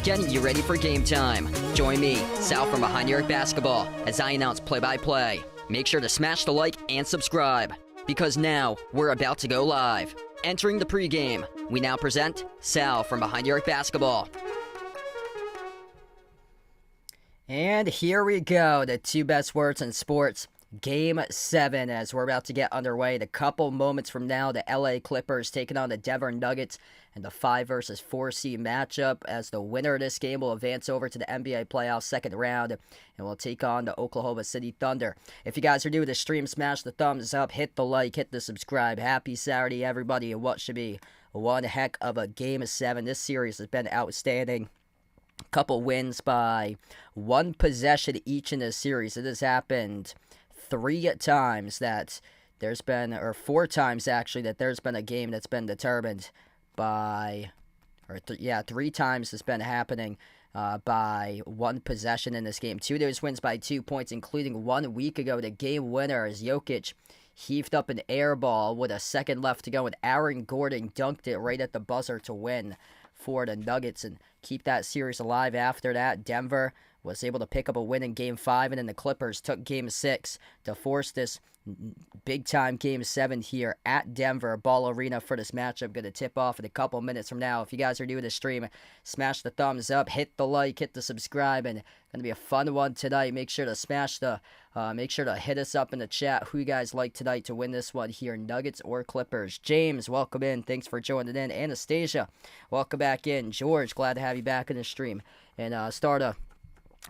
Getting you ready for game time. Join me, Sal from Behind the Arc Basketball, as I announce play-by-play. Make sure to smash the like and subscribe, because now we're about to go live. Entering the pregame, we now present Sal from Behind the Arc Basketball. And here we go, the two best words in sports. Game 7, as we're about to get underway. The couple moments from now, the LA Clippers taking on the Denver Nuggets in the 5 versus 4 seed matchup, as the winner of this game will advance over to the NBA playoffs second round and will take on the Oklahoma City Thunder. If you guys are new to the stream, smash the thumbs up, hit the like, hit the subscribe. Happy Saturday, everybody, and what should be one heck of a Game 7. This series has been outstanding. Couple wins by one possession each in this series. It has happened 3 times that there's been, or 4 times actually, that there's been a game that's been determined by, 3 times it's been happening by one possession in this game. 2 of those wins by 2 points, including 1 week ago, the game winner as Jokic heaved up an air ball with a second left to go, and Aaron Gordon dunked it right at the buzzer to win for the Nuggets and keep that series alive. After that, Denver was able to pick up a win in Game 5, and then the Clippers took Game 6 to force this big-time Game 7 here at Denver Ball Arena for this matchup. Going to tip off in a couple minutes from now. If you guys are new to the stream, smash the thumbs up, hit the like, hit the subscribe, and going to be a fun one tonight. Make sure to make sure to hit us up in the chat who you guys like tonight to win this one here, Nuggets or Clippers. James, welcome in. Thanks for joining in. Anastasia, welcome back in. George, glad to have you back in the stream. And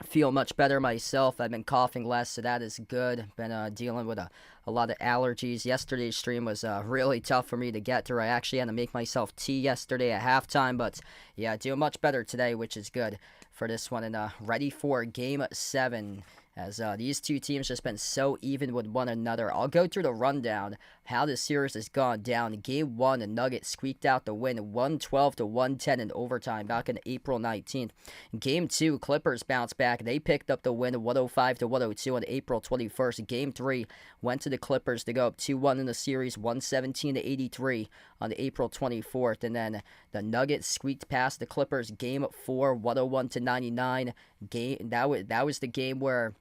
feel much better myself. I've been coughing less, so that is good. Been dealing with a lot of allergies. Yesterday's stream was really tough for me to get through. I actually had to make myself tea yesterday at halftime, but yeah, doing much better today, which is good for this one. And ready for Game 7, as these two teams just been so even with one another. I'll go through the rundown how this series has gone down. Game 1, the Nuggets squeaked out the win, 112-110 in overtime back on April 19th. Game 2, Clippers bounced back. They picked up the win, 105-102 on April 21st. Game 3 went to the Clippers to go up 2-1 in the series, 117-83 on April 24th. And then the Nuggets squeaked past the Clippers. Game 4, 101-99. That was the game where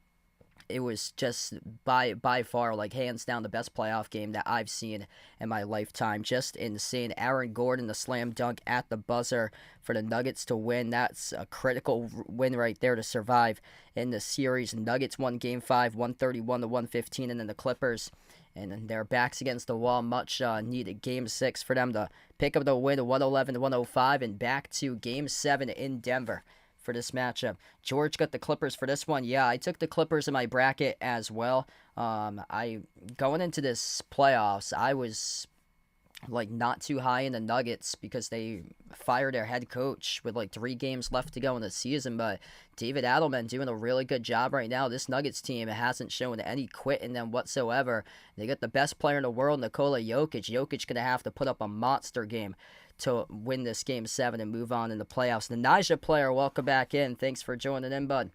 it was just by far, like, hands down the best playoff game that I've seen in my lifetime. Just insane. Aaron Gordon, the slam dunk at the buzzer for the Nuggets to win. That's a critical win right there to survive in the series. Nuggets won Game 5, 131-115, and then the Clippers, and their backs against the wall, much needed Game 6 for them to pick up the win, 111-105, and back to Game 7 in Denver for this matchup. George got the Clippers for this one. Yeah, I took the Clippers in my bracket as well. Going into this playoffs, I was like not too high in the Nuggets because they fired their head coach with like 3 games left to go in the season. But David Adelman doing a really good job right now. This Nuggets team hasn't shown any quit in them whatsoever. They got the best player in the world, Nikola Jokic. Jokic gonna have to put up a monster game to win this Game 7 and move on in the playoffs. The Naja player, welcome back in. Thanks for joining in, bud.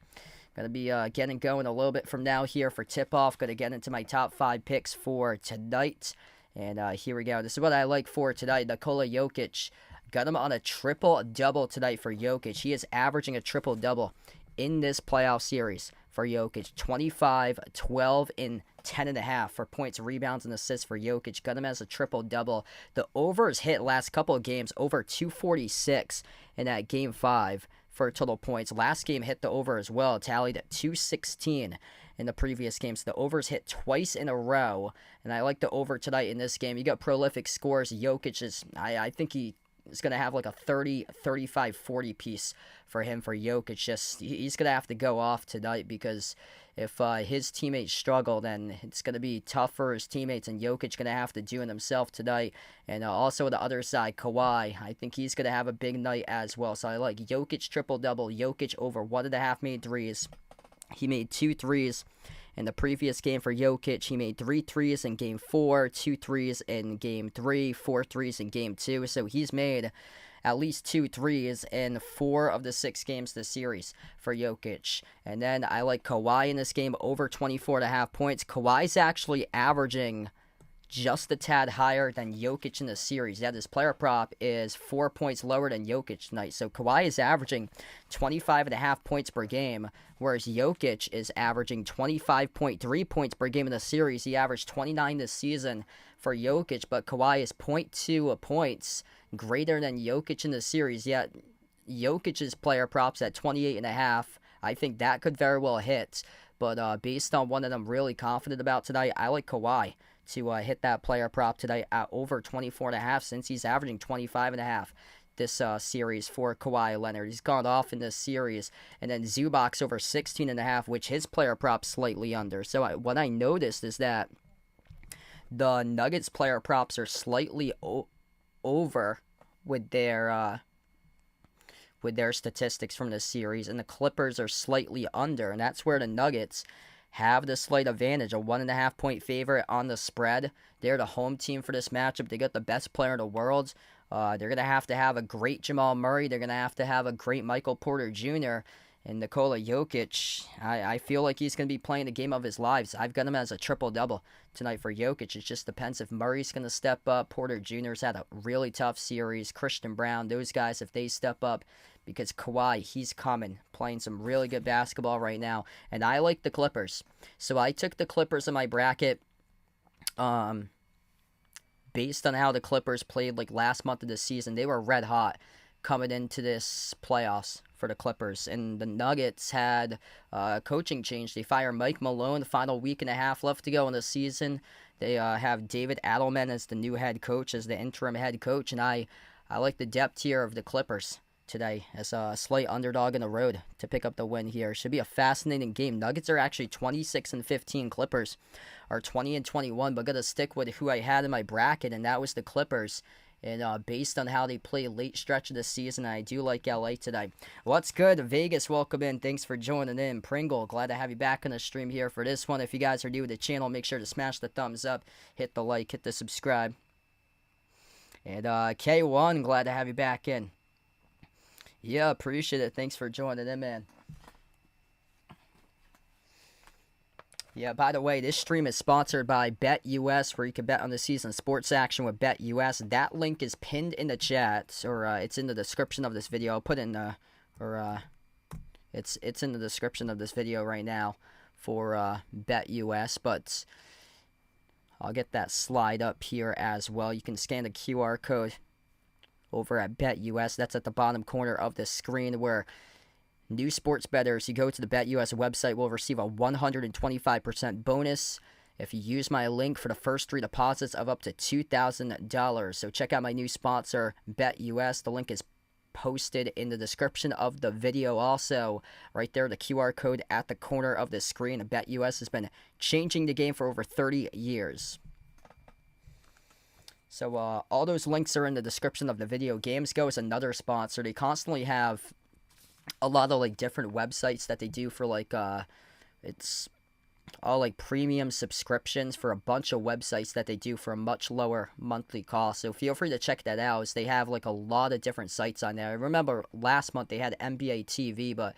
Going to be getting going a little bit from now here for tip-off. Going to get into my top 5 picks for tonight. And here we go. This is what I like for tonight. Nikola Jokic. Got him on a triple-double tonight for Jokic. He is averaging a triple-double in this playoff series for Jokic. 25, 12, and 10.5 for points, rebounds, and assists for Jokic. Got him as a triple-double. The overs hit last couple of games, over 246 in that Game 5 for total points. Last game hit the over as well, tallied at 216 in the previous game. So the overs hit twice in a row, and I like the over tonight in this game. You got prolific scores. Jokic is, I think he is going to have like a 30, 35, 40 piece for him for Jokic. Just, he's going to have to go off tonight because if his teammates struggle, then it's going to be tough for his teammates, and Jokic going to have to do it himself tonight. And also the other side, Kawhi, I think he's going to have a big night as well. So I like Jokic triple-double, Jokic over 1.5 made threes. He made 2 threes in the previous game for Jokic. He made 3 threes in Game 4, 2 threes in Game 3, 4 threes in Game 2. So he's made at least 2 threes in 4 of the 6 games this series for Jokic. And then I like Kawhi in this game over 24.5 points. Kawhi's actually averaging just a tad higher than Jokic in the series. Yet his player prop is 4 points lower than Jokic tonight. So Kawhi is averaging 25.5 points per game, whereas Jokic is averaging 25.3 points per game in the series. He averaged 29 this season for Jokic, but Kawhi is 0.2 points greater than Jokic in the series. Yet Jokic's player props at 28.5. I think that could very well hit. But based on one that I'm really confident about tonight, I like Kawhi to hit that player prop today at over 24.5 since he's averaging 25.5 this series for Kawhi Leonard. He's gone off in this series. And then Zubac over 16.5, which his player prop's slightly under. So what I noticed is that the Nuggets player props are slightly over with their statistics from this series, and the Clippers are slightly under, and that's where the Nuggets have the slight advantage, a 1.5 point favorite on the spread. They're the home team for this matchup. They got the best player in the world. They're going to have a great Jamal Murray. They're going to have a great Michael Porter Jr. And Nikola Jokic, I feel like he's going to be playing the game of his lives. I've got him as a triple-double tonight for Jokic. It just depends if Murray's going to step up. Porter Jr.'s had a really tough series. Christian Brown, those guys, if they step up, because Kawhi, he's coming, playing some really good basketball right now. And I like the Clippers. So I took the Clippers in my bracket based on how the Clippers played like last month of the season. They were red hot coming into this playoffs for the Clippers. And the Nuggets had a coaching change. They fired Mike Malone, the final week and a half left to go in the season. They have David Adelman as the new head coach, as the interim head coach. And I like the depth here of the Clippers today as a slight underdog in the road to pick up the win here. Should be a fascinating game. Nuggets are actually 26-15. Clippers are 20-21, but gotta stick with who I had in my bracket, and that was the Clippers. And based on how they play late stretch of the season, I do like LA today. What's good? Vegas, welcome in. Thanks for joining in. Pringle, glad to have you back on the stream here for this one. If you guys are new to the channel, make sure to smash the thumbs up, hit the like, hit the subscribe. And K1, glad to have you back in. Yeah, appreciate it. Thanks for joining in, man. Yeah, by the way, this stream is sponsored by BetUS, where you can bet on the season sports action with BetUS. That link is pinned in the chat, or it's in the description of this video. I'll put in it's in the description of this video right now for BetUS, but I'll get that slide up here as well. You can scan the QR code over at BetUS. That's at the bottom corner of the screen, where new sports bettors, you go to the BetUS website, will receive a 125% bonus if you use my link for the first 3 deposits of up to $2,000. So check out my new sponsor, BetUS. The link is posted in the description of the video. Also, right there, the QR code at the corner of the screen. BetUS has been changing the game for over 30 years. So all those links are in the description of the video. GamesGo is another sponsor. They constantly have a lot of like different websites that they do for like it's all like premium subscriptions for a bunch of websites that they do for a much lower monthly cost. So feel free to check that out, as they have like a lot of different sites on there. I remember last month they had NBA TV, but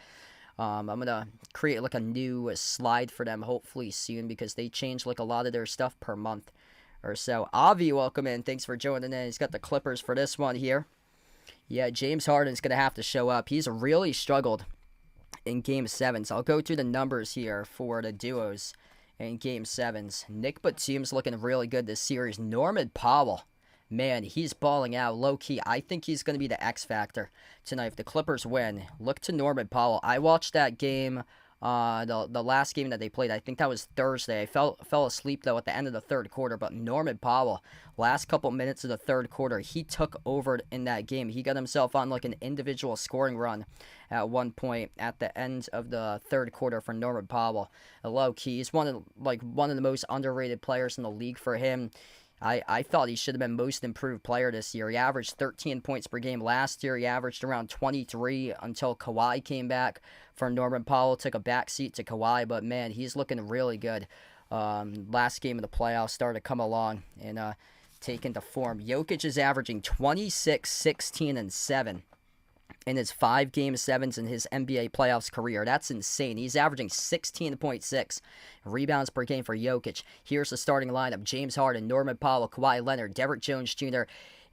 I'm gonna create like a new slide for them hopefully soon, because they change like a lot of their stuff per month or so. Avi, welcome in. Thanks for joining in. He's got the Clippers for this one here. Yeah, James Harden's gonna have to show up. He's really struggled in Game 7. So I'll go through the numbers here for the duos in Game 7s. Nick Batum's looking really good this series. Norman Powell, man, he's balling out low-key. I think he's going to be the X factor tonight. If the Clippers win, look to Norman Powell. I watched that game, the last game that they played. I think that was Thursday. I fell asleep, though, at the end of the third quarter. But Norman Powell, last couple minutes of the third quarter, he took over in that game. He got himself on like an individual scoring run at one point at the end of the third quarter for Norman Powell. Low key, he's one of the most underrated players in the league. For him, I thought he should have been most improved player this year. He averaged 13 points per game last year. He averaged around 23 until Kawhi came back. For Norman Powell, took a backseat to Kawhi, but man, he's looking really good. Last game of the playoffs started to come along and take into form. Jokic is averaging 26, 16, and 7 in his 5 Game 7s in his NBA playoffs career. That's insane. He's averaging 16.6 rebounds per game for Jokic. Here's the starting lineup: James Harden, Norman Powell, Kawhi Leonard, Derrick Jones Jr.,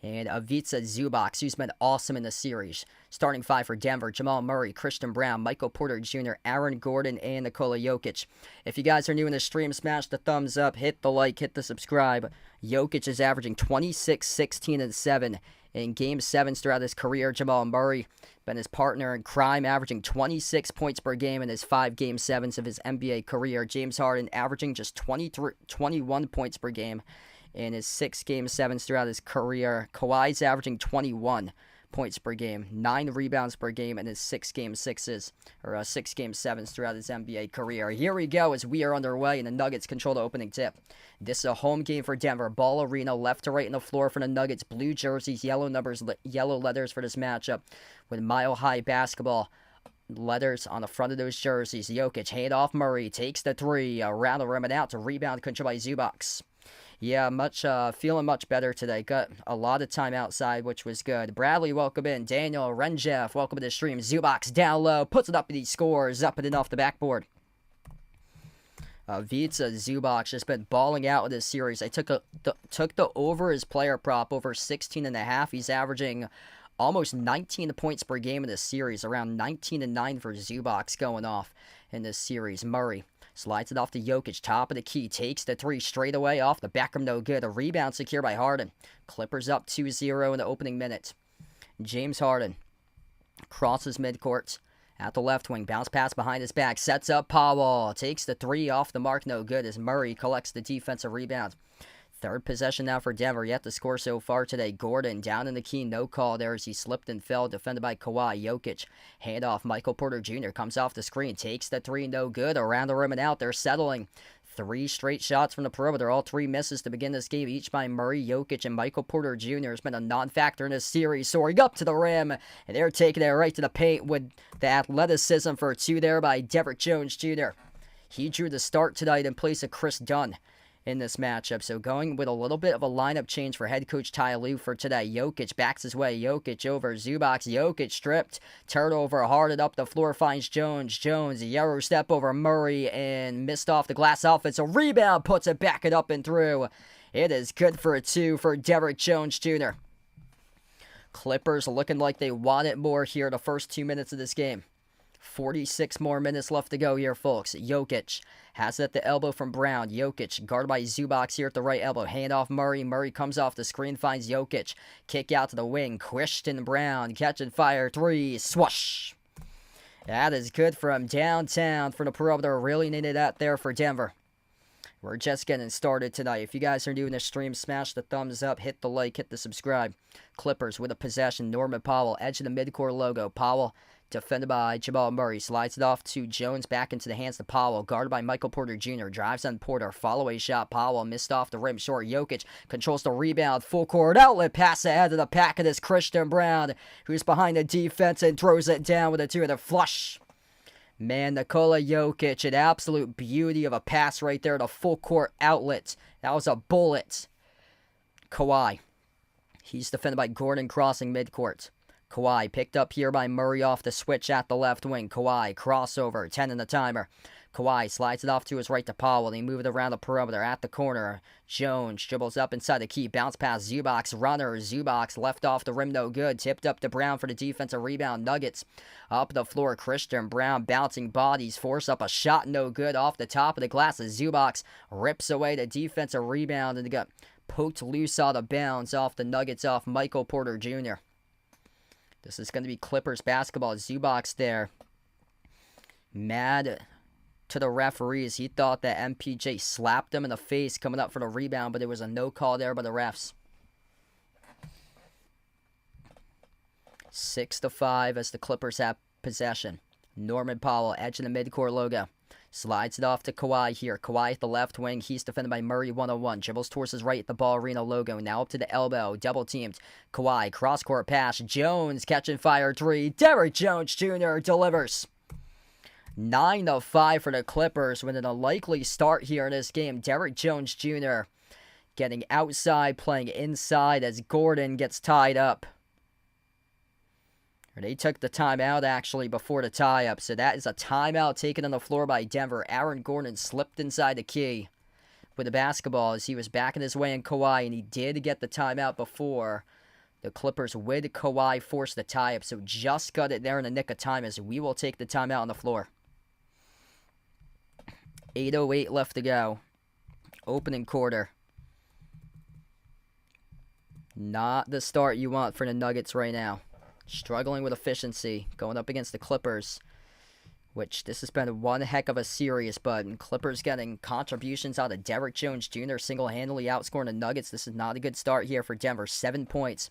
and Ivica Zubac, who's been awesome in the series. Starting 5 for Denver: Jamal Murray, Christian Brown, Michael Porter Jr., Aaron Gordon, and Nikola Jokic. If you guys are new in the stream, smash the thumbs up, hit the like, hit the subscribe. Jokic is averaging 26, 16, and 7 in Game 7s throughout his career. Jamal Murray been his partner in crime, averaging 26 points per game in his 5 Game 7s of his NBA career. James Harden averaging just 21 points per game in his 6 Game 7s throughout his career. Kawhi's averaging 21 points per game, 9 rebounds per game in his 6 Game 6s, or 6 Game 7s throughout his NBA career. Here we go as we are underway, and the Nuggets control the opening tip. This is a home game for Denver. Ball arena, left to right in the floor for the Nuggets. Blue jerseys, yellow numbers, yellow letters for this matchup, with Mile High Basketball letters on the front of those jerseys. Jokic, hand off Murray, takes the 3, around the rim and out to rebound, controlled by Zubac. Yeah, feeling much better today. Got a lot of time outside, which was good. Bradley, welcome in. Daniel, Renjeff, welcome to the stream. Zubac down low, puts it up and he scores. Up and off the backboard. Ivica Zubac just been balling out with this series. I took the over his player prop, over 16.5. He's averaging almost 19 points per game in this series. Around 19-9 for Zubac going off in this series. Murray slides it off to Jokic, top of the key, takes the 3 straight away off the back rim, no good. A rebound secure by Harden. Clippers up 2-0 in the opening minute. James Harden crosses midcourt at the left wing, bounce pass behind his back, sets up Powell, takes the 3 off the mark, no good, as Murray collects the defensive rebound. Third possession now for Denver, yet to score so far today. Gordon down in the key, no call there as he slipped and fell, defended by Kawhi. Jokic, handoff, Michael Porter Jr. comes off the screen, takes the 3, no good, around the rim and out. They're settling. 3 straight shots from the perimeter, all 3 misses to begin this game, each by Murray, Jokic, and Michael Porter Jr. has been a non-factor in this series, soaring up to the rim, and they're taking it right to the paint with the athleticism for 2 there by Derrick Jones Jr. He drew the start tonight in place of Chris Dunn in this matchup. So going with a little bit of a lineup change for head coach Ty Lue for today. Jokic backs his way. Jokic over Zubac. Jokic stripped. Turnover. Harded up the floor. Finds Jones. Jones. A Euro step over Murray and missed off the glass offensive rebound. Puts it back and up and through. It is good for a 2 for Derrick Jones Jr. Clippers looking like they want it more here the first 2 minutes of this game. 46 more minutes left to go here, folks. Jokic has it at the elbow from Brown. Jokic guarded by Zubac here at the right elbow. Hand off Murray. Murray comes off the screen, finds Jokic. Kick out to the wing. Christian Brown catching fire. 3. Swoosh. That is good from downtown for the perimeter. Really needed that there for Denver. We're just getting started tonight. If you guys are new in the stream, smash the thumbs up, hit the like, hit the subscribe. Clippers with a possession. Norman Powell, edge of the midcourt logo. Powell defended by Jamal Murray. Slides it off to Jones, back into the hands of Powell. Guarded by Michael Porter Jr. Drives on Porter. Follow-away shot. Powell missed off the rim short. Jokic controls the rebound. Full court outlet pass ahead of the pack. It is Christian Braun, who's behind the defense and throws it down with a two-handed flush. Man, Nikola Jokic, an absolute beauty of a pass right there. The full court outlet. That was a bullet. Kawhi. He's defended by Gordon crossing midcourt. Kawhi picked up here by Murray off the switch at the left wing. Kawhi, crossover, 10 in the timer. Kawhi slides it off to his right to Powell. They move it around the perimeter at the corner. Jones dribbles up inside the key. Bounce pass Zubac. Runner. Zubac left off the rim, no good. Tipped up to Brown for the defensive rebound. Nuggets up the floor. Christian Braun bouncing bodies. Force up a shot, no good. Off the top of the glass. Zubac rips away the defensive rebound and got poked loose out of bounds off the Nuggets off Michael Porter Jr. This is going to be Clippers basketball. Zubac there. Mad to the referees. He thought that MPJ slapped him in the face coming up for the rebound, but there was a no call there by the refs. 6-5 as the Clippers have possession. Norman Powell, edge in the midcourt logo. Slides it off to Kawhi here. Kawhi at the left wing. He's defended by Murray 101. Dribbles towards his right at the ball arena logo. Now up to the elbow. Double teamed. Kawhi, cross court pass. Jones catching fire three. Derrick Jones Jr. delivers. 9-5 for the Clippers with an unlikely start here in this game. Derrick Jones Jr. getting outside, playing inside as Gordon gets tied up. They took the timeout actually before the tie-up, so that is a timeout taken on the floor by Denver. Aaron Gordon slipped inside the key with the basketball as he was backing his way in Kawhi, and he did get the timeout before the Clippers with Kawhi forced the tie-up, so just got it there in the nick of time as we will take the timeout on the floor. 8:08 left to go. Opening quarter. Not the start you want for the Nuggets right now. Struggling with efficiency, going up against the Clippers, which this has been one heck of a series, but Clippers getting contributions out of Derrick Jones Jr. single-handedly outscoring the Nuggets. This is not a good start here for Denver. 7 points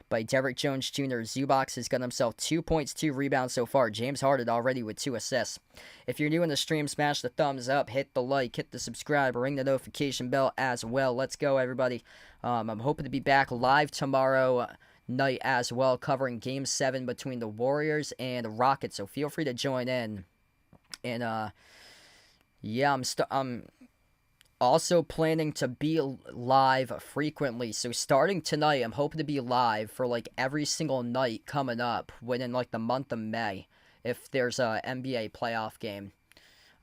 by Derrick Jones Jr. Zubac has got himself 2 points, 2 rebounds so far. James Harden already with 2 assists. If you're new in the stream, smash the thumbs up, hit the like, hit the subscribe, ring the notification bell as well. Let's go, everybody. I'm hoping to be back live tomorrow night as well, covering Game 7 between the Warriors and the Rockets, so feel free to join in. And yeah, I'm also planning to be live frequently, so starting tonight I'm hoping to be live for like every single night coming up within like the month of May if there's a NBA playoff game.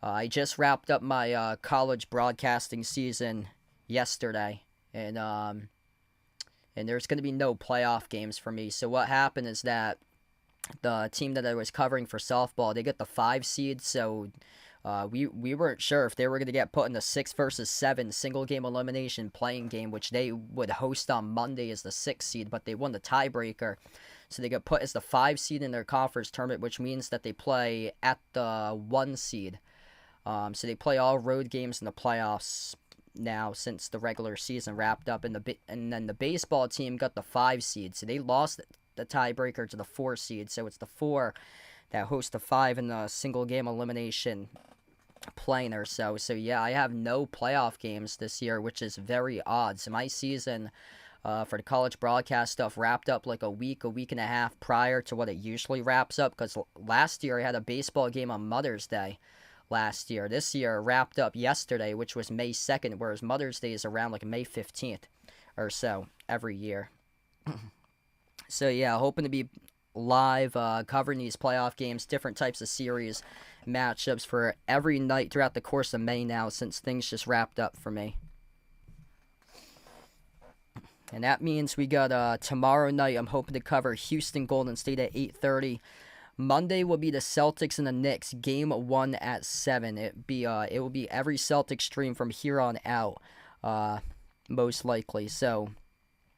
I just wrapped up my college broadcasting season yesterday, and there's going to be no playoff games for me. So what happened is that the team that I was covering for softball, they get the 5 seed, so we weren't sure if they were going to get put in the 6 versus 7 single game elimination playing game, which they would host on Monday as the 6 seed, but they won the tiebreaker. So they got put as the 5 seed in their conference tournament, which means that they play at the 1 seed. So they play all road games in the playoffs now since the regular season wrapped up, and then the baseball team got the 5 seed, so they lost the tiebreaker to the 4 seed, so it's the 4 that hosts the 5 in the single game elimination planer. So yeah, I have no playoff games this year, which is very odd. So my season for the college broadcast stuff wrapped up like a week and a half prior to what it usually wraps up, because last year I had a baseball game on Mother's Day. Last year. This year wrapped up yesterday, which was May 2nd, whereas Mother's Day is around like May 15th or so every year. So yeah, hoping to be live covering these playoff games, different types of series matchups for every night throughout the course of May now, since things just wrapped up for me. And that means we got tomorrow night, I'm hoping to cover Houston Golden State at 8:30. Monday will be the Celtics and the Knicks, Game 1 at 7. It will be every Celtics stream from here on out, most likely. So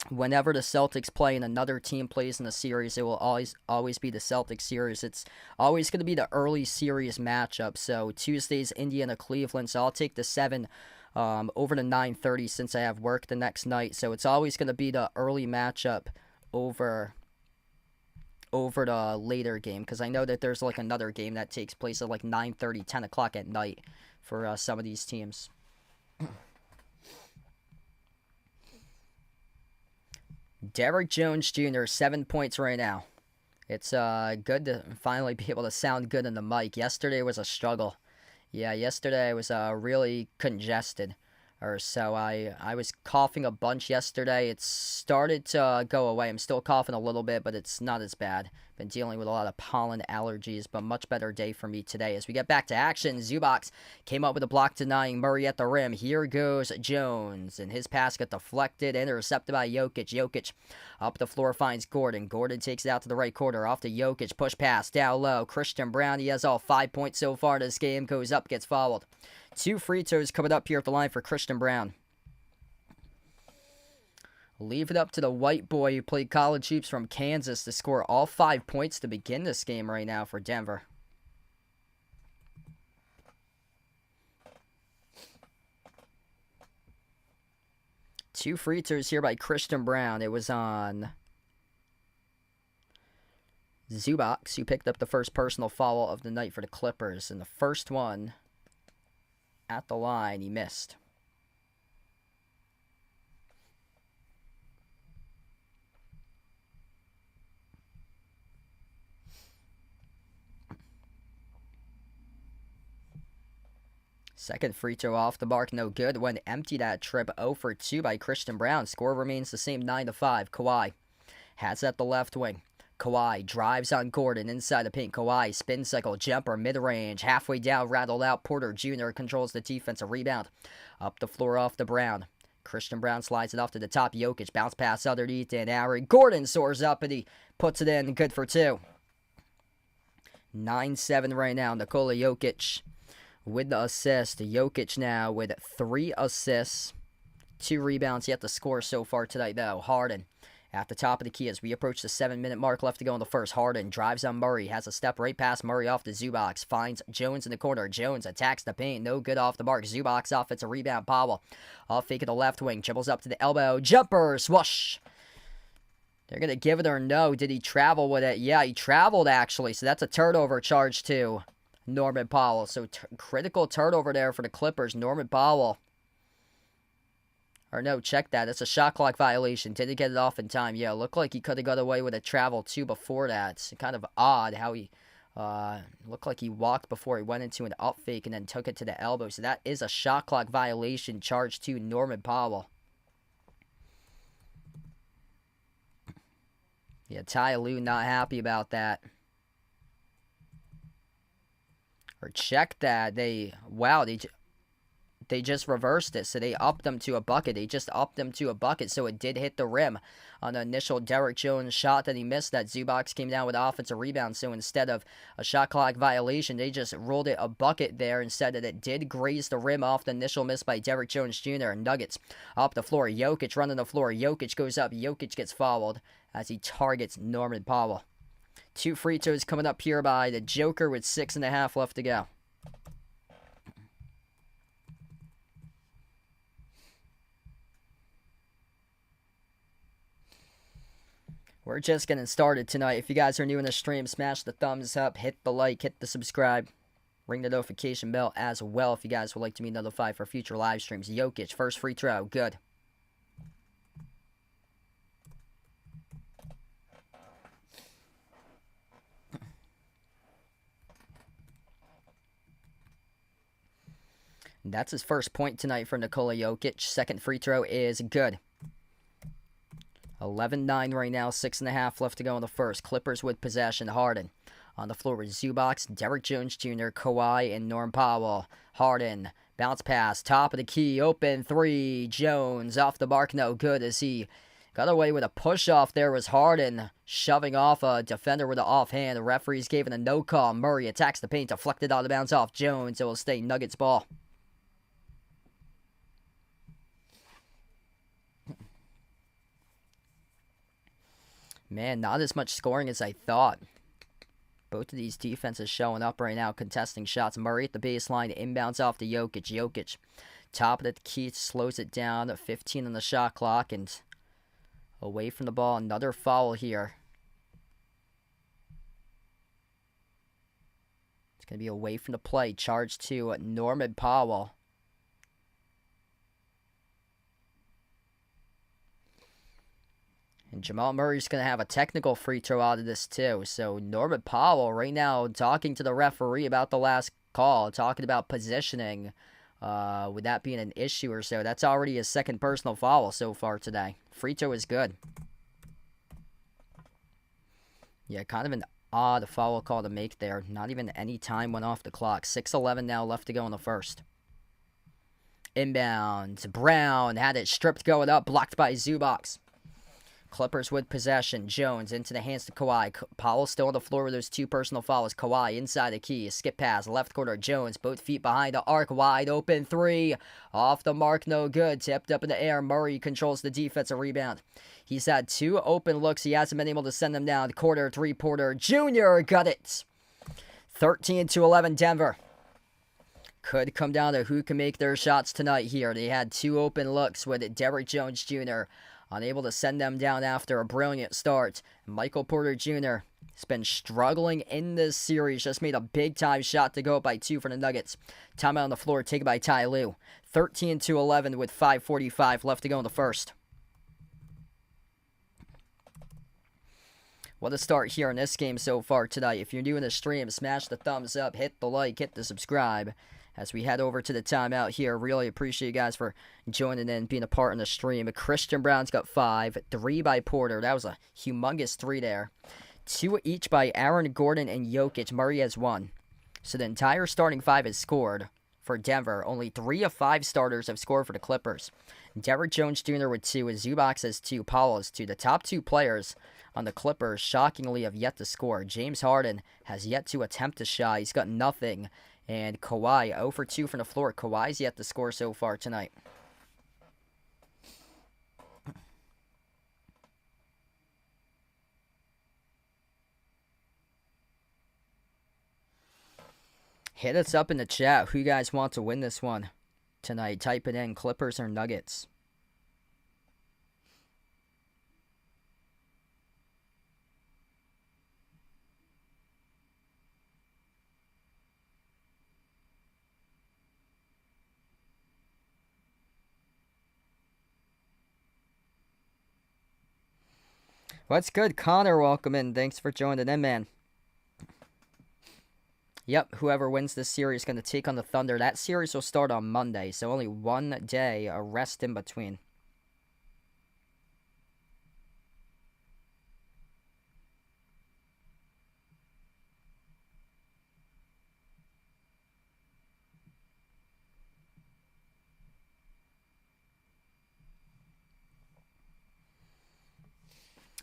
whenever the Celtics play and another team plays in the series, it will always be the Celtics series. It's always going to be the early series matchup. So Tuesday's Indiana Cleveland, so I'll take the 7 over to 9:30 since I have work the next night. So it's always going to be the early matchup over over the later game, because I know that there's like another game that takes place at like 9:30, 10 o'clock at night for some of these teams. Derrick Jones Jr., 7 points right now. It's good to finally be able to sound good in the mic. Yesterday was a struggle. Yeah, yesterday was really congested. So I was coughing a bunch yesterday. It started to go away. I'm still coughing a little bit, but it's not as bad. Been dealing with a lot of pollen allergies, but much better day for me today. As we get back to action, Zubac came up with a block denying Murray at the rim. Here goes Jones, and his pass got deflected, intercepted by Jokic. Jokic up the floor finds Gordon. Gordon takes it out to the right corner, off to Jokic. Push pass, down low. Christian Braun, he has all 5 points so far in this game. Goes up, gets fouled. 2 free throws coming up here at the line for Christian Braun. Leave it up to the white boy who played college hoops from Kansas to score all 5 points to begin this game right now for Denver. Two free throws here by Christian Braun. It was on Zubac, who picked up the first personal foul of the night for the Clippers. And the first one at the line, he missed. Second free throw off the mark, no good. Went empty that trip, 0 for 2 by Christian Braun. Score remains the same, 9-5. Kawhi has at the left wing. Kawhi drives on Gordon inside the paint. Kawhi spin cycle, jumper, mid-range, halfway down, rattled out. Porter Jr. controls the defensive rebound. Up the floor off the Brown. Christian Braun slides it off to the top. Jokic bounce pass underneath, and Ari Gordon soars up, and he puts it in. Good for 2. 9-7 right now. Nikola Jokic with the assist. Jokic now with 3 assists, 2 rebounds. Yet to score so far tonight, though. Harden at the top of the key as we approach the 7-minute mark left to go in the first. Harden drives on Murray, has a step right past Murray off to Zubac, finds Jones in the corner. Jones attacks the paint, no good off the mark. Zubac off, it's a rebound. Powell off fake at the left wing, dribbles up to the elbow, jumper, swoosh. They're going to give it or no. Did he travel with it? Yeah, he traveled actually, so that's a turnover charge too. Norman Powell. So critical turnover there for the Clippers. Norman Powell. Or no, check that. It's a shot clock violation. Didn't get it off in time. Yeah, looked like he could have got away with a travel too before that. It's kind of odd how he looked like he walked before he went into an up fake and then took it to the elbow. So that is a shot clock violation charge to Norman Powell. Yeah, Ty Lue not happy about that. Or check that. They just reversed it, so they upped them to a bucket. They just upped them to a bucket, so it did hit the rim on the initial Derrick Jones shot that he missed. That Zubac came down with offensive rebound, so instead of a shot clock violation, they just ruled it a bucket there instead that it did graze the rim off the initial miss by Derrick Jones Jr. Nuggets up the floor. Jokic running the floor. Jokic goes up. Jokic gets fouled as he targets Norman Powell. 2 free throws coming up here by the Joker with 6.5 left to go. We're just getting started tonight. If you guys are new in the stream, smash the thumbs up, hit the like, hit the subscribe, ring the notification bell as well if you guys would like to be notified for future live streams. Jokic, first free throw, good. That's his first point tonight for Nikola Jokic. Second free throw is good. 11-9 right now, 6.5 left to go in the first. Clippers with possession. Harden on the floor with Zubac, Derrick Jones Jr., Kawhi, and Norm Powell. Harden, bounce pass, top of the key, open 3. Jones off the mark, no good as he got away with a push-off there. Was Harden shoving off a defender with an offhand. The referees gave it a no call. Murray attacks the paint, deflected out of bounds off Jones. It will stay Nuggets ball. Man, not as much scoring as I thought. Both of these defenses showing up right now, contesting shots. Murray at the baseline, inbounds off to Jokic. Jokic, top of the key, slows it down. 15 on the shot clock, and away from the ball. Another foul here. It's going to be away from the play. Charge to Norman Powell. And Jamal Murray's going to have a technical free throw out of this too. So Norman Powell right now talking to the referee about the last call, talking about positioning, with that being an issue or so. That's already his second personal foul so far today. Free throw is good. Yeah, kind of an odd foul call to make there. Not even any time went off the clock. 6:11 now left to go in the first. Inbound. Brown had it stripped going up, blocked by Zubac. Clippers with possession. Jones into the hands to Kawhi. Powell still on the floor with those two personal fouls. Kawhi inside the key. Skip pass. Left corner. Jones. Both feet behind the arc. Wide open three. Off the mark. No good. Tipped up in the air. Murray controls the defensive rebound. He's had two open looks. He hasn't been able to send them down. Porter Jr. got it. 13-11 Denver. Could come down to who can make their shots tonight here. They had two open looks with Derrick Jones Jr. unable to send them down after a brilliant start. Michael Porter Jr. has been struggling in this series. Just made a big-time shot to go up by 2 for the Nuggets. Timeout on the floor taken by Ty Lue. 13-11 with 5:45 left to go in the first. What a start here in this game so far tonight. If you're new in the stream, smash the thumbs up, hit the like, hit the subscribe. As we head over to the timeout here, really appreciate you guys for joining in, being a part in the stream. Christian Brown's got 5, 3 by Porter. That was a humongous 3 there. 2 each by Aaron Gordon and Jokic. Murray has 1. So the entire starting 5 has scored for Denver. Only 3 of 5 starters have scored for the Clippers. Derrick Jones Jr. with 2, Zubac has 2, Powell has 2. The top 2 players on the Clippers, shockingly, have yet to score. James Harden has yet to attempt a shot. He's got nothing. And Kawhi, 0 for 2 from the floor. Kawhi's yet to score so far tonight. Hit us up in the chat who you guys want to win this one tonight. Type it in, Clippers or Nuggets. What's good, Connor? Welcome in. Thanks for joining in, man. Yep, whoever wins this series is going to take on the Thunder. That series will start on Monday, so only one day, a rest in between.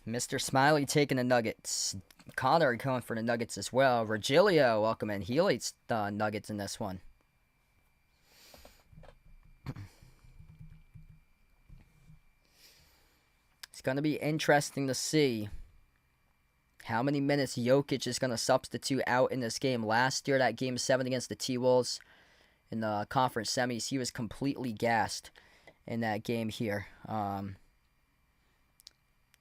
Mr. Smiley taking the Nuggets. Connor going for the Nuggets as well. Regilio, welcome in. He leads the Nuggets in this one. It's going to be interesting to see how many minutes Jokic is going to substitute out in this game. Last year, that Game 7 against the T-Wolves in the conference semis, he was completely gassed in that game here.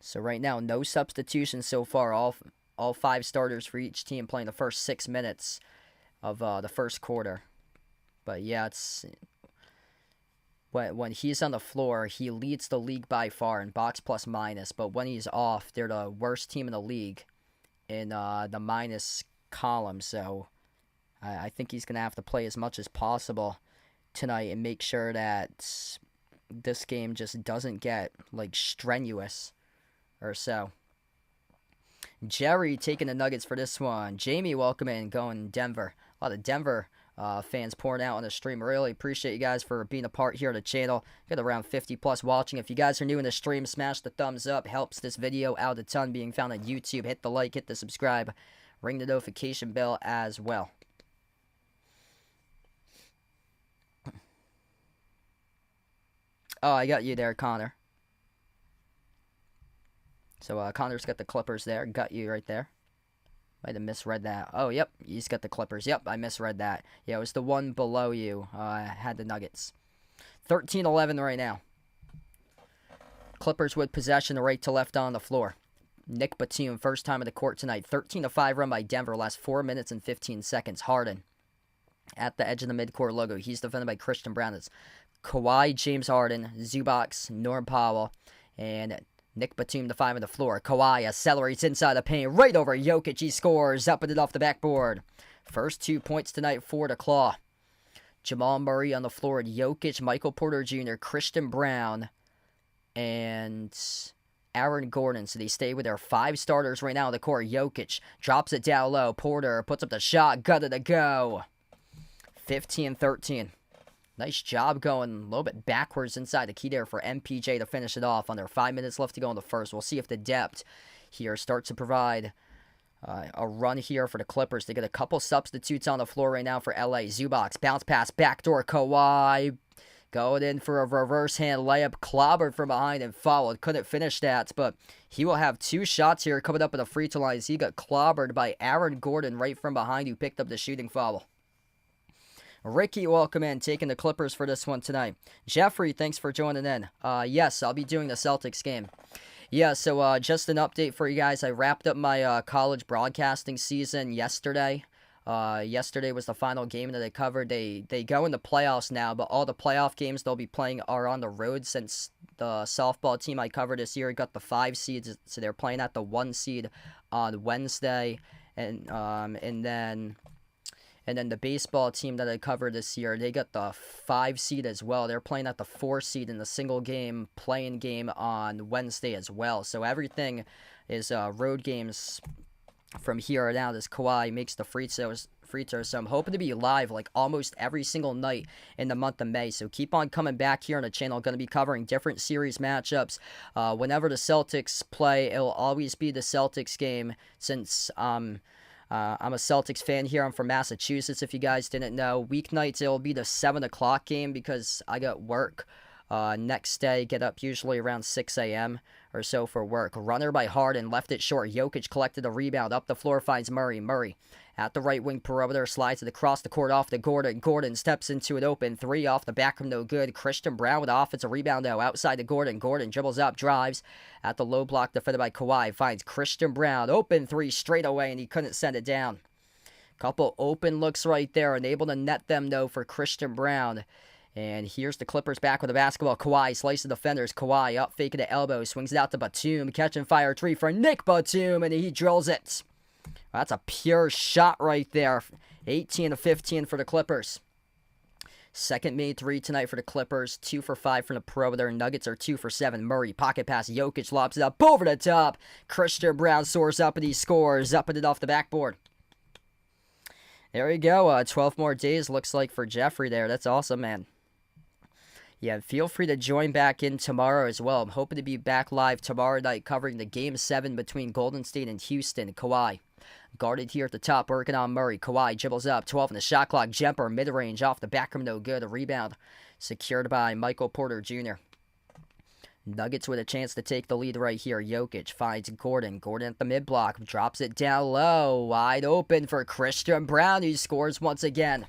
So right now, no substitutions so far. All 5 starters for each team playing the first 6 minutes of the first quarter. But yeah, it's when he's on the floor, he leads the league by far in box plus minus. But when he's off, they're the worst team in the league in the minus column. So I think he's gonna have to play as much as possible tonight and make sure that this game just doesn't get like strenuous or so. Jerry taking the Nuggets for this one. Jamie, welcome in, going Denver. A lot of Denver fans pouring out on the stream. Really appreciate you guys for being a part here of the channel. Got around 50 plus watching. If you guys are new in the stream, smash the thumbs up. Helps this video out a ton being found on YouTube. Hit the like, hit the subscribe. Ring the notification bell as well. Oh, I got you there, Connor. So Connor's got the Clippers there. Got you right there. Might have misread that. Oh, yep. He's got the Clippers. Yep, I misread that. Yeah, it was the one below you. Had the Nuggets. 13-11 right now. Clippers with possession right to left on the floor. Nick Batum, first time in the court tonight. 13-5 run by Denver, last 4 minutes and 15 seconds. Harden at the edge of the midcourt logo. He's defended by Christian Brown. It's Kawhi, James Harden, Zubac, Norm Powell, and Nick Batum, the 5 on the floor. Kawhi accelerates inside the paint, right over Jokic. He scores, up and it off the backboard. First 2 points tonight for the Claw. Jamal Murray on the floor. Jokic, Michael Porter Jr., Christian Brown, and Aaron Gordon. So they stay with their 5 starters right now on the court. Jokic drops it down low. Porter puts up the shot. Gutted to go. 15-13. Nice job going a little bit backwards inside the key there for MPJ to finish it off. Under 5 minutes left to go in the first. We'll see if the depth here starts to provide a run here for the Clippers. They get a couple substitutes on the floor right now for LA. Zubac, bounce pass, backdoor Kawhi. Going in for a reverse hand layup, clobbered from behind and fouled. Couldn't finish that, but he will have 2 shots here coming up at the free throw line. He got clobbered by Aaron Gordon right from behind, who picked up the shooting foul. Ricky, welcome in, taking the Clippers for this one tonight. Jeffrey, thanks for joining in. Yes, I'll be doing the Celtics game. Yeah, so just an update for you guys. I wrapped up my college broadcasting season yesterday. Yesterday was the final game that I covered. They go into playoffs now, but all the playoff games they'll be playing are on the road since the softball team I covered this year got the 5 seeds, so they're playing at the 1 seed on Wednesday, and then the baseball team that I covered this year, they got the 5 seed as well. They're playing at the 4 seed in the single game playing game on Wednesday as well. So everything is road games from here on out as Kawhi makes the free throws. So I'm hoping to be live like almost every single night in the month of May. So keep on coming back here on the channel. Going to be covering different series matchups. Whenever the Celtics play, it'll always be the Celtics game since I'm a Celtics fan here. I'm from Massachusetts, if you guys didn't know. Weeknights, it'll be the 7 o'clock game because I got work next day. Get up usually around 6 a.m. or so for work. Runner by Harden, left it short. Jokic collected the rebound. Up the floor finds Murray. Murray at the right wing perimeter, slides it across the court off to Gordon. Gordon steps into an open 3 off the back of no good. Christian Brown with the offensive rebound though, outside to Gordon. Gordon dribbles up, drives at the low block defended by Kawhi. Finds Christian Brown, open 3 straight away, and he couldn't send it down. Couple open looks right there, unable to net them though for Christian Brown. And here's the Clippers back with the basketball. Kawhi slices the defenders. Kawhi up, faking the elbow, swings it out to Batum. Catching fire 3 for Nick Batum, and he drills it. That's a pure shot right there. 18-15 for the Clippers. Second made 3 tonight for the Clippers. 2 for 5 from the perimeter. Nuggets are 2 for 7. Murray pocket pass. Jokic lobs it up over the top. Christian Brown soars up and he scores. Up and it off the backboard. There we go. 12 more days looks like for Jeffrey there. That's awesome, man. Yeah, feel free to join back in tomorrow as well. I'm hoping to be back live tomorrow night covering the Game 7 between Golden State and Houston. Kawhi guarded here at the top, working on Murray. Kawhi dribbles up, 12 in the shot clock. Jumper, mid-range, off the back rim, no good. A rebound secured by Michael Porter Jr. Nuggets with a chance to take the lead right here. Jokic finds Gordon. Gordon at the mid-block, drops it down low. Wide open for Christian Brown, who scores once again.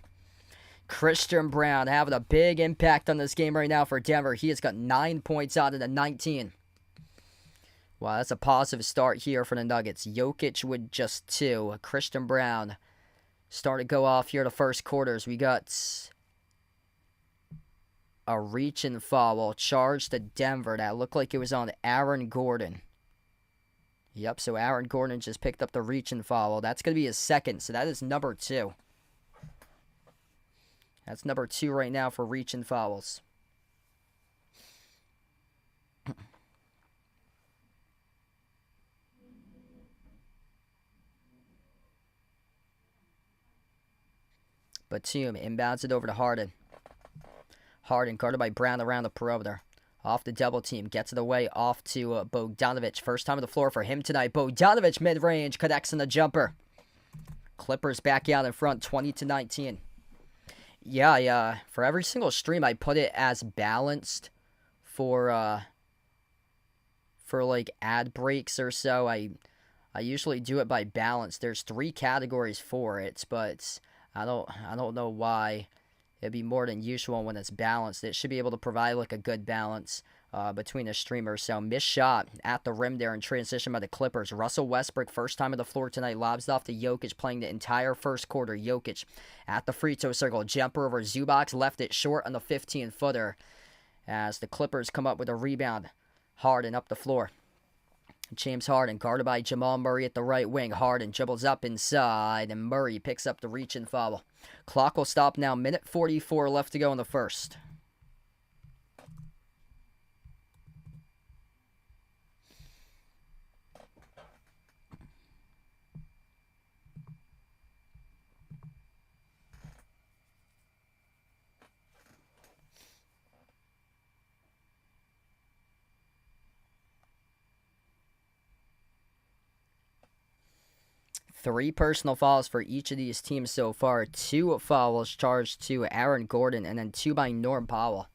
Christian Brown having a big impact on this game right now for Denver. He has got 9 points out of the 19. Wow, that's a positive start here for the Nuggets. Jokic with just 2. Christian Brown starting to go off here the first quarters. We got a reach and foul charged to Denver. That looked like it was on Aaron Gordon. Yep, so Aaron Gordon just picked up the reach and foul. That's going to be his second, so that is number 2. That's number 2 right now for reach and fouls. Batum inbounds it over to Harden. Harden guarded by Brown around the perimeter. Off the double team. Gets it away off to Bogdanovic. First time on the floor for him tonight. Bogdanovic mid-range connects on the jumper. Clippers back out in front 20-19. Yeah, for every single stream, I put it as balanced for like ad breaks or so. I usually do it by balance. There's 3 categories for it, but I don't know why it'd be more than usual when it's balanced. It should be able to provide like a good balance. between the streamers. So missed shot at the rim there in transition by the Clippers. Russell Westbrook, first time on the floor tonight, lobs off to Jokic, playing the entire first quarter. Jokic at the free throw circle. Jumper over Zubac, left it short on the 15-footer as the Clippers come up with a rebound. Harden up the floor. James Harden guarded by Jamal Murray at the right wing. Harden dribbles up inside, and Murray picks up the reach and foul. Clock will stop now. Minute 44 left to go in the first. Three personal fouls for each of these teams so far. 2 fouls charged to Aaron Gordon, and then 2 by Norm Powell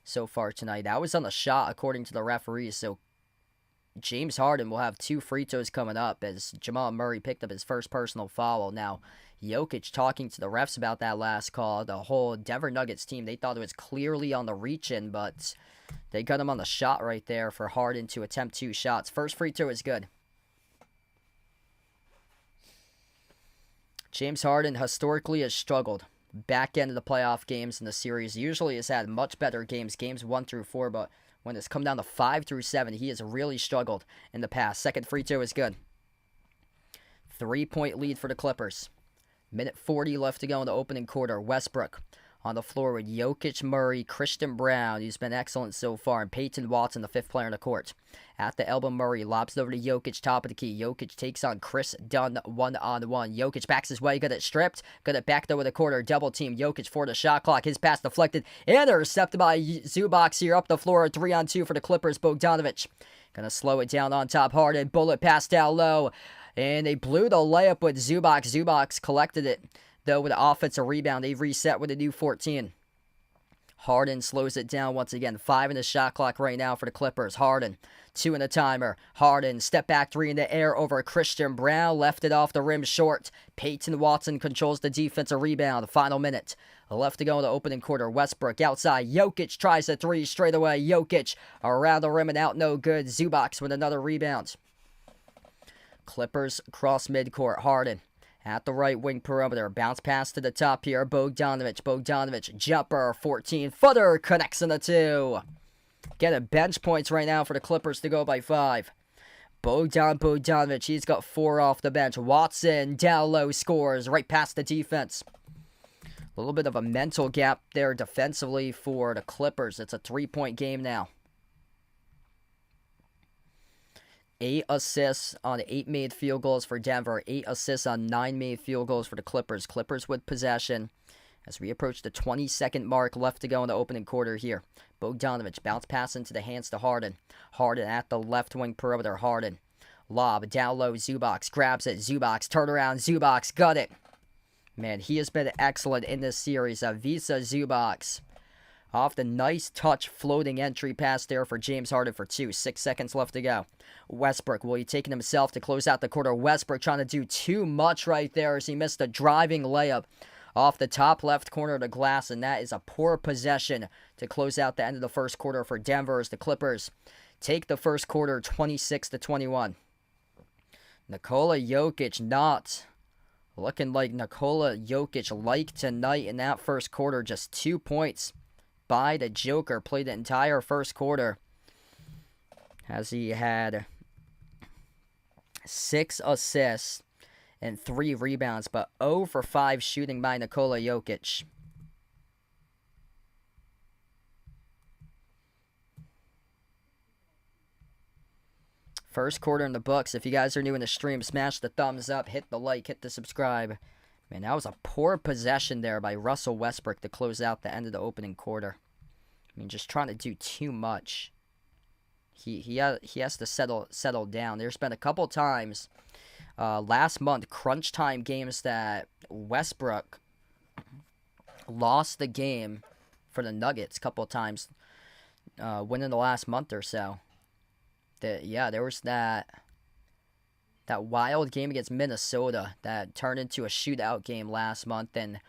so far tonight. That was on the shot, according to the referees. So James Harden will have 2 free throws coming up as Jamal Murray picked up his first personal foul. Now, Jokic talking to the refs about that last call. The whole Denver Nuggets team, they thought it was clearly on the reach-in, but they got him on the shot right there for Harden to attempt 2 shots. First free throw is good. James Harden historically has struggled back end of the playoff games in the series. Usually has had much better games 1 through 4, but when it's come down to 5 through 7, he has really struggled in the past. Second free throw is good. 3-point lead for the Clippers. Minute 40 left to go in the opening quarter. Westbrook on the floor with Jokic, Murray, Christian Brown, who's been excellent so far, and Peyton Watson, the 5th player on the court. At the elbow, Murray lobs it over to Jokic, top of the key. Jokic takes on Chris Dunn one-on-one. Jokic backs his way, got it stripped, got it back there with a quarter, double team. Jokic for the shot clock, his pass deflected, and intercepted by Zubac here up the floor. 3-on-2 for the Clippers, Bogdanovic. Gonna slow it down on top, Harden, bullet pass down low, and they blew the layup with Zubac. Zubac collected it, though, with an offensive rebound. They've reset with a new 14. Harden slows it down once again. 5 in the shot clock right now for the Clippers. Harden, 2 in the timer. Harden, step back 3 in the air over Christian Brown. Left it off the rim short. Peyton Watson controls the defensive rebound. Final minute left to go in the opening quarter. Westbrook outside. Jokic tries a 3 straight away. Jokic around the rim and out, no good. Zubac with another rebound. Clippers cross midcourt. Harden at the right wing perimeter. Bounce pass to the top here. Bogdanovic, jumper, 14-footer, connects in the 2. Getting bench points right now for the Clippers to go by 5. Bogdanovic, he's got 4 off the bench. Watson, down low, scores right past the defense. A little bit of a mental gap there defensively for the Clippers. It's a 3-point game now. 8 assists on 8 made field goals for Denver. 8 assists on 9 made field goals for the Clippers. Clippers with possession as we approach the 20-second mark left to go in the opening quarter here. Bogdanovic, bounce pass into the hands to Harden. Harden at the left wing perimeter. Harden. Lob, down low, Zubac grabs it. Zubac, turn around, Zubac, got it. Man, he has been excellent in this series. Visa Zubac. Off the nice touch floating entry pass there for James Harden for 2. 6 seconds left to go. Westbrook, will he take it himself to close out the quarter? Westbrook trying to do too much right there as he missed a driving layup off the top left corner of the glass, and that is a poor possession to close out the end of the first quarter for Denver as the Clippers take the first quarter 26-21. Nikola Jokic not looking like Nikola Jokic like tonight in that first quarter. Just 2 points by the Joker. Played the entire first quarter as he had 6 assists and 3 rebounds, but 0 for 5 shooting by Nikola Jokic. First quarter in the books. If you guys are new in the stream, smash the thumbs up, hit the like, hit the subscribe. Man, that was a poor possession there by Russell Westbrook to close out the end of the opening quarter. I mean, just trying to do too much. He has to settle down. There's been a couple times last month, crunch time games, that Westbrook lost the game for the Nuggets a couple times, within the last month or so. There was that wild game against Minnesota that turned into a shootout game last month, and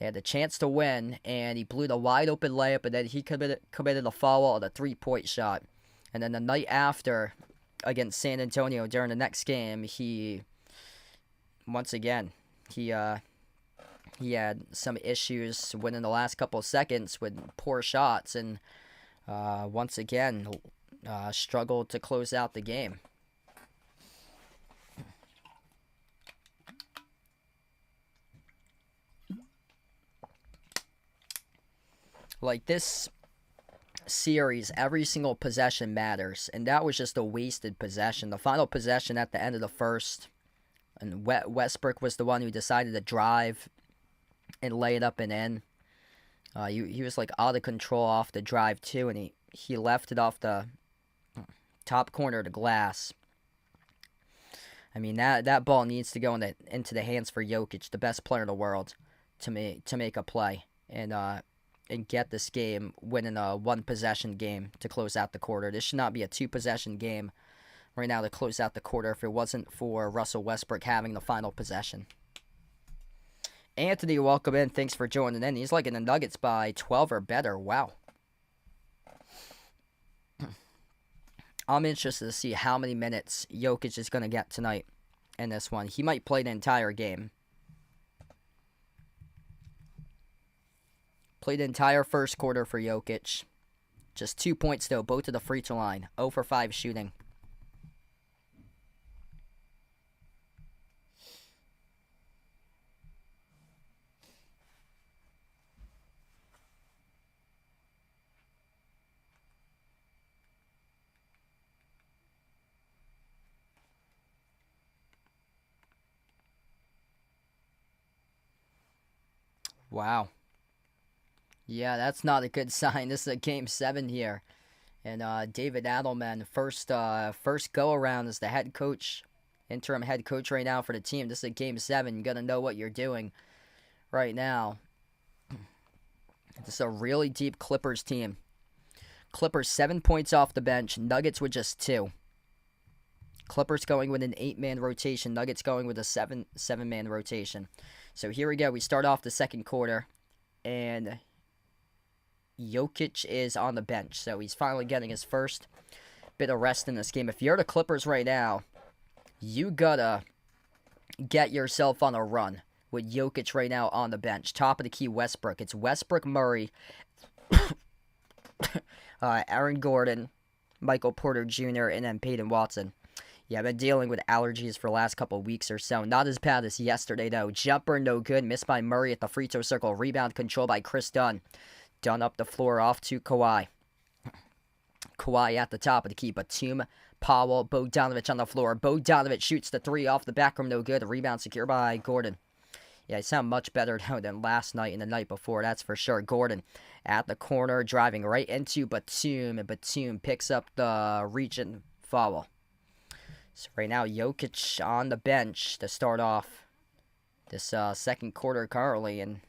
They had the chance to win, and he blew the wide-open layup, and then he committed a foul on a three-point shot. And then the night after, against San Antonio during the next game, once again, he had some issues winning the last couple of seconds with poor shots, and once again, struggled to close out the game. Like, this series, every single possession matters, and that was just a wasted possession. The final possession at the end of the first, and Westbrook was the one who decided to drive and lay it up and in. He was like out of control off the drive too, and he left it off the top corner of the glass. I mean, that ball needs to go into the hands for Jokic, the best player in the world, to make a play and get this game winning a one-possession game to close out the quarter. This should not be a two-possession game right now to close out the quarter if it wasn't for Russell Westbrook having the final possession. Anthony, welcome in. Thanks for joining in. He's liking the Nuggets by 12 or better. Wow. I'm interested to see how many minutes Jokic is going to get tonight in this one. He might play the entire game. Played the entire first quarter for Jokic. Just 2 points, though, both to the free throw line. 0 for 5 shooting. Wow. Yeah, that's not a good sign. This is a Game 7 here. And David Adelman, first go-around as the head coach, interim head coach right now for the team. This is a Game 7. You got to know what you're doing right now. This is a really deep Clippers team. Clippers 7 points off the bench. Nuggets with just 2. Clippers going with an 8-man rotation. Nuggets going with a 7-man rotation. So here we go. We start off the second quarter, and Jokic is on the bench. So he's finally getting his first bit of rest in this game. If you're the Clippers right now, you gotta get yourself on a run with Jokic right now on the bench. Top of the key, Westbrook. It's Westbrook, Murray, Aaron Gordon, Michael Porter Jr., and then Peyton Watson. Yeah, I've been dealing with allergies for the last couple of weeks or so. Not as bad as yesterday, though. Jumper, no good. Missed by Murray at the free throw circle. Rebound control by Chris Dunn. Dunn up the floor off to Kawhi. Kawhi at the top of the key. Batum, Powell, Bogdanovic on the floor. Bogdanovic shoots the three off the back room, no good. Rebound secure by Gordon. Yeah, he sound much better now than last night and the night before, that's for sure. Gordon at the corner, driving right into Batum, and Batum picks up the region foul. So right now, Jokic on the bench to start off this second quarter currently, and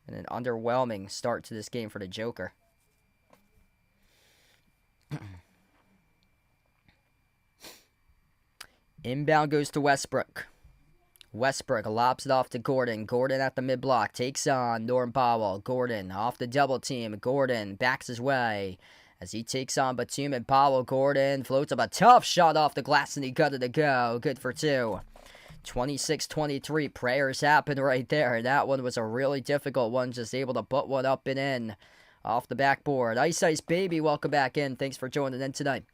an underwhelming start to this game for the Joker. Inbound goes to Westbrook. Westbrook lobs it off to Gordon. Gordon at the mid-block takes on Norm Powell. Gordon off the double team. Gordon backs his way as he takes on Batum and Powell. Gordon floats up a tough shot off the glass, and he got it to go. Good for 2. 26-23. Prayers happen right there. That one was a really difficult one. Just able to put one up and in off the backboard. Ice Ice Baby, welcome back in. Thanks for joining in tonight.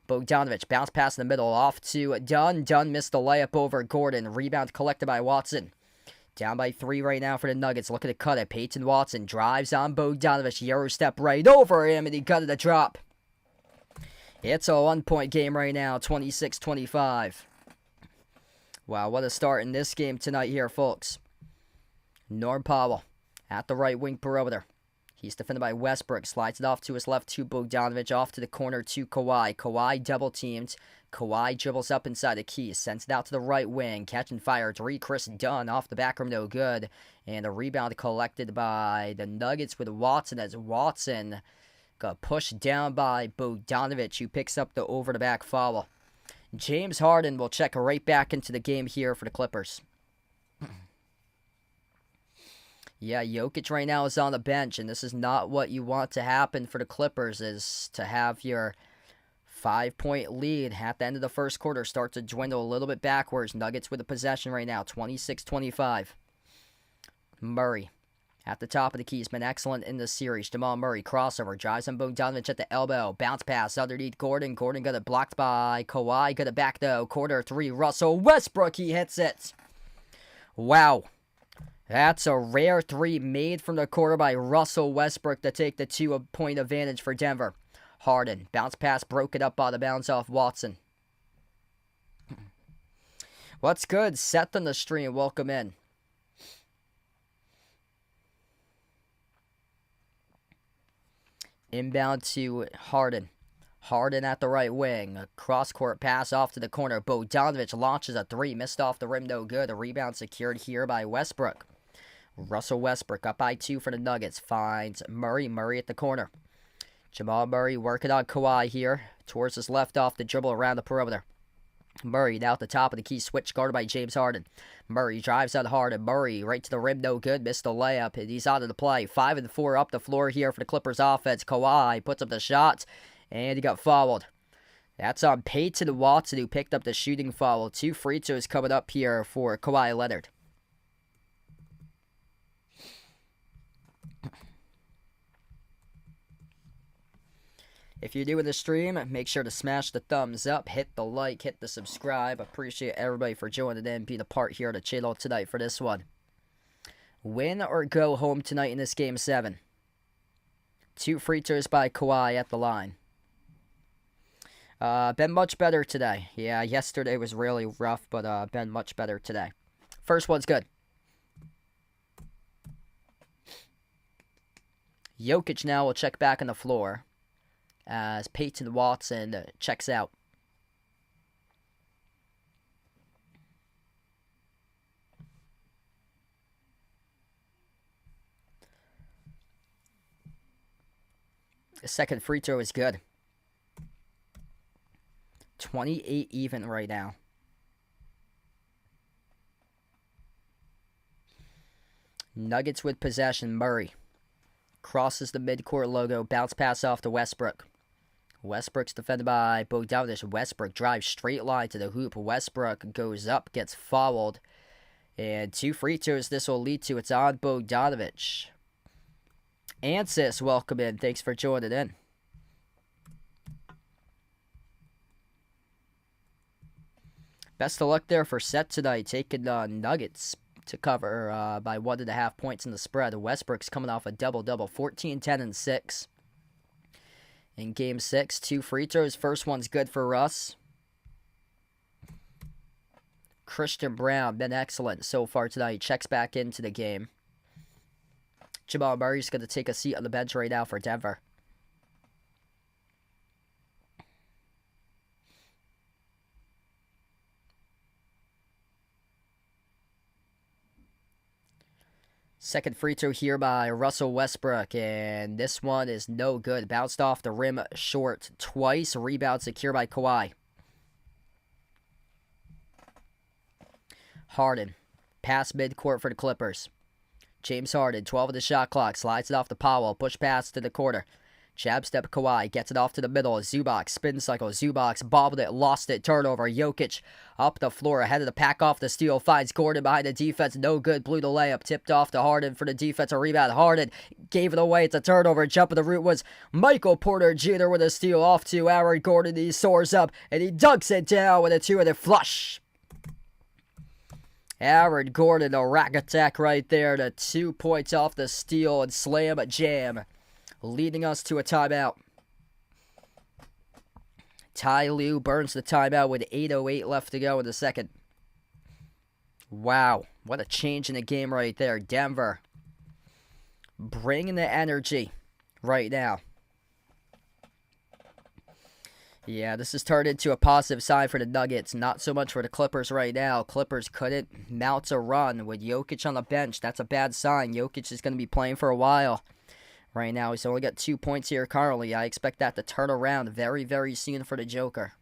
Bogdanovic, bounce pass in the middle, off to Dunn. Dunn missed the layup over Gordon. Rebound collected by Watson. Down by 3 right now for the Nuggets. Looking to cut it. Peyton Watson drives on Bogdanovic. Euro step right over him, and he got it a drop. It's a 1-point game right now, 26-25. Wow, what a start in this game tonight here, folks. Norm Powell at the right wing perimeter. He's defended by Westbrook. Slides it off to his left to Bogdanovic. Off to the corner to Kawhi. Kawhi double teamed. Kawhi dribbles up inside the key. Sends it out to the right wing. Catch and fire. 3. Chris Dunn off the back rim. No good. And a rebound collected by the Nuggets with Watson, as Watson got pushed down by Bogdanovic, who picks up the over-the-back foul. James Harden will check right back into the game here for the Clippers. Yeah, Jokic right now is on the bench, and this is not what you want to happen for the Clippers, is to have your 5-point lead at the end of the first quarter start to dwindle a little bit backwards. Nuggets with the possession right now, 26-25. Murray at the top of the key has been excellent in this series. Jamal Murray, crossover, drives on Bogdanovich at the elbow. Bounce pass underneath Gordon. Gordon got it blocked by Kawhi. Got it back though. Quarter three, Russell Westbrook. He hits it. Wow. That's a rare three made from the quarter by Russell Westbrook to take the 2-point advantage for Denver. Harden, bounce pass, broke it up out of bounds off Watson. What's good? Seth on the stream, welcome in. Inbound to Harden. Harden at the right wing. A cross-court pass off to the corner. Bogdanovich launches a three. Missed off the rim, no good. A rebound secured here by Westbrook. Russell Westbrook up by 2 for the Nuggets. Finds Murray. Murray at the corner. Jamal Murray working on Kawhi here. Towards his left off the dribble around the perimeter. Murray now at the top of the key. Switch guarded by James Harden. Murray drives out Harden. Murray right to the rim. No good. Missed the layup. And he's out of the play. 5 and 4 up the floor here for the Clippers offense. Kawhi puts up the shots. And he got fouled. That's on Peyton Watson, who picked up the shooting foul. 2 free throws coming up here for Kawhi Leonard. If you're new in the stream, make sure to smash the thumbs up, hit the like, hit the subscribe. Appreciate everybody for joining in, being a part here of the channel tonight for this one. Win or go home tonight in this Game 7. 2 free throws by Kawhi at the line. Been much better today. Yeah, yesterday was really rough, but been much better today. First one's good. Jokic now will check back on the floor as Peyton Watson checks out. The second free throw is good. 28 even right now. Nuggets with possession. Murray crosses the midcourt logo. Bounce pass off to Westbrook. Westbrook's defended by Bogdanovich. Westbrook drives straight line to the hoop. Westbrook goes up, gets fouled. And 2 free throws this will lead to. It's on Bogdanovich. Ansis, welcome in. Thanks for joining in. Best of luck there for Seth tonight, taking Nuggets to cover by 1.5 points in the spread. Westbrook's coming off a double-double, 14, 10, and 6. In Game 6, 2 free throws. First one's good for Russ. Christian Brown, been excellent so far tonight. Checks back into the game. Jamal Murray's going to take a seat on the bench right now for Denver. Second free throw here by Russell Westbrook, and this one is no good. Bounced off the rim short twice. Rebound secure by Kawhi. Harden. Pass midcourt for the Clippers. James Harden, 12 of the shot clock. Slides it off to Powell. Push pass to the corner. Jab step Kawhi. Gets it off to the middle. Zubac. Spin cycle. Zubac bobbled it. Lost it. Turnover. Jokic up the floor. Ahead of the pack off the steal. Finds Gordon behind the defense. No good. Blew the layup. Tipped off to Harden for the defensive rebound. Harden gave it away. It's a turnover. Jump of the root was Michael Porter Jr. with a steal off to Aaron Gordon. He soars up and he dunks it down with a 2-handed flush. Aaron Gordon, a rack attack right there. The 2 points off the steal and slam a jam, leading us to a timeout. Ty Lue burns the timeout with 8:08 left to go in the second. Wow, what a change in the game right there. Denver bringing the energy right now. Yeah, this has turned into a positive sign for the Nuggets. Not so much for the Clippers right now. Clippers couldn't mount a run with Jokic on the bench. That's a bad sign. Jokic is going to be playing for a while. Right now, he's only got 2 points here currently. I expect that to turn around very, very soon for the Joker.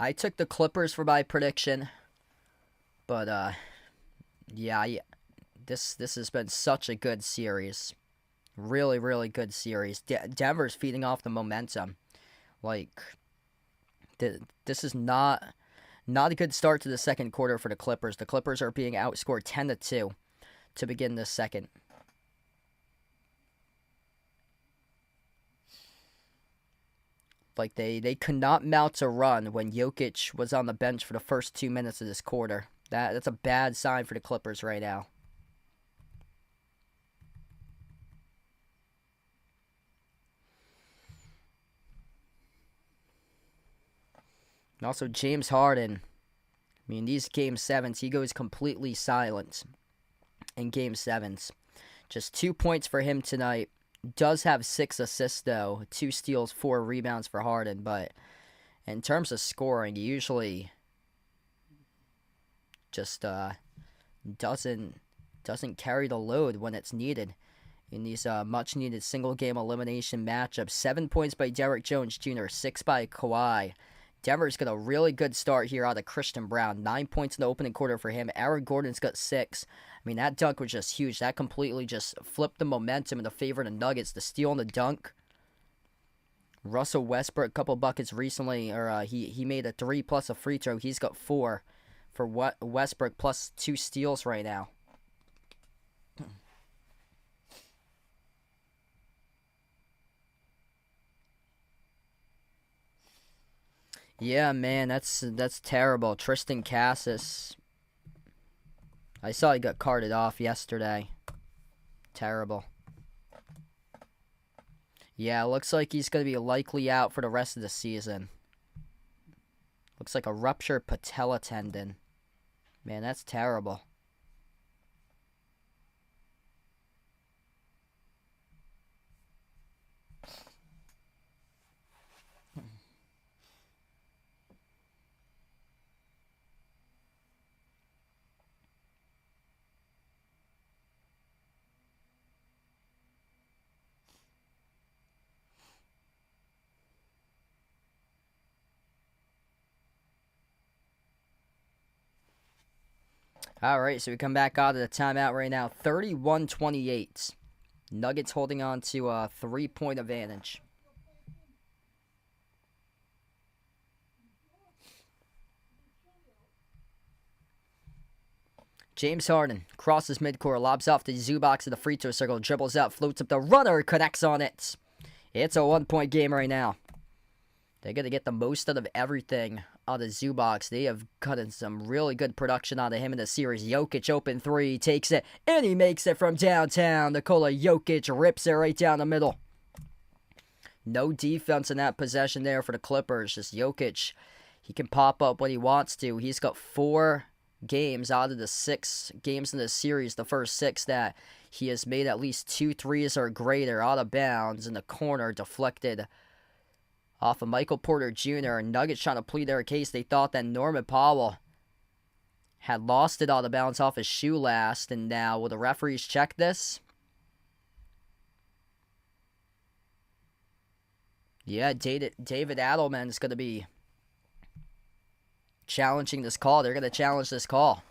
I took the Clippers for my prediction, but yeah, this has been such a good series. Really, really good series. Denver's feeding off the momentum. Like, this is not a good start to the second quarter for the Clippers. The Clippers are being outscored 10-2 to begin this second. Like, they could not mount a run when Jokic was on the bench for the first 2 minutes of this quarter. That's a bad sign for the Clippers right now. And also James Harden. I mean, these Game 7s, he goes completely silent in Game 7s. Just 2 points for him tonight. Does have 6 assists, though. 2 steals, 4 rebounds for Harden. But in terms of scoring, he usually just doesn't carry the load when it's needed in these much-needed single-game elimination matchups. 7 points by Derrick Jones Jr., 6 by Kawhi. Denver's got a really good start here out of Christian Braun. 9 points in the opening quarter for him. Aaron Gordon's got 6. I mean, that dunk was just huge. That completely just flipped the momentum in the favor of the Nuggets. The steal and the dunk. Russell Westbrook, a couple buckets recently, or he made a 3 plus a free throw. He's got 4 for Westbrook plus 2 steals right now. Yeah, man, that's terrible. Tristan Cassis. I saw he got carted off yesterday. Terrible. Yeah, looks like he's going to be likely out for the rest of the season. Looks like a ruptured patella tendon. Man, that's terrible. All right, so we come back out of the timeout right now. 31-28. Nuggets holding on to a 3-point advantage. James Harden crosses midcourt, lobs off the Zubac to the free throw circle, dribbles out, floats up the runner, connects on it. It's a 1-point game right now. They're going to get the most out of everything out of Zubac. They have gotten some really good production out of him in the series. Jokic open 3, takes it, and he makes it from downtown. Nikola Jokic rips it right down the middle. No defense in that possession there for the Clippers. Just Jokic, he can pop up when he wants to. He's got 4 games out of the 6 games in the series, the first 6 that he has made at least 2 threes or greater out of bounds in the corner, deflected off of Michael Porter Jr. Nuggets trying to plead their case. They thought that Norman Powell had lost it out of bounds off his shoe last, and now will the referees check this? Yeah, David Adelman is going to be challenging this call. They're going to challenge this call.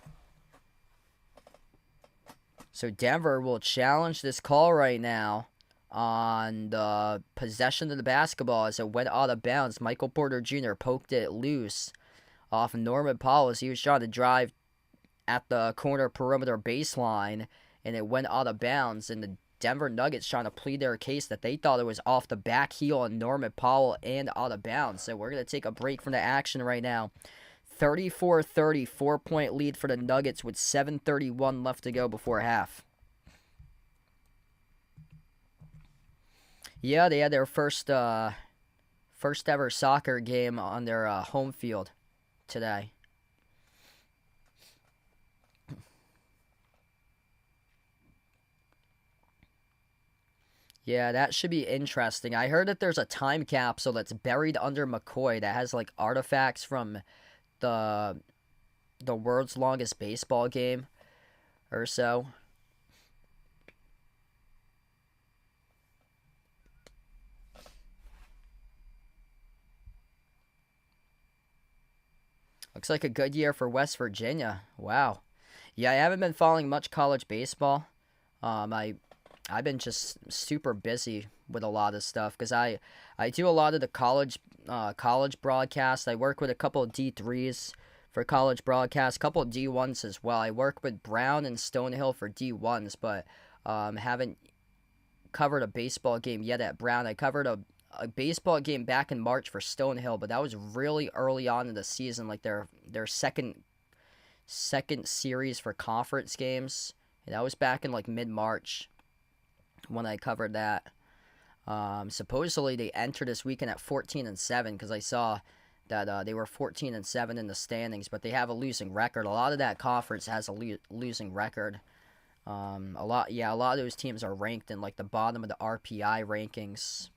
So Denver will challenge this call right now on the possession of the basketball as it went out of bounds. Michael Porter Jr. poked it loose off Norman Powell as he was trying to drive at the corner perimeter baseline, and it went out of bounds. And the Denver Nuggets trying to plead their case that they thought it was off the back heel on Norman Powell and out of bounds. So we're going to take a break from the action right now. 34-30, 4-point lead for the Nuggets with 7:31 left to go before half. Yeah, they had their first ever soccer game on their home field today. Yeah, that should be interesting. I heard that there's a time capsule that's buried under McCoy that has like artifacts from the world's longest baseball game or so. Looks like a good year for West Virginia. Wow. Yeah, I haven't been following much college baseball. I've been just super busy with a lot of stuff because I do a lot of the college broadcasts. I work with a couple of D3s for college broadcasts, a couple of D1s as well. I work with Brown and Stonehill for D1s, but haven't covered a baseball game yet at Brown. I covered a baseball game back in March for Stonehill, but that was really early on in the season, like their second series for conference games. And that was back in like mid-March when I covered that. Supposedly they entered this weekend at 14-7 because I saw that they were 14-7 in the standings, but they have a losing record. A lot of that conference has a losing record. A lot of those teams are ranked in like the bottom of the RPI rankings.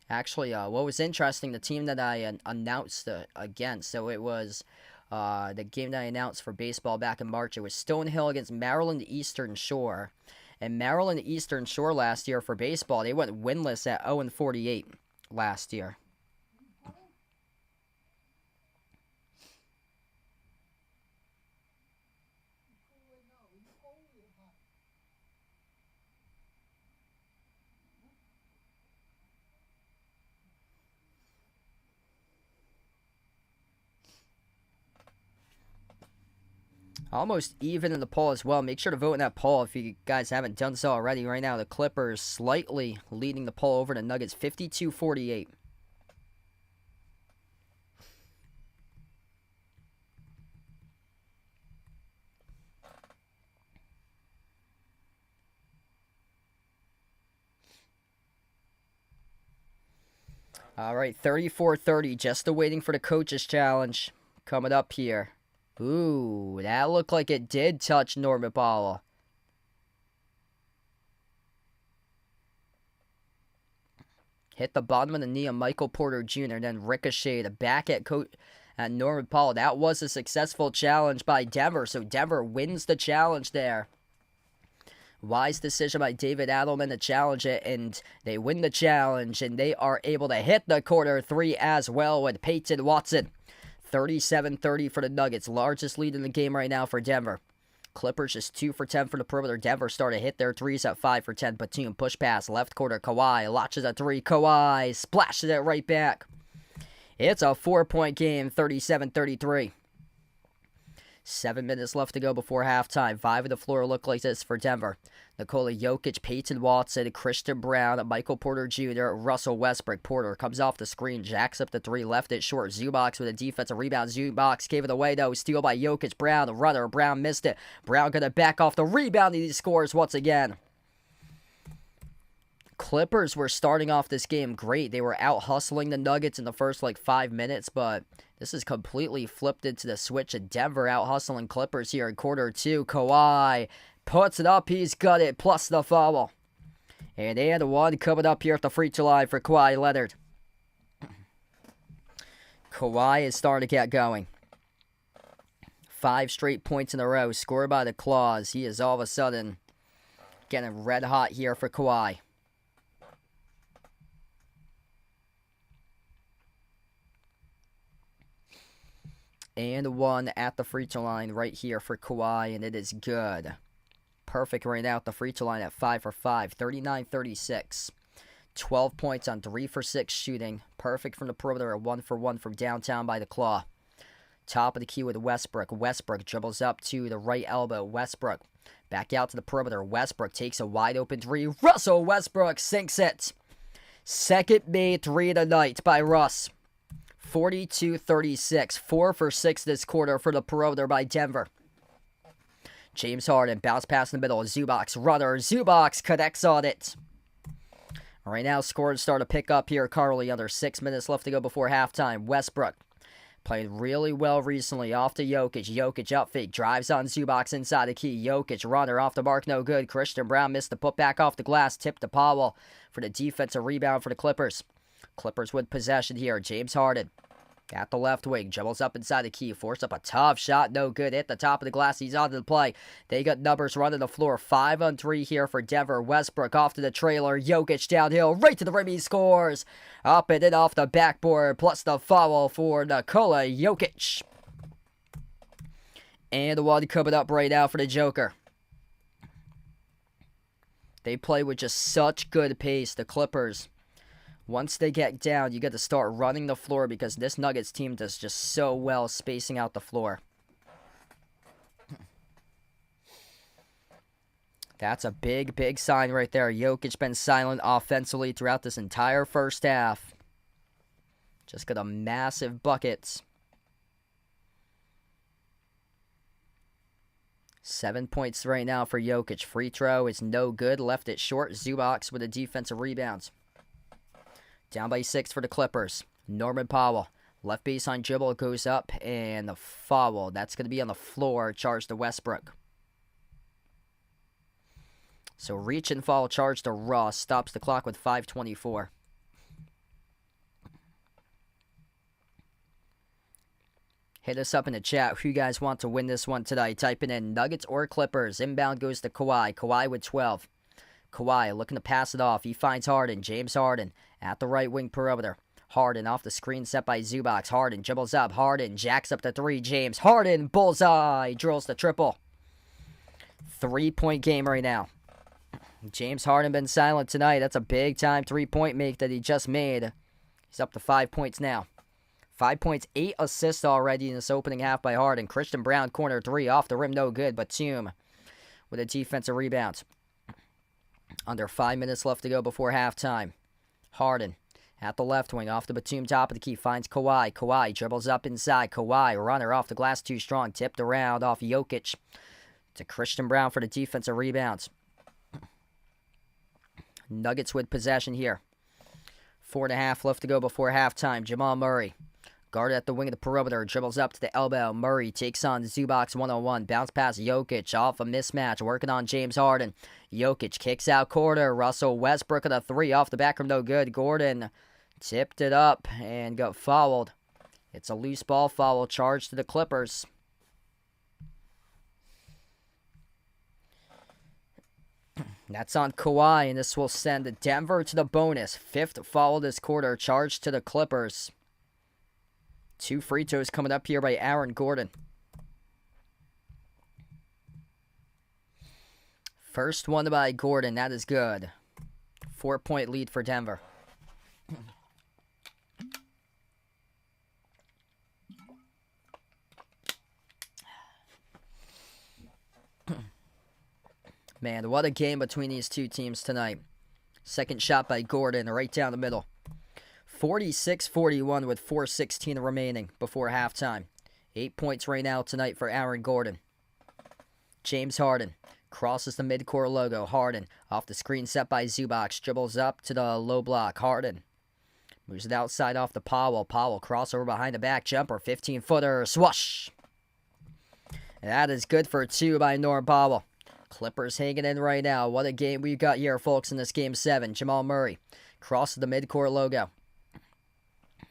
Actually, what was interesting, the team that I announced against, so it was the game that I announced for baseball back in March. It was Stonehill against Maryland Eastern Shore. And Maryland Eastern Shore last year for baseball, they went winless at 0-48 last year. Almost even in the poll as well. Make sure to vote in that poll if you guys haven't done so already. Right now, the Clippers slightly leading the poll over the Nuggets, 52-48. All right, 34-30, just awaiting for the coaches challenge coming up here. Ooh, that looked like it did touch Norman Powell. Hit the bottom of the knee of Michael Porter Jr., then ricocheted back at Norman Powell. That was a successful challenge by Denver, so Denver wins the challenge there. Wise decision by David Adelman to challenge it, and they win the challenge, and they are able to hit the quarter three as well with Peyton Watson. 37-30 for the Nuggets. Largest lead in the game right now for Denver. Clippers just 2 for 10 for the perimeter. Denver started to hit their threes at 5 for 10. Batum push pass. Left quarter. Kawhi launches a three. Kawhi splashes it right back. It's a 4-point game. 37-33. 7 minutes left to go before halftime. 5 of the floor look like this for Denver. Nikola Jokic, Peyton Watson, Christian Brown, Michael Porter Jr., Russell Westbrook. Porter comes off the screen, jacks up the three, left it short. Zubac with a defensive rebound. Zubac gave it away, though. Steal by Jokic. Brown, the runner. Brown missed it. Brown gonna back off the rebound, and he scores once again. Clippers were starting off this game great. They were out hustling the Nuggets in the first 5 minutes, but this is completely flipped into the switch of Denver out hustling Clippers here in quarter two. Kawhi puts it up. He's got it, plus the foul. And one coming up here at the free throw line for Kawhi Leonard. Kawhi is starting to get going. 5 straight points in a row scored by the Claws. He is all of a sudden getting red hot here for Kawhi. And one at the free throw line right here for Kawhi, and it is good. Perfect right now at the free throw line at 5 for 5, 39-36. 12 points on 3 for 6 shooting. Perfect from the perimeter, a 1 for 1 from downtown by the Claw. Top of the key with Westbrook. Westbrook dribbles up to the right elbow. Westbrook back out to the perimeter. Westbrook takes a wide open three. Russell Westbrook sinks it. Second made three of the night by Russ. 42-36, 4 for 6 this quarter for the perimeter by Denver. James Harden, bounce pass in the middle. Zubac, runner. Zubac connects on it. Right now, scores start to pick up here. Carly, under 6 minutes left to go before halftime. Westbrook played really well recently. Off to Jokic. Jokic up fake. Drives on Zubac inside the key. Jokic, runner off the mark. No good. Christian Brown missed the putback off the glass. Tip to Powell for the defensive rebound for the Clippers. Clippers with possession here. James Harden At the left wing, dribbles up inside the key, forced up a tough shot, no good, hit the top of the glass, he's onto the play. They got numbers running the floor, 5-on-3 here for Denver. Westbrook off to the trailer, Jokic downhill, right to the rim, he scores. Up and in off the backboard, plus the foul for Nikola Jokic. And the one coming up right now for the Joker. They play with just such good pace, the Clippers. Once they get down, you got to start running the floor because this Nuggets team does just so well spacing out the floor. That's a big, big sign right there. Jokic been silent offensively throughout this entire first half. Just got a massive bucket. 7 points right now for Jokic. Free throw is no good. Left it short. Zubac with a defensive rebound. Down by 6 for the Clippers. Norman Powell. Left baseline dribble goes up. And the foul. That's going to be on the floor. Charge to Westbrook. So reach and foul charge to Ross. Stops the clock with 5:24. Hit us up in the chat who you guys want to win this one today. Typing in Nuggets or Clippers. Inbound goes to Kawhi. Kawhi with 12. Kawhi looking to pass it off. He finds Harden. James Harden at the right wing perimeter. Harden off the screen set by Zubac. Harden dribbles up. Harden jacks up the 3. James Harden bullseye. Drills the triple. 3-point game right now. James Harden been silent tonight. That's a big time 3-point make that he just made. He's up to 5 points now. 5 points, 8 assists already in this opening half by Harden. Christian Brown, corner 3, off the rim, no good. Batum with a defensive rebound. Under 5 minutes left to go before halftime. Harden at the left wing, off the Batum, top of the key, finds Kawhi. Kawhi dribbles up inside. Kawhi, runner off the glass, too strong. Tipped around off Jokic to Christian Brown for the defensive rebounds. Nuggets with possession here. 4.5 left to go before halftime. Jamal Murray. Guard at the wing of the perimeter. Dribbles up to the elbow. Murray takes on Zubac 1-on-1. Bounce pass Jokic off a mismatch. Working on James Harden. Jokic kicks out quarter. Russell Westbrook at a 3 off the back rim. No good. Gordon tipped it up and got fouled. It's a loose ball foul charge to the Clippers. That's on Kawhi, and this will send Denver to the bonus. 5th foul this quarter, charged to the Clippers. 2 free throws coming up here by Aaron Gordon. First one by Gordon, that is good. 4-point lead for Denver. Man, what a game between these two teams tonight. Second shot by Gordon, right down the middle. 46-41 with 4:16 remaining before halftime. 8 points right now tonight for Aaron Gordon. James Harden crosses the midcourt logo. Harden off the screen set by Zubac. Dribbles up to the low block. Harden moves it outside off the Powell. Powell crossover behind the back jumper. 15-footer. Swoosh. And that is good for 2 by Norm Powell. Clippers hanging in right now. What a game we've got here, folks, in this Game 7. Jamal Murray crosses the midcourt logo.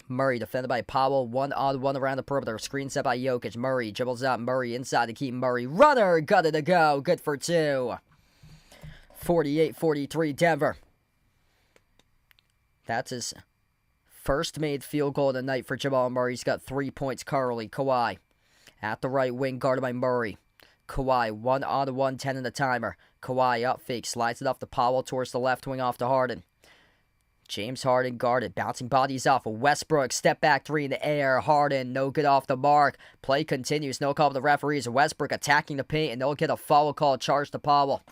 Murray defended by Powell. 1-on-1 around the perimeter. Screen set by Jokic. Murray dribbles out. Murray inside to keep Murray. Runner got it to go. Good for 2. 48-43 Denver. That's his first made field goal of the night for Jamal Murray. He's got 3 points currently. Kawhi at the right wing, guarded by Murray. Kawhi, 1-on-1, 10 in the timer. Kawhi up fake, slides it off the Powell towards the left wing off to Harden. James Harden guarded, bouncing bodies off of Westbrook. Step back 3 in the air. Harden, no good off the mark. Play continues, no call to the referees. Westbrook attacking the paint, and they'll get a foul call charged to Powell.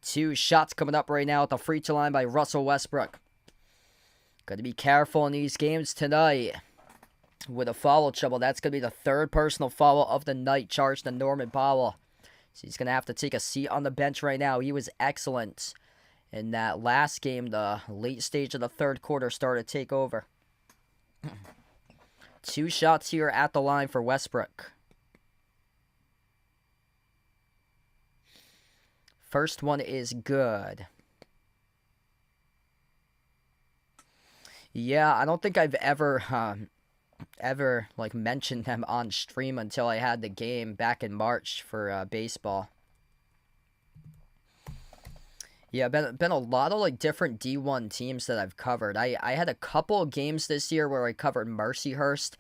2 shots coming up right now at the free throw line by Russell Westbrook. Got to be careful in these games tonight. With a foul trouble, that's going to be the 3rd personal foul of the night charged to Norman Powell. So he's going to have to take a seat on the bench right now. He was excellent in that last game. The late stage of the 3rd quarter started to take over. 2 shots here at the line for Westbrook. First one is good. Yeah, I don't think I've ever ever like mention them on stream until I had the game back in March for baseball. Yeah, been a lot of like different D1 teams that I've covered. I had a couple of games this year where I covered Mercyhurst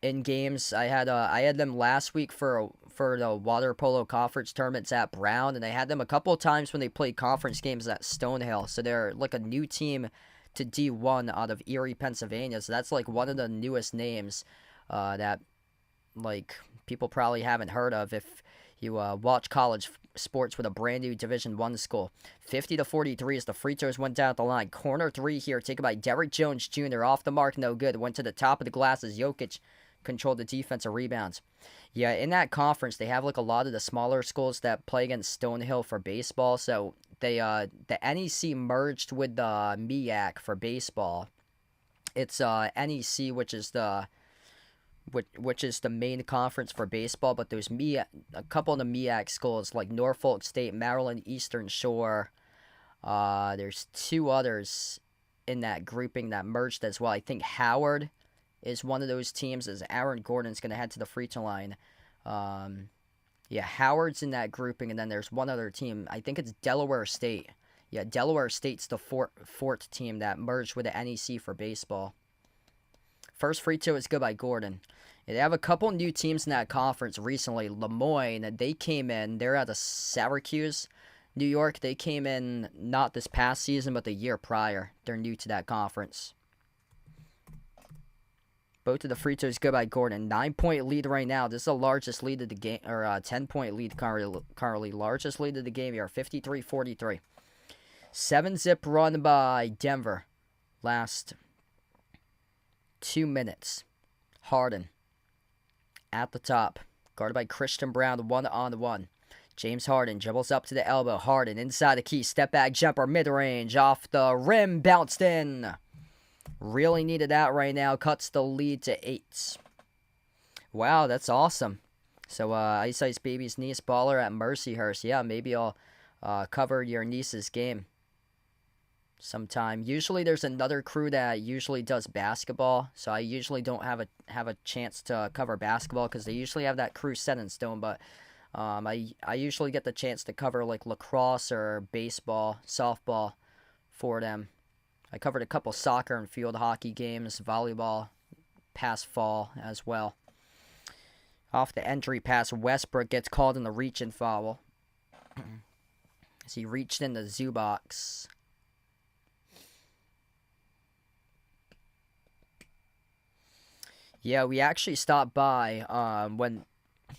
in games. I had them last week for the water polo conference tournaments at Brown, and I had them a couple of times when they played conference games at Stonehill. So they're like a new team to D1 out of Erie, Pennsylvania. So that's like one of the newest names that like people probably haven't heard of if you watch college sports with a brand new Division I school. 50-43 as the free throws went down the line. Corner three here taken by Derek Jones Jr. Off the mark, no good. Went to the top of the glass as Jokic controlled the defensive rebounds. Yeah, in that conference, they have like a lot of the smaller schools that play against Stonehill for baseball. So they the NEC merged with the MEAC for baseball. It's NEC, which is the main conference for baseball, but there's a couple of the MEAC schools like Norfolk State, Maryland Eastern Shore. There's two others in that grouping that merged as well. I think Howard is one of those teams, as Aaron Gordon's going to head to the free throw line. Yeah, Howard's in that grouping, and then there's one other team. I think it's Delaware State. Yeah, Delaware State's the fourth team that merged with the NEC for baseball. First free throw is good by Gordon. Yeah, they have a couple new teams in that conference recently. Lemoyne, they came in. They're out of Syracuse, New York. They came in not this past season, but the year prior. They're new to that conference. Both of the free throws go by Gordon. 9-point lead right now. This is the largest lead of the game, or 10-point lead currently. Largest lead of the game here, 53-43. 7-zip run by Denver. Last 2 minutes. Harden at the top. Guarded by Christian Brown, one-on-one. James Harden dribbles up to the elbow. Harden inside the key. Step back jumper, mid-range. Off the rim, bounced in. Really needed that right now. Cuts the lead to 8. Wow, that's awesome. So, Ice Baby's niece baller at Mercyhurst. Yeah, maybe I'll cover your niece's game sometime. Usually there's another crew that usually does basketball, so I usually don't have a chance to cover basketball because they usually have that crew set in stone, but I usually get the chance to cover like lacrosse or baseball, softball for them. I covered a couple soccer and field hockey games, volleyball, past fall as well. Off the entry pass, Westbrook gets called in the reach-in foul as he reached in the Zubox. Yeah, we actually stopped by when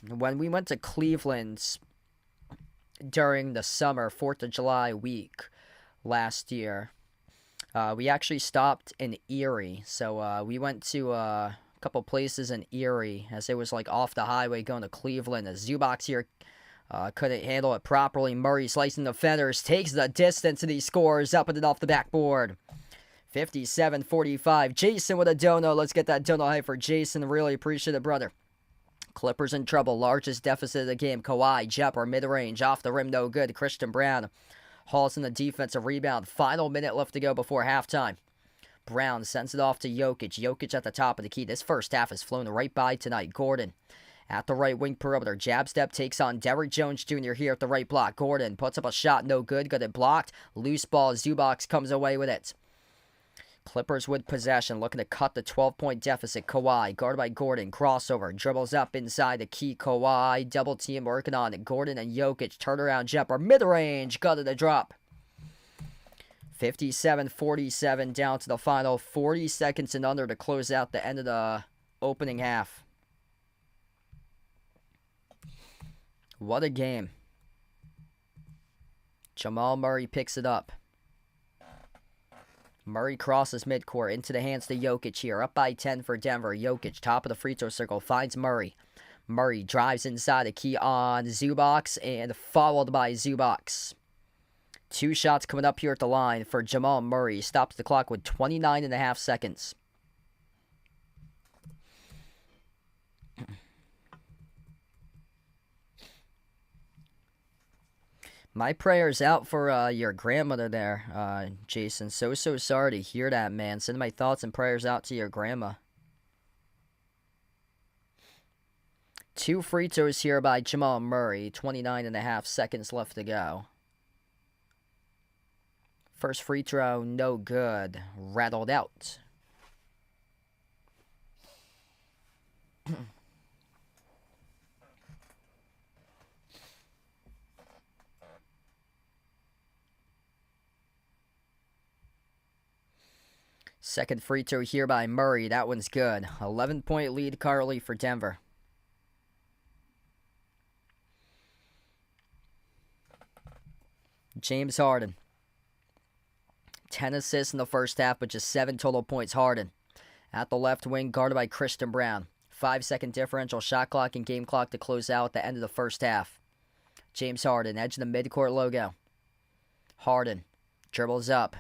we went to Cleveland during the summer 4th of July week last year. We actually stopped in Erie, so we went to a couple places in Erie as it was like off the highway going to Cleveland. The Zubox here couldn't handle it properly. Murray slicing the feathers, takes the distance, and he scores up and off the backboard. 57-45. Jason with a dono. Let's get that dono high for Jason. Really appreciate it, brother. Clippers in trouble. Largest deficit of the game. Kawhi, jumper, mid-range, off the rim, no good. Christian Brown hauls in the defensive rebound. Final minute left to go before halftime. Brown sends it off to Jokic. Jokic at the top of the key. This first half has flown right by tonight. Gordon at the right wing perimeter. Jab step takes on Derek Jones Jr. here at the right block. Gordon puts up a shot. No good. Got it blocked. Loose ball. Zubox comes away with it. Clippers with possession, looking to cut the 12-point deficit. Kawhi, guarded by Gordon, crossover, dribbles up inside the key. Kawhi, double team working on it. Gordon and Jokic, turnaround jumper, mid-range, got it a drop. 57-47, down to the final 40 seconds and under to close out the end of the opening half. What a game. Jamal Murray picks it up. Murray crosses midcourt into the hands to Jokic here. Up by 10 for Denver. Jokic, top of the free throw circle, finds Murray. Murray drives inside the key on Zubox and followed by Zubox. 2 shots coming up here at the line for Jamal Murray. Stops the clock with 29.5 seconds. My prayers out for your grandmother there, Jason. So sorry to hear that, man. Send my thoughts and prayers out to your grandma. 2 free throws here by Jamal Murray. 29.5 seconds left to go. First free throw, no good. Rattled out. Second free throw here by Murray. That one's good. 11-point lead currently for Denver. James Harden. 10 assists in the first half, but just 7 total points. Harden at the left wing, guarded by Christian Brown. 5-second differential shot clock and game clock to close out at the end of the first half. James Harden, edge of the midcourt logo. Harden dribbles up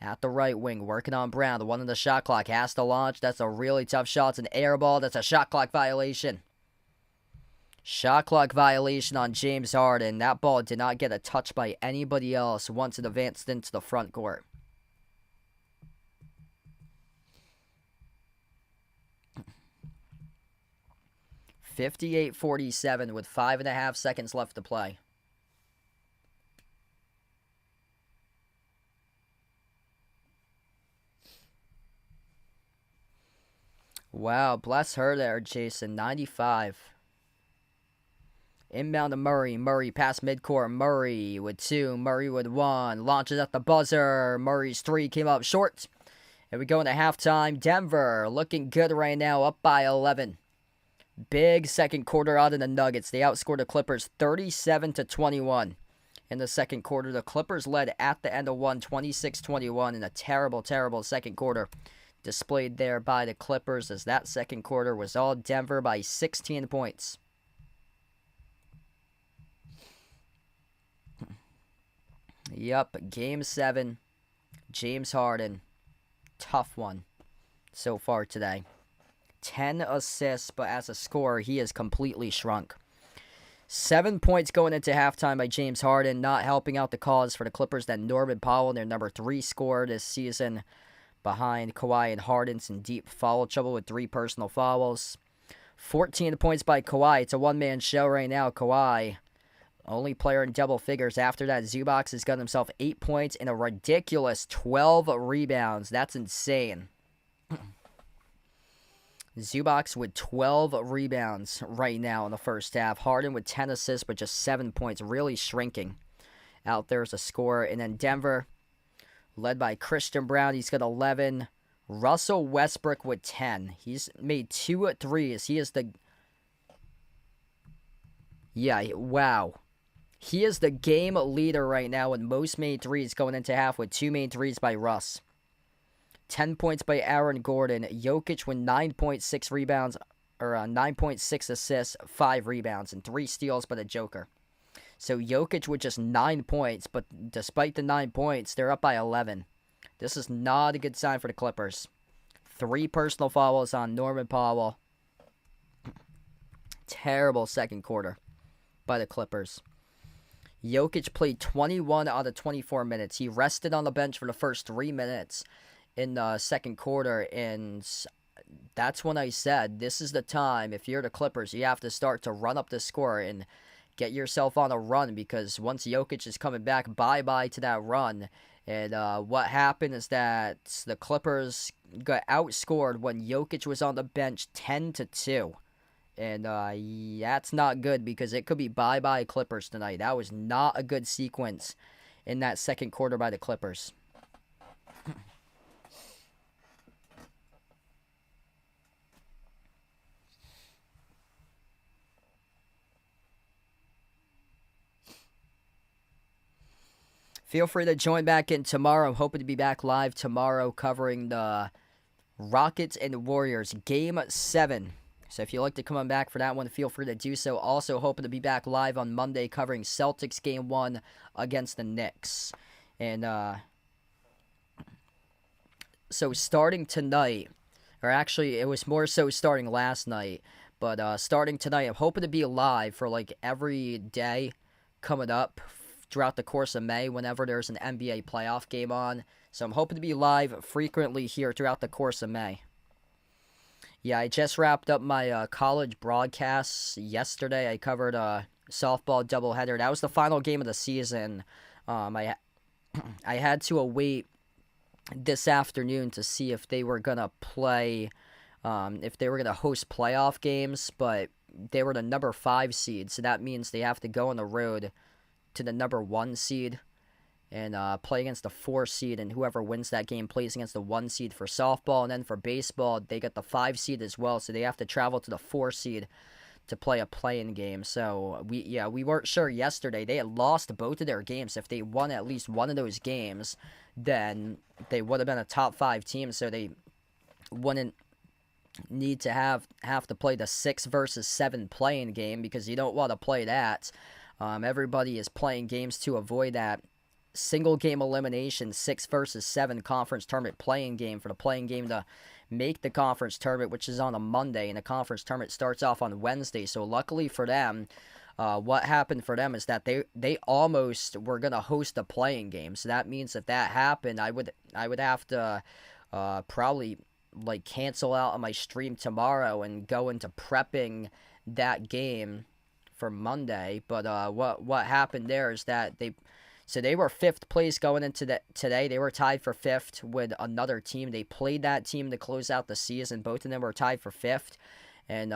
at the right wing, working on Brown. The one on the shot clock has to launch. That's a really tough shot. It's an air ball. That's a shot clock violation. Shot clock violation on James Harden. That ball did not get a touch by anybody else once it advanced into the front court. (58-47) with 5.5 seconds left to play. Wow, bless her there, Jason. 95. Inbound to Murray. Murray past midcourt. Murray with 2. Murray with 1. Launches at the buzzer. Murray's 3 came up short. And we go into halftime. Denver looking good right now, up by 11. Big second quarter out of the Nuggets. They outscored the Clippers 37-21. In the second quarter, the Clippers led at the end of one, 26-21, in a terrible, terrible second quarter displayed there by the Clippers, as that second quarter was all Denver by 16 points. Yup, Game 7, James Harden. Tough one so far today. 10 assists, but as a scorer, he has completely shrunk. 7 points going into halftime by James Harden, not helping out the cause for the Clippers. That Norman Powell, their number 3 scorer this season, behind Kawhi and Harden, in deep foul trouble with 3 personal fouls. 14 points by Kawhi. It's a one-man show right now. Kawhi, only player in double figures. After that, Zubac has got himself 8 points and a ridiculous 12 rebounds. That's insane. Zubac with 12 rebounds right now in the first half. Harden with 10 assists, but just 7 points. Really shrinking out there as a scorer. And then Denver, led by Christian Brown. He's got 11. Russell Westbrook with 10. He's made 2 threes. He is the... Yeah, wow. He is the game leader right now with most made threes going into half, with 2 made threes by Russ. 10 points by Aaron Gordon. Jokic with 9.6 rebounds, or 9.6 assists, 5 rebounds, and 3 steals by the Joker. So Jokic with just 9 points, but despite the 9 points, they're up by 11. This is not a good sign for the Clippers. 3 personal fouls on Norman Powell. Terrible second quarter by the Clippers. Jokic played 21 out of 24 minutes. He rested on the bench for the first 3 minutes in the second quarter, and that's when I said, this is the time, if you're the Clippers, you have to start to run up the score and get yourself on a run, because once Jokic is coming back, bye-bye to that run. And what happened is that the Clippers got outscored when Jokic was on the bench 10-2. And that's not good, because it could be bye-bye Clippers tonight. That was not a good sequence in that second quarter by the Clippers. Feel free to join back in tomorrow. I'm hoping to be back live tomorrow covering the Rockets and Warriors Game 7. So if you'd like to come on back for that one, feel free to do so. Also hoping to be back live on Monday covering Celtics Game 1 against the Knicks. And so starting tonight, or actually it was more so starting last night, but starting tonight, I'm hoping to be live for like every day coming up throughout the course of May whenever there's an NBA playoff game on. So I'm hoping to be live frequently here throughout the course of May. Yeah, I just wrapped up my college broadcasts yesterday. I covered a softball doubleheader. That was the final game of the season. I I had to await this afternoon to see if they were gonna play, if they were gonna host playoff games, but they were the number 5 seed, so that means they have to go on the road to the number 1 seed and play against the 4 seed, and whoever wins that game plays against the 1 seed for softball. And then for baseball, they get the 5 seed as well, so they have to travel to the 4 seed to play a play-in game. So we weren't sure yesterday. They had lost both of their games. If they won at least one of those games, then they would have been a top 5 team, so they wouldn't need to have to play the 6 versus 7 play-in game, because you don't want to play that. Everybody is playing games to avoid that single game elimination 6 versus 7 conference tournament playing game for the playing game to make the conference tournament, which is on a Monday, and the conference tournament starts off on Wednesday. So luckily for them, what happened for them is that they almost were gonna host a playing game. So that means if that happened, I would have to probably like cancel out on my stream tomorrow and go into prepping that game for Monday. But what happened there is that they were 5th place going into today. They were tied for 5th with another team. They played that team to close out the season. Both of them were tied for 5th. And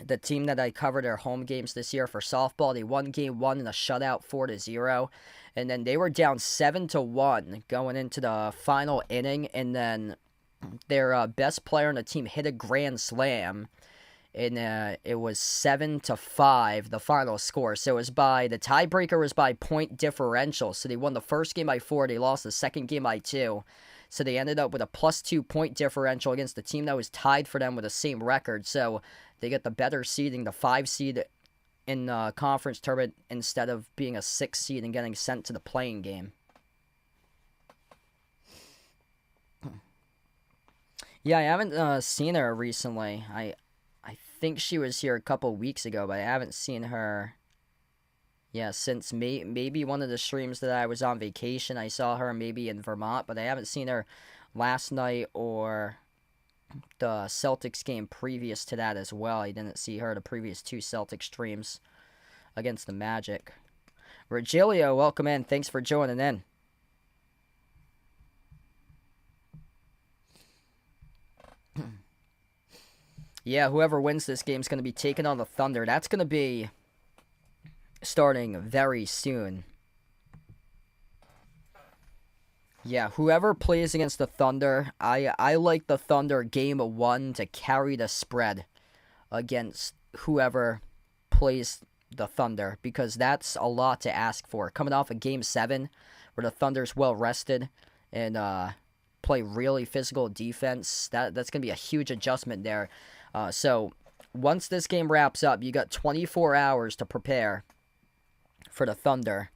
the team that I covered their home games this year for softball, they won game 1 in a shutout 4-0. And then they were down 7-1 going into the final inning. And then their best player on the team hit a grand slam, and it was 7-5 the final score. So the tiebreaker was by point differential. So they won the first game by 4, they lost the second game by 2. So they ended up with a +2 point differential against the team that was tied for them with the same record. So they get the better seeding, the 5 seed in the conference tournament, instead of being a 6 seed and getting sent to the playing game. Yeah, I haven't seen her recently. I think she was here a couple weeks ago, but I haven't seen her, since maybe one of the streams that I was on vacation. I saw her maybe in Vermont, but I haven't seen her last night or the Celtics game previous to that as well. I didn't see her the previous 2 Celtics streams against the Magic. Virgilio, welcome in. Thanks for joining in. Yeah, whoever wins this game is going to be taking on the Thunder. That's going to be starting very soon. Yeah, whoever plays against the Thunder, I like the Thunder game 1 to carry the spread against whoever plays the Thunder, because that's a lot to ask for. Coming off of game 7, where the Thunder's well rested and play really physical defense, that's going to be a huge adjustment there. So once this game wraps up, you got 24 hours to prepare for the Thunder.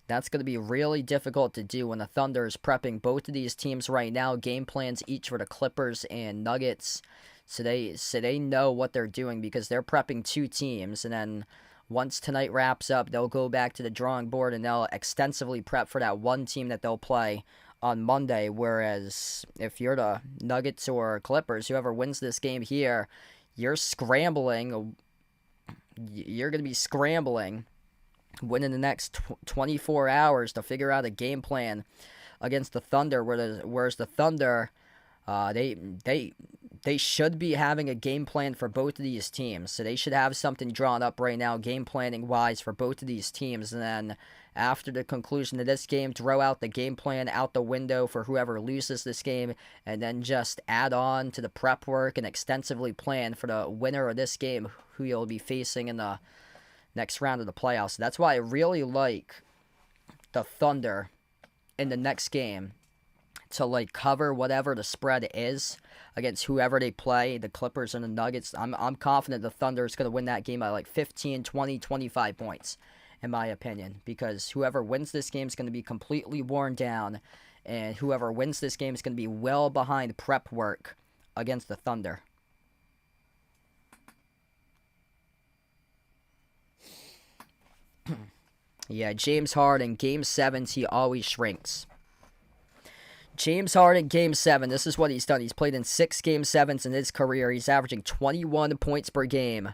That's going to be really difficult to do when the Thunder is prepping both of these teams right now. Game plans each for the Clippers and Nuggets. So they know what they're doing, because they're prepping 2 teams. And then once tonight wraps up, they'll go back to the drawing board and they'll extensively prep for that one team that they'll play on Monday. Whereas if you're the Nuggets or Clippers, whoever wins this game here, you're scrambling. You're going to be scrambling within the next 24 hours to figure out a game plan against the Thunder. Whereas the Thunder, they should be having a game plan for both of these teams. So they should have something drawn up right now, game planning wise, for both of these teams. And then after the conclusion of this game, throw out the game plan out the window for whoever loses this game, and then just add on to the prep work and extensively plan for the winner of this game, who you'll be facing in the next round of the playoffs. That's why I really like the Thunder in the next game to cover whatever the spread is against whoever they play, the Clippers and the Nuggets. I'm confident the Thunder is going to win that game by 15, 20, 25 points, in my opinion, because whoever wins this game is going to be completely worn down, and whoever wins this game is going to be well behind prep work against the Thunder. Yeah, James Harden, Game 7s, he always shrinks. James Harden, Game 7. This is what he's done. He's played in 6 Game 7s in his career. He's averaging 21 points per game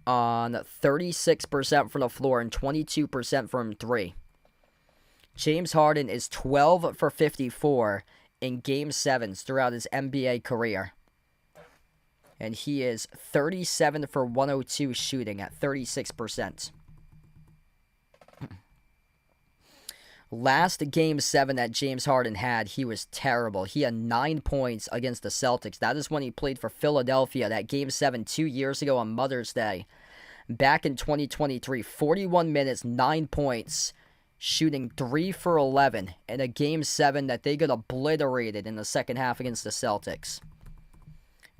on 36% from the floor and 22% from 3. James Harden is 12 for 54 in Game 7s throughout his NBA career. And he is 37 for 102 shooting at 36%. Last Game 7 that James Harden had, he was terrible. He had 9 points against the Celtics. That is when he played for Philadelphia. That Game 7 2 years ago on Mother's Day. Back in 2023, 41 minutes, 9 points, shooting 3 for 11 in a Game 7 that they got obliterated in the second half against the Celtics.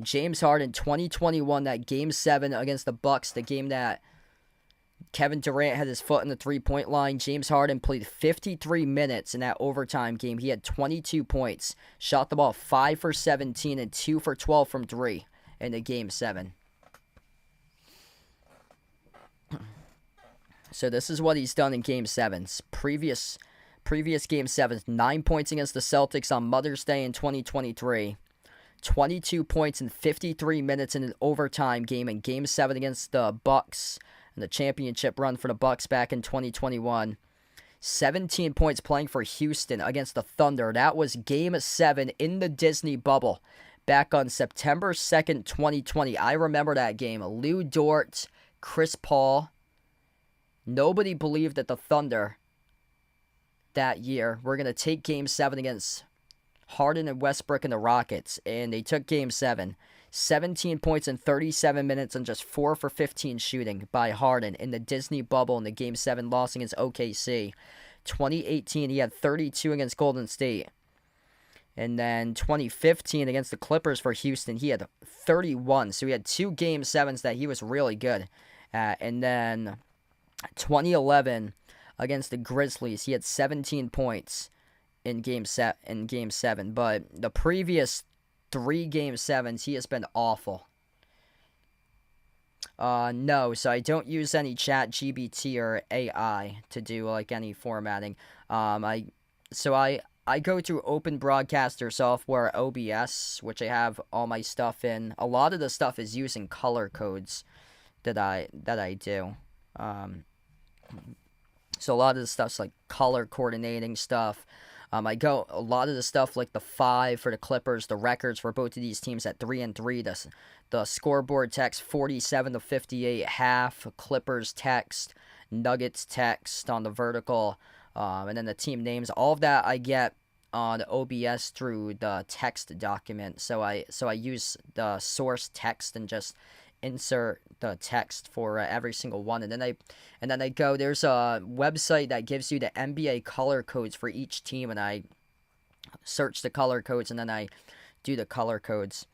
James Harden, 2021, that Game 7 against the Bucks, the game that Kevin Durant had his foot in the three-point line. James Harden played 53 minutes in that overtime game. He had 22 points, shot the ball 5 for 17 and 2 for 12 from 3 in the Game 7. So this is what he's done in Game 7s. Previous Game 7s, 9 points against the Celtics on Mother's Day in 2023. 22 points in 53 minutes in an overtime game in Game 7 against the Bucks and the championship run for the Bucks back in 2021. 17 points playing for Houston against the Thunder. That was Game 7 in the Disney bubble back on September 2nd, 2020. I remember that game. Lou Dort, Chris Paul. Nobody believed that the Thunder that year were going to take Game 7 against Harden and Westbrook and the Rockets, and they took Game 7. 17 points in 37 minutes and just 4 for 15 shooting by Harden in the Disney bubble in the Game 7 loss against OKC. 2018, he had 32 against Golden State. And then 2015 against the Clippers for Houston, he had 31. So he had 2 Game 7s that he was really good at. And then 2011 against the Grizzlies, he had 17 points in Game 7. But the previous 3 Game 7s, he has been awful. No, so I don't use any chat GBT or AI to do like any formatting. I go through Open Broadcaster software, OBS, which I have all my stuff in. A lot of the stuff is using color codes that I do. So a lot of the stuff's like color coordinating stuff. I go a lot of the stuff like the 5 for the Clippers, the records for both of these teams at 3-3. The scoreboard text 47-58, half Clippers text, Nuggets text on the vertical, and then the team names. All of that I get on OBS through the text document. So I use the source text and just insert the text for every single one, and then I go, there's a website that gives you the NBA color codes for each team, and I search the color codes, and then I do the color codes.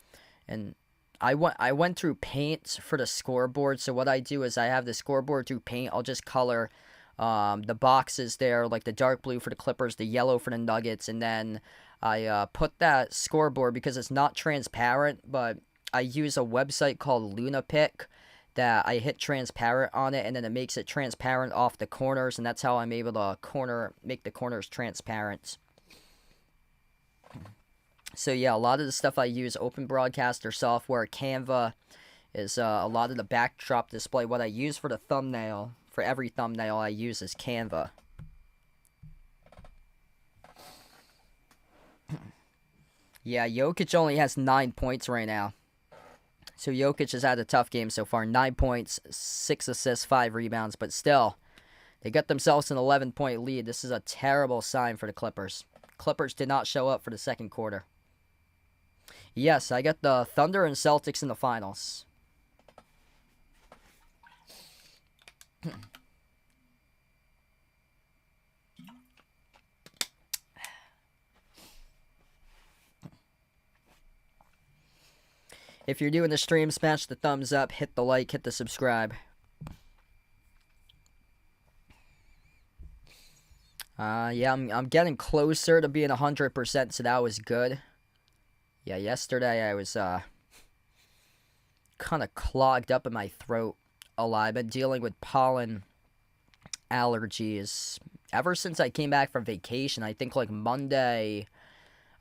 And I went through Paint for the scoreboard. So what I do is I have the scoreboard through Paint. I'll just color the boxes there, like the dark blue for the Clippers, the yellow for the Nuggets, and then I put that scoreboard, because it's not transparent, but I use a website called LunaPick that I hit transparent on it, and then it makes it transparent off the corners, and that's how I'm able to make the corners transparent. So yeah, a lot of the stuff I use, Open Broadcaster software, Canva is a lot of the backdrop display. What I use for the thumbnail, for every thumbnail I use, is Canva. Yeah, Jokic only has 9 points right now. So Jokic has had a tough game so far. 9 points, 6 assists, 5 rebounds. But still, they got themselves an 11-point lead. This is a terrible sign for the Clippers. Clippers did not show up for the second quarter. Yes, I got the Thunder and Celtics in the finals. If you're doing the stream, smash the thumbs up, hit the like, hit the subscribe. Yeah, I'm getting closer to being 100%, so that was good. Yeah, yesterday I was kind of clogged up in my throat a lot. I've been dealing with pollen allergies ever since I came back from vacation. I think like Monday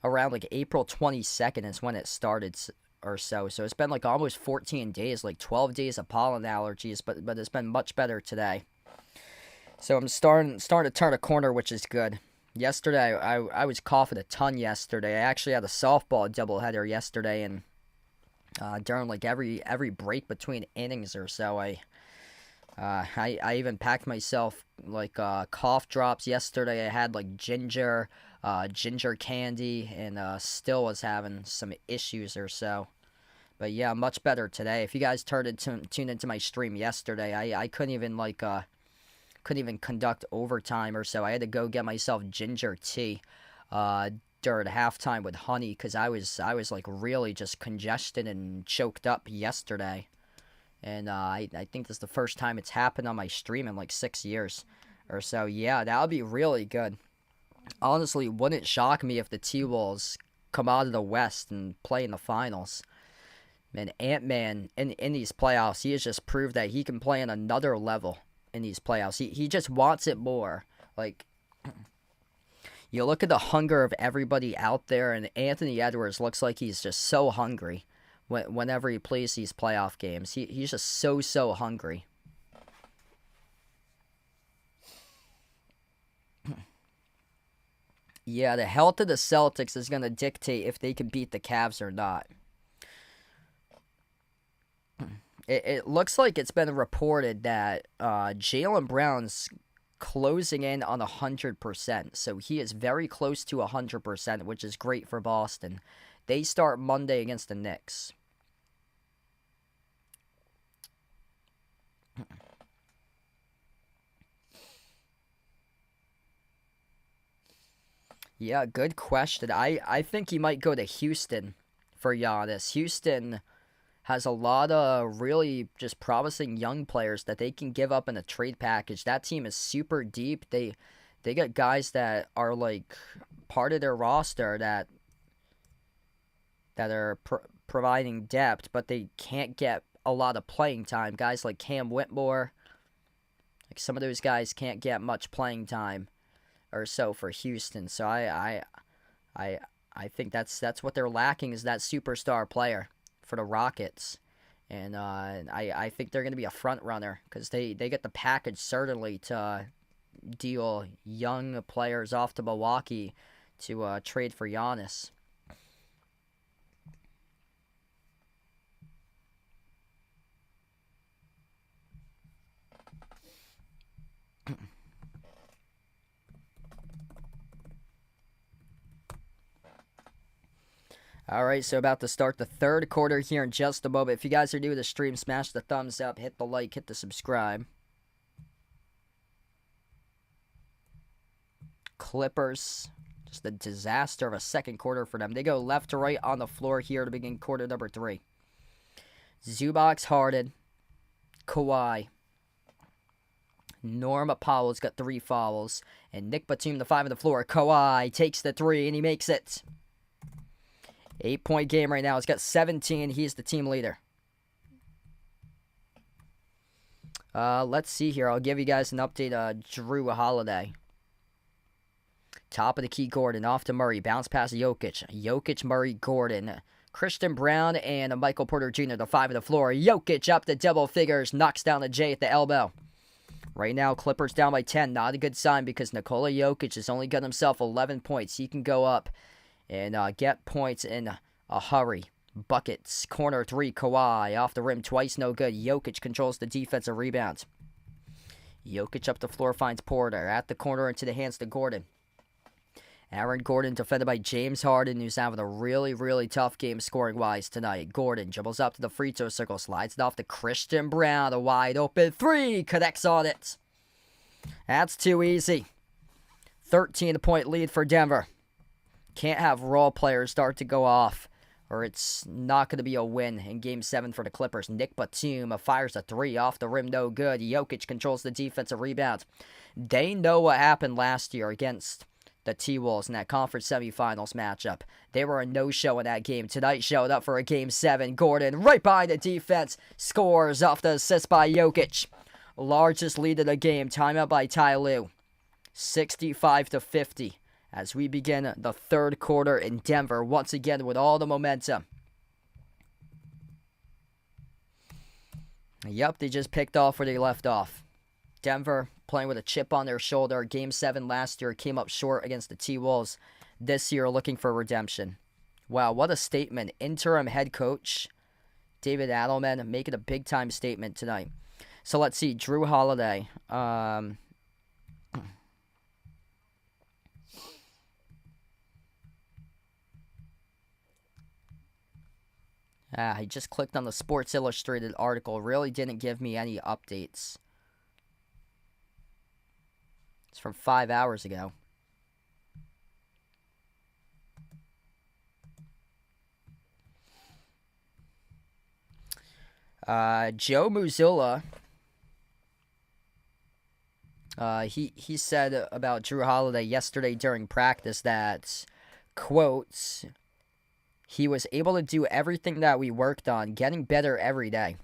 around like April 22nd is when it started or so. So it's been like almost 14 days, like 12 days of pollen allergies, but it's been much better today. So I'm starting to turn a corner, which is good. Yesterday, I was coughing a ton yesterday. I actually had a softball doubleheader yesterday, and during like every break between innings or so, I even packed myself like cough drops yesterday. I had like ginger candy, and still was having some issues or so. But yeah, much better today. If you guys tuned into my stream yesterday, I couldn't even conduct overtime or so. I had to go get myself ginger tea during halftime with honey because I was like really just congested and choked up yesterday. And I think this is the first time it's happened on my stream in like 6 years or so. Yeah, that would be really good. Honestly, wouldn't shock me if the T-Wolves come out of the West and play in the finals. Man, Ant-Man in these playoffs, he has just proved that he can play on another level in these playoffs. He just wants it more. Like, you look at the hunger of everybody out there, and Anthony Edwards looks like he's just so hungry whenever he plays these playoff games. He's just so hungry. Yeah, the health of the Celtics is going to dictate if they can beat the Cavs or not. It looks like it's been reported that Jaylen Brown's closing in on 100%. So he is very close to 100%, which is great for Boston. They start Monday against the Knicks. Yeah, good question. I think he might go to Houston for Giannis. Houston has a lot of really just promising young players that they can give up in a trade package. That team is super deep. They got guys that are like part of their roster that are providing depth, but they can't get a lot of playing time. Guys like Cam Whitmore, like some of those guys can't get much playing time or so for Houston. So I think that's what they're lacking, is that superstar player for the Rockets. And I think they're going to be a front runner because they get the package certainly to deal young players off to Milwaukee to trade for Giannis. All right, so about to start the third quarter here in just a moment. If you guys are new to the stream, smash the thumbs up, hit the like, hit the subscribe. Clippers, just a disaster of a second quarter for them. They go left to right on the floor here to begin quarter number 3. Zubac, Harden, Kawhi, Norm Powell's got 3 fouls, and Nick Batum, the 5 on the floor. Kawhi takes the 3, and he makes it. 8-point game right now. He's got 17. He's the team leader. Let's see here. I'll give you guys an update on Drew Holiday. Top of the key, Gordon. Off to Murray. Bounce pass Jokic. Jokic, Murray, Gordon. Christian Brown and Michael Porter Jr., the 5 on the floor. Jokic up to double figures. Knocks down the J at the elbow. Right now, Clippers down by 10. Not a good sign because Nikola Jokic has only got himself 11 points. He can go up and get points in a hurry. Buckets. Corner 3, Kawhi. Off the rim twice, no good. Jokic controls the defensive rebound. Jokic up the floor finds Porter. At the corner into the hands to Gordon. Aaron Gordon defended by James Harden, who's having a really tough game scoring-wise tonight. Gordon dribbles up to the free throw circle. Slides it off to Christian Brown. A wide open 3. Connects on it. That's too easy. 13-point lead for Denver. Can't have role players start to go off, or it's not going to be a win in Game 7 for the Clippers. Nick Batum fires a 3 off the rim, no good. Jokic controls the defensive rebound. They know what happened last year against the T-Wolves in that conference semifinals matchup. They were a no-show in that game. Tonight showed up for a Game 7. Gordon right behind the defense. Scores off the assist by Jokic. Largest lead of the game. Timeout by Ty Lue. 65-50. as we begin the third quarter in Denver once again with all the momentum. Yep, they just picked off where they left off. Denver playing with a chip on their shoulder. Game 7 last year came up short against the T-Wolves. This year looking for redemption. Wow, what a statement. Interim head coach David Adelman making a big-time statement tonight. So let's see. Drew Holiday. I just clicked on the Sports Illustrated article. Really didn't give me any updates. It's from 5 hours ago. Joe Mazzulla, he said about Drew Holiday yesterday during practice that, quotes, he was able to do everything that we worked on, getting better every day.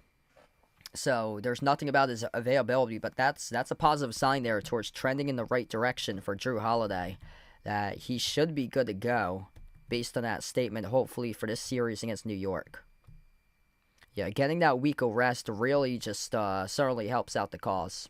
So there's nothing about his availability, but that's a positive sign there towards trending in the right direction for Drew Holiday, that he should be good to go based on that statement, hopefully, for this series against New York. Yeah, getting that week of rest really just certainly helps out the cause.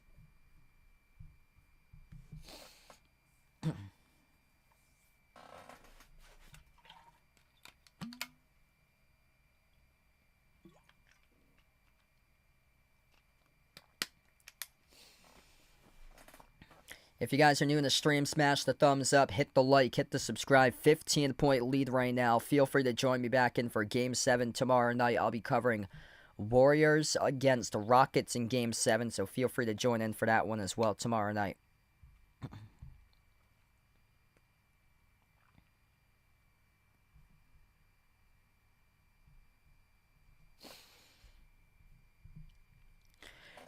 If you guys are new in the stream, smash the thumbs up, hit the like, hit the subscribe. 15-point lead right now. Feel free to join me back in for Game 7 tomorrow night. I'll be covering Warriors against the Rockets in Game 7, so feel free to join in for that one as well tomorrow night.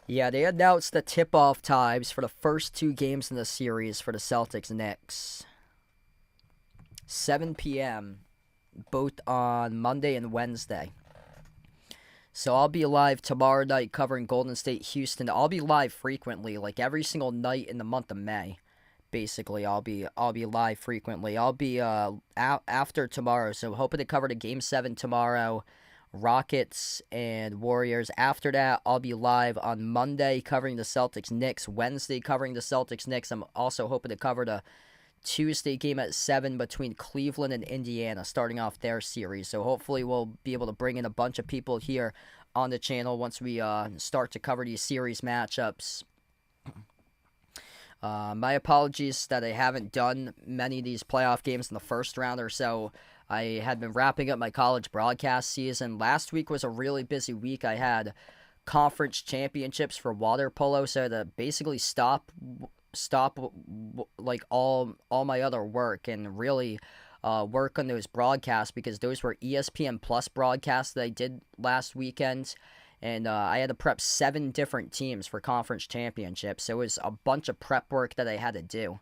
Yeah, they announced the tip-off times for the first 2 games in the series for the Celtics-Knicks. 7 p.m., both on Monday and Wednesday. So I'll be live tomorrow night covering Golden State, Houston. I'll be live frequently, like every single night in the month of May. Basically, I'll be live frequently. I'll be after tomorrow, so hoping to cover the Game 7 tomorrow. Rockets and Warriors. After that, I'll be live on Monday covering the Celtics-Knicks. Wednesday covering the Celtics-Knicks. I'm also hoping to cover the Tuesday game at 7 between Cleveland and Indiana, starting off their series. So hopefully we'll be able to bring in a bunch of people here on the channel once we start to cover these series matchups. My apologies that I haven't done many of these playoff games in the first round or so. I had been wrapping up my college broadcast season. Last week was a really busy week. I had conference championships for water polo, so to basically stop like all my other work and really work on those broadcasts, because those were ESPN Plus broadcasts that I did last weekend. And I had to prep 7 different teams for conference championships. So it was a bunch of prep work that I had to do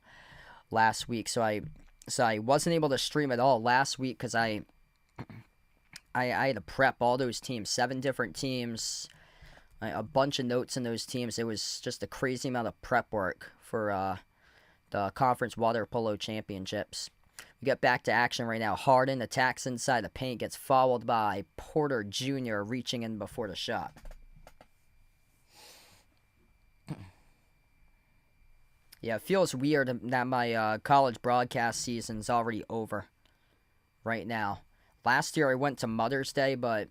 last week. So I wasn't able to stream at all last week because I had to prep all those teams, 7 different teams, a bunch of notes in those teams. It was just a crazy amount of prep work for the Conference Water Polo Championships. We get back to action right now. Harden attacks inside the paint, gets fouled by Porter Jr. reaching in before the shot. Yeah, it feels weird that my college broadcast season's already over right now. Last year I went to Mother's Day, but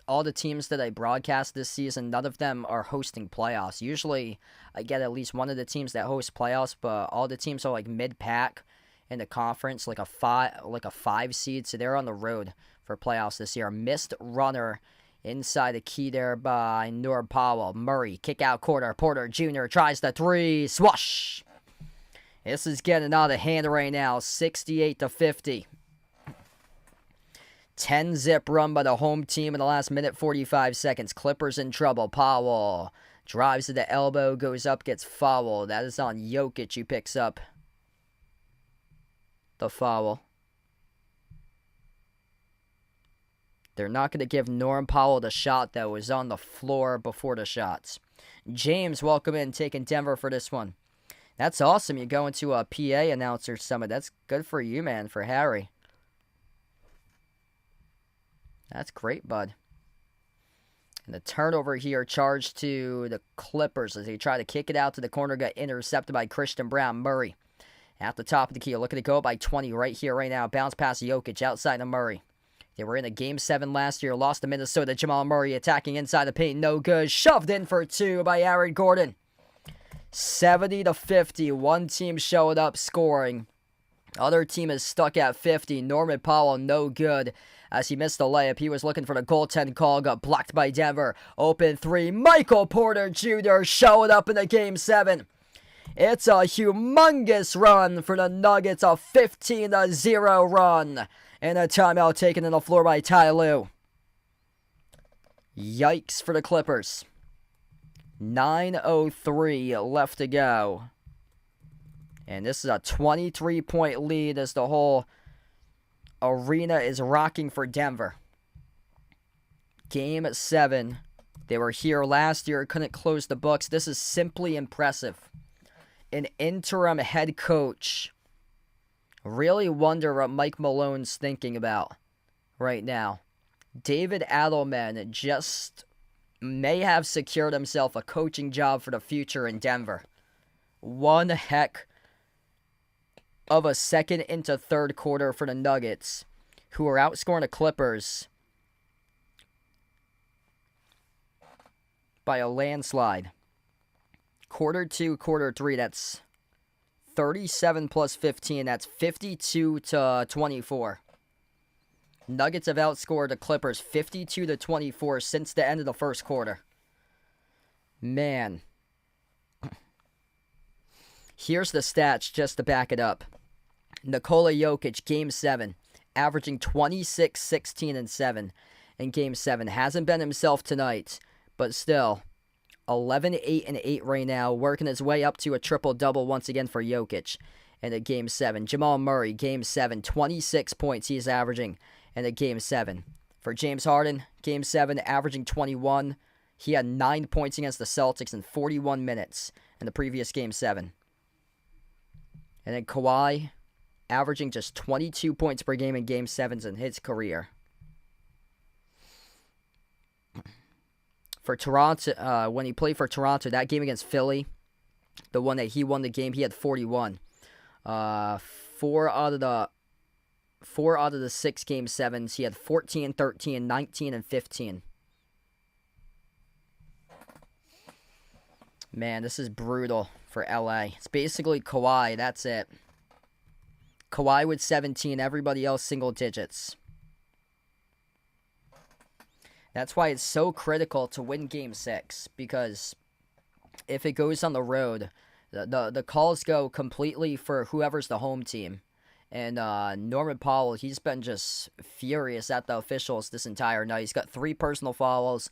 all the teams that I broadcast this season, none of them are hosting playoffs. Usually I get at least one of the teams that host playoffs, but all the teams are like mid-pack in the conference, like a 5 seed, so they're on the road for playoffs this year. Missed runner inside the key there by Norm Powell. Murray, kick out corner. Porter Jr. tries the 3. Swoosh! This is getting out of hand right now. 68-50. 10-zip run by the home team in the last minute 45 seconds. Clippers in trouble. Powell drives to the elbow, goes up, gets fouled. That is on Jokic, who picks up the foul. They're not going to give Norm Powell the shot that was on the floor before the shots. James, welcome in, taking Denver for this one. That's awesome. You go into a PA announcer summit. That's good for you, man, for Harry. That's great, bud. And the turnover here charged to the Clippers as they try to kick it out to the corner, got intercepted by Christian Brown. Murray at the top of the key, looking to go by 20 right here, right now. Bounce past Jokic outside of Murray. They were in a Game 7 last year, lost to Minnesota. Jamal Murray attacking inside the paint, no good. Shoved in for 2 by Aaron Gordon. 70-50, one team showed up scoring. Other team is stuck at 50. Norman Powell, no good as he missed the layup. He was looking for the goaltend call, got blocked by Denver. Open 3, Michael Porter Jr. showed up in the Game 7. It's a humongous run for the Nuggets, a 15-0 run. And a timeout taken on the floor by Ty Lue. Yikes for the Clippers. 9:03 left to go. And this is a 23-point lead as the whole arena is rocking for Denver. Game 7. They were here last year, couldn't close the books. This is simply impressive. An interim head coach. Really wonder what Mike Malone's thinking about right now. David Adelman just may have secured himself a coaching job for the future in Denver. One heck of a second into third quarter for the Nuggets, who are outscoring the Clippers by a landslide. Quarter 2, quarter 3, that's 37 plus 15, that's 52-24. Nuggets have outscored the Clippers 52-24 since the end of the first quarter. Man. Here's the stats just to back it up. Nikola Jokic, Game 7, averaging 26, 16, and 7 in Game 7. Hasn't been himself tonight, but still, 11, 8, and 8 right now, working his way up to a triple-double once again for Jokic in a Game 7. Jamal Murray, Game 7, 26 points he's averaging in a Game 7. For James Harden, Game 7, averaging 21. He had 9 points against the Celtics in 41 minutes in the previous Game 7. And then Kawhi, averaging just 22 points per game in Game 7s in his career. For Toronto, when he played for Toronto, that game against Philly, the one that he won the game, he had 41. Four out of the 6 Game 7s, he had 14, 13, 19, and 15. Man, this is brutal for LA. It's basically Kawhi, that's it. Kawhi with 17, everybody else single digits. That's why it's so critical to win Game 6, because if it goes on the road, the calls go completely for whoever's the home team. And Norman Powell, he's been just furious at the officials this entire night. He's got 3 personal fouls.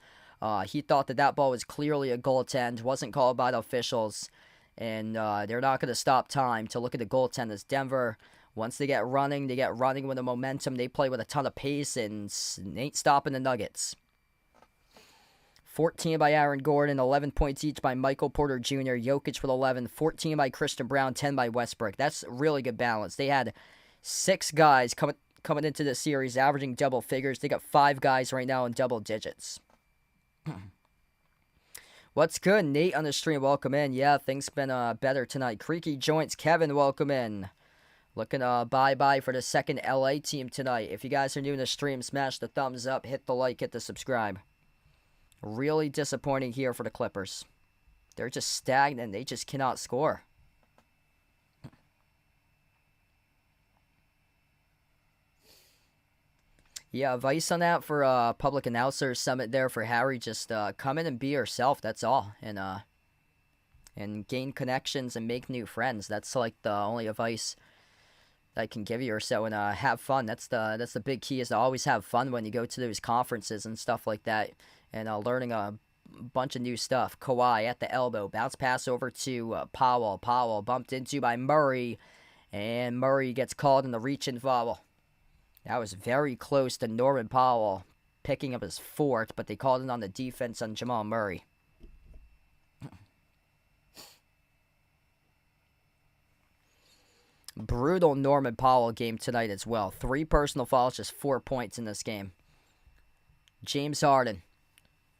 He thought that ball was clearly a goaltend, wasn't called by the officials. And they're not going to stop time to look at the goaltend as Denver. Once they get running with the momentum. They play with a ton of pace and ain't stopping the Nuggets. 14 by Aaron Gordon, 11 points each by Michael Porter Jr., Jokic with 11, 14 by Christian Brown, 10 by Westbrook. That's really good balance. They had 6 guys coming into the series averaging double figures. They got 5 guys right now in double digits. What's good? Nate on the stream, welcome in. Yeah, things been better tonight. Creaky Joints, Kevin, welcome in. Looking bye-bye for the second LA team tonight. If you guys are new to the stream, smash the thumbs up, hit the like, hit the subscribe. Really disappointing here for the Clippers. They're just stagnant. They just cannot score. Yeah, advice on that for Public Announcer Summit there for Harry. Just come in and be yourself. That's all. And gain connections and make new friends. That's like the only advice I can give you or so. And have fun. That's the big key, is to always have fun when you go to those conferences and stuff like that. And learning a bunch of new stuff. Kawhi at the elbow. Bounce pass over to Powell. Powell bumped into by Murray. And Murray gets called in the reach-in foul. That was very close to Norman Powell picking up his 4th, but they called it on the defense on Jamal Murray. Brutal Norman Powell game tonight as well. 3 personal fouls, just 4 points in this game. James Harden.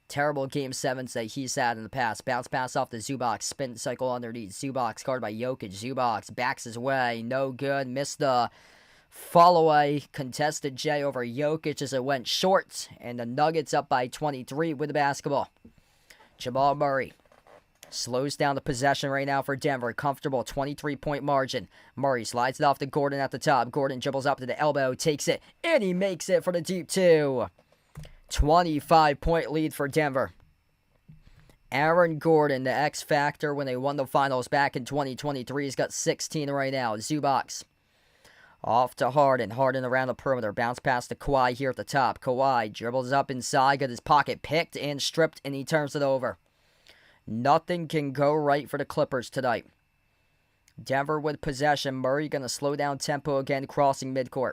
Terrible game 7s that he's had in the past. Bounce pass off the Zubac. Spin cycle underneath. Zubac guarded by Jokic. Zubac backs his way. No good. Missed the fall away. Contested J over Jokic as it went short. And the Nuggets up by 23 with the basketball. Jamal Murray slows down the possession right now for Denver. Comfortable 23-point margin. Murray slides it off to Gordon at the top. Gordon dribbles up to the elbow. Takes it. And he makes it for the deep 2. 25-point lead for Denver. Aaron Gordon, the X factor when they won the finals back in 2023. He's got 16 right now. Zubac off to Harden. Harden around the perimeter. Bounce pass to Kawhi here at the top. Kawhi dribbles up inside. Got his pocket picked and stripped, and he turns it over. Nothing can go right for the Clippers tonight. Denver with possession. Murray going to slow down tempo again, crossing midcourt.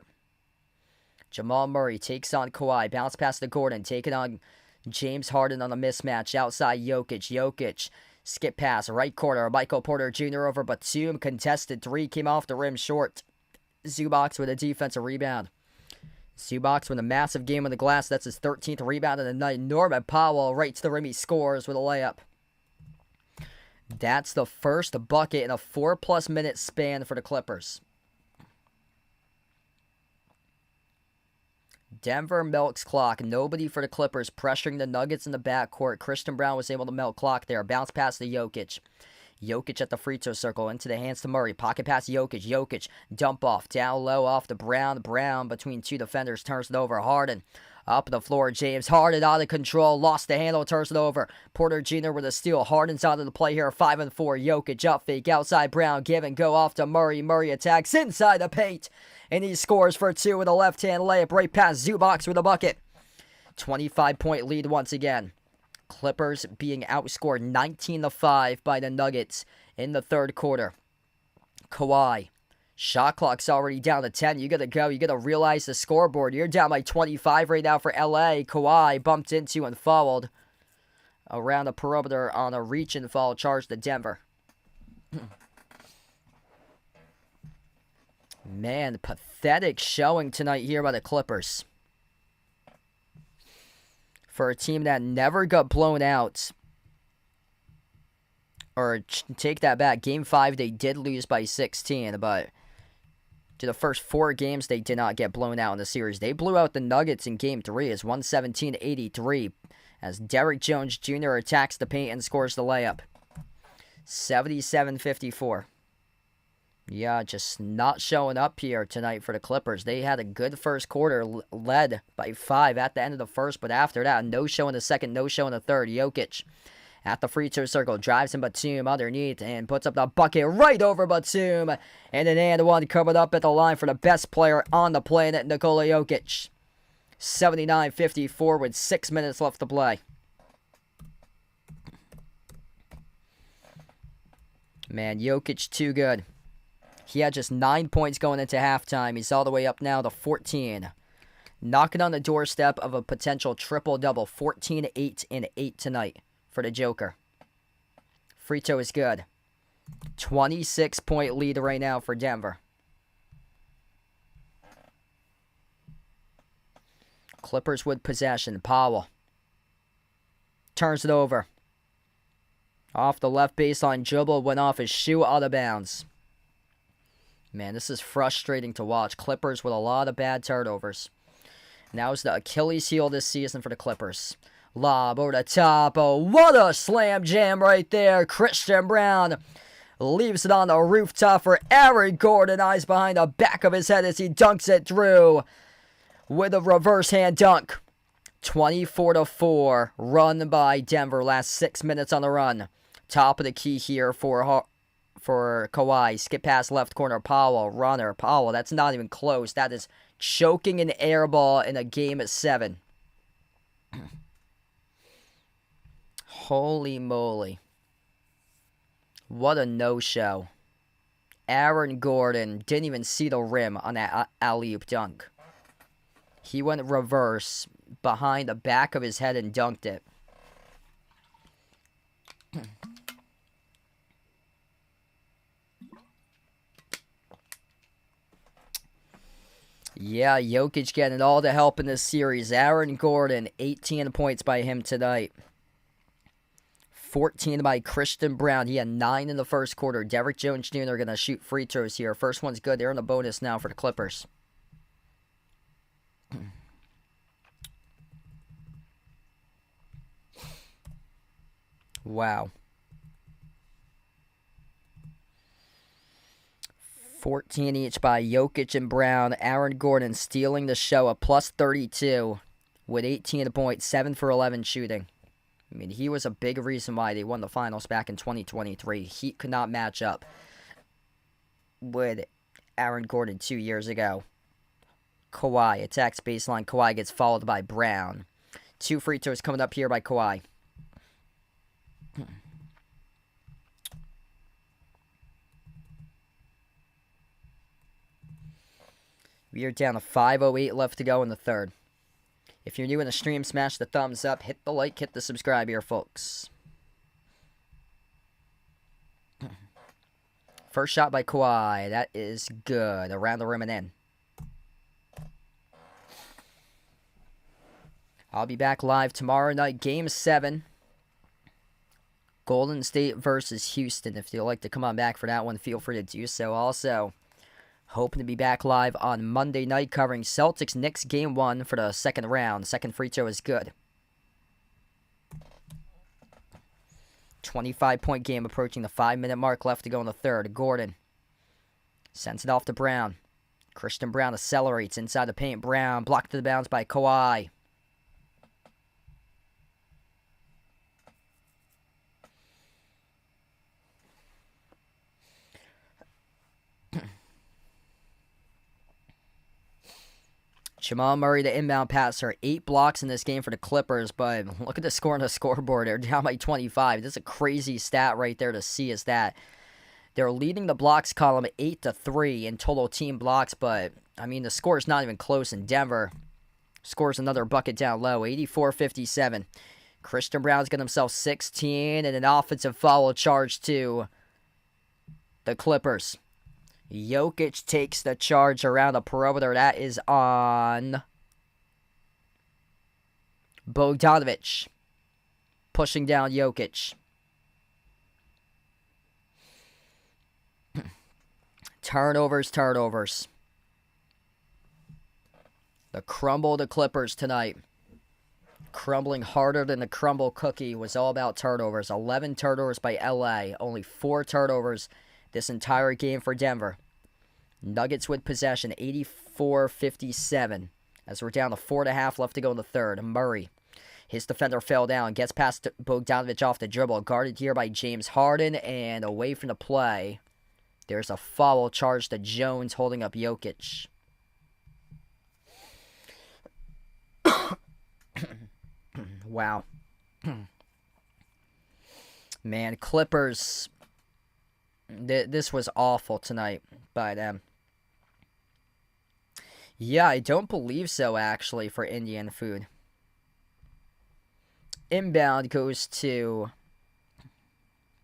Jamal Murray takes on Kawhi. Bounce pass to Gordon. Taking on James Harden on a mismatch. Outside Jokic. Jokic. Skip pass. Right corner. Michael Porter Jr. over Batum. Contested 3. Came off the rim short. Zubac with a defensive rebound. Zubac with a massive game on the glass. That's his 13th rebound of the night. Norman Powell right to the rim. He scores with a layup. That's the first bucket in a 4+ minute span for the Clippers. Denver milks clock. Nobody for the Clippers pressuring the Nuggets in the backcourt. Christian Brown was able to milk clock there. Bounce pass to Jokic. Jokic at the free throw circle. Into the hands to Murray. Pocket pass Jokic. Jokic dump off. Down low off to Brown. Brown between 2 defenders turns it over. Harden up the floor. James Harden out of control. Lost the handle. Turns it over. Porter Jr. with a steal. Harden's out of the play here. 5 and 4. Jokic up fake. Outside Brown. Give and go off to Murray. Murray attacks inside the paint. And he scores for 2 with a left-hand layup right past Zubac with a bucket. 25-point lead once again. Clippers being outscored 19-5 by the Nuggets in the third quarter. Kawhi. Shot clock's already down to 10. You gotta go. You gotta realize the scoreboard. You're down by 25 right now for LA. Kawhi bumped into and fouled around the perimeter on a reach and foul charge to Denver. Man, pathetic showing tonight here by the Clippers. For a team that never got blown out. Or take that back. Game 5, they did lose by 16, but to the first 4 games, they did not get blown out in the series. They blew out the Nuggets in Game 3 as 117-83 as Derrick Jones Jr. attacks the paint and scores the layup. 77-54. Yeah, just not showing up here tonight for the Clippers. They had a good first quarter, led by 5 at the end of the first, but after that, no show in the second, no show in the third. Jokic at the free throw circle, drives in Batum underneath and puts up the bucket right over Batum. And an and one covered up at the line for the best player on the planet, Nikola Jokic. 79-54 with 6 minutes left to play. Man, Jokic too good. He had just 9 points going into halftime. He's all the way up now to 14. Knocking on the doorstep of a potential triple-double. 14, 8, and 8 tonight for the Joker. Free throw is good. 26-point lead right now for Denver. Clippers with possession. Powell turns it over. Off the left baseline dribble. Went off his shoe out of bounds. Man, this is frustrating to watch. Clippers with a lot of bad turnovers. Now is the Achilles heel this season for the Clippers. Lob over the top. Oh, what a slam jam right there. Christian Brown leaves it on the rooftop for Aaron Gordon. Eyes behind the back of his head as he dunks it through with a reverse hand dunk. 24-4 run by Denver. Last 6 minutes on the run. Top of the key here for Kawhi. Skip pass left corner. Powell. Runner. Powell. That's not even close. That is choking an air ball in a game at 7. Holy moly. What a no-show. Aaron Gordon didn't even see the rim on that alley-oop dunk. He went reverse behind the back of his head and dunked it. Yeah, Jokic getting all the help in this series. Aaron Gordon, 18 points by him tonight. 14 by Christian Brown. He had 9 in the first quarter. Derrick Jones Jr. going to shoot free throws here. First one's good. They're in the bonus now for the Clippers. Wow. 14 each by Jokic and Brown. Aaron Gordon stealing the show, a plus 32 with 18 points, 7 for 11 shooting. I mean, he was a big reason why they won the finals back in 2023. He could not match up with Aaron Gordon 2 years ago. Kawhi attacks baseline. Kawhi gets followed by Brown. 2 free throws coming up here by Kawhi. We are down to 5:08 left to go in the third. If you're new in the stream, smash the thumbs up, hit the like, hit the subscribe here, folks. First shot by Kawhi. That is good. Around the rim and in. I'll be back live tomorrow night. Game 7. Golden State versus Houston. If you'd like to come on back for that one, feel free to do so. Also, hoping to be back live on Monday night covering Celtics-Knicks Game 1 for the second round. Second free throw is good. 25-point game approaching the 5-minute mark left to go in the third. Gordon sends it off to Brown. Christian Brown accelerates inside the paint. Brown blocked to the bounce by Kawhi. Jamal Murray, the inbound passer. 8 blocks in this game for the Clippers, but look at the score on the scoreboard. They're down by 25. This is a crazy stat right there to see, is that they're leading the blocks column 8-3 in total team blocks, but, I mean, the score is not even close in Denver. Scores another bucket down low, 84-57. Christian Brown's got himself 16 and an offensive foul charge to the Clippers. Jokic takes the charge around the perimeter. That is on Bogdanovic. Pushing down Jokic. Turnovers. The crumble of the Clippers tonight. Crumbling harder than the crumble cookie was all about turnovers. 11 turnovers by LA. Only 4 turnovers this entire game for Denver. Nuggets with possession, 84-57. As we're down to 4.5 left to go in the third. Murray. His defender fell down. Gets past Bogdanovic off the dribble. Guarded here by James Harden. And away from the play. There's a foul charge to Jones holding up Jokic. Wow. Man, Clippers. This was awful tonight by them. Yeah, I don't believe so, actually, for Indian food. Inbound goes to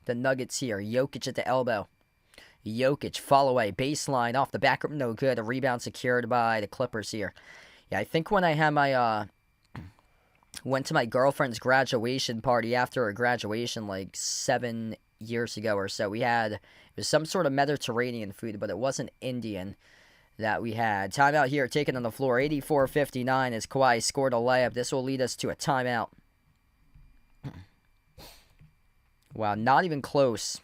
the Nuggets here. Jokic at the elbow. Jokic, fall away, baseline, off the back, no good. A rebound secured by the Clippers here. Yeah, I think when I had my, went to my girlfriend's graduation party after her graduation, like 7 years ago or so, it was some sort of Mediterranean food, but it wasn't Indian that we had. Timeout here, taken on the floor, 84-59 as Kawhi scored a layup. This will lead us to a timeout. Wow, not even close.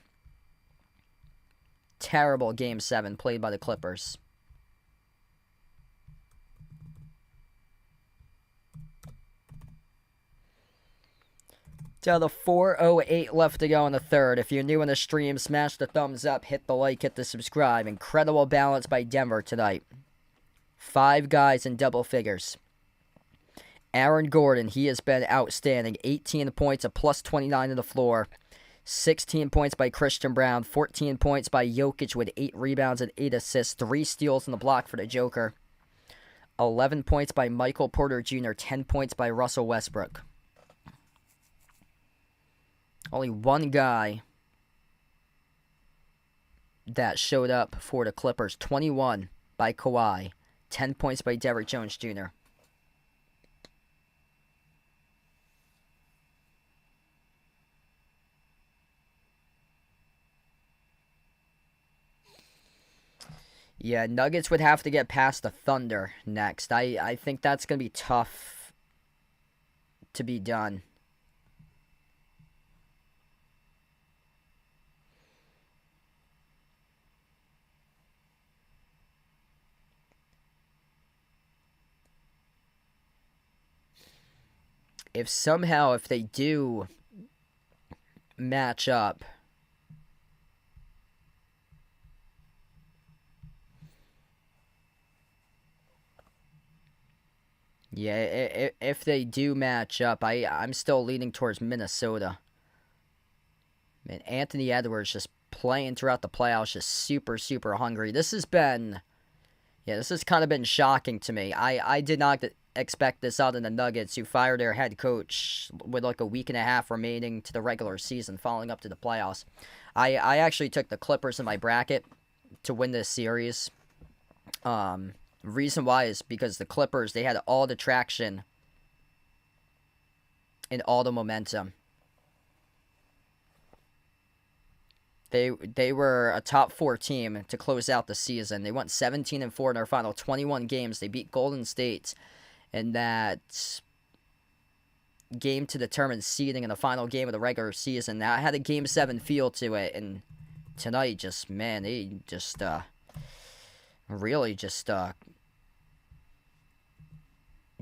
Terrible Game 7 played by the Clippers. Down to 4:08 left to go in the third. If you're new in the stream, smash the thumbs up, hit the like, hit the subscribe. Incredible balance by Denver tonight. 5 guys in double figures. Aaron Gordon, he has been outstanding. 18 points, a plus 29 on the floor. 16 points by Christian Brown. 14 points by Jokic with 8 rebounds and 8 assists. 3 steals in the block for the Joker. 11 points by Michael Porter Jr. 10 points by Russell Westbrook. Only one guy that showed up for the Clippers. 21 by Kawhi. 10 points by Derrick Jones Jr. Yeah, Nuggets would have to get past the Thunder next. I think that's going to be tough to be done. If they do match up, yeah, if they do match up, I'm still leaning towards Minnesota. Man, Anthony Edwards just playing throughout the playoffs, just super, super hungry. This has kind of been shocking to me. I did not expect this out of the Nuggets, who fired their head coach with like a week and a half remaining to the regular season following up to the playoffs. I actually took the Clippers in my bracket to win this series. Reason why is because the Clippers, they had all the traction and all the momentum. They were a top 4 team to close out the season. They went 17-4 in their final 21 games. They beat Golden State in that game to determine seeding in the final game of the regular season. Now, it had a Game 7 feel to it, and tonight, they really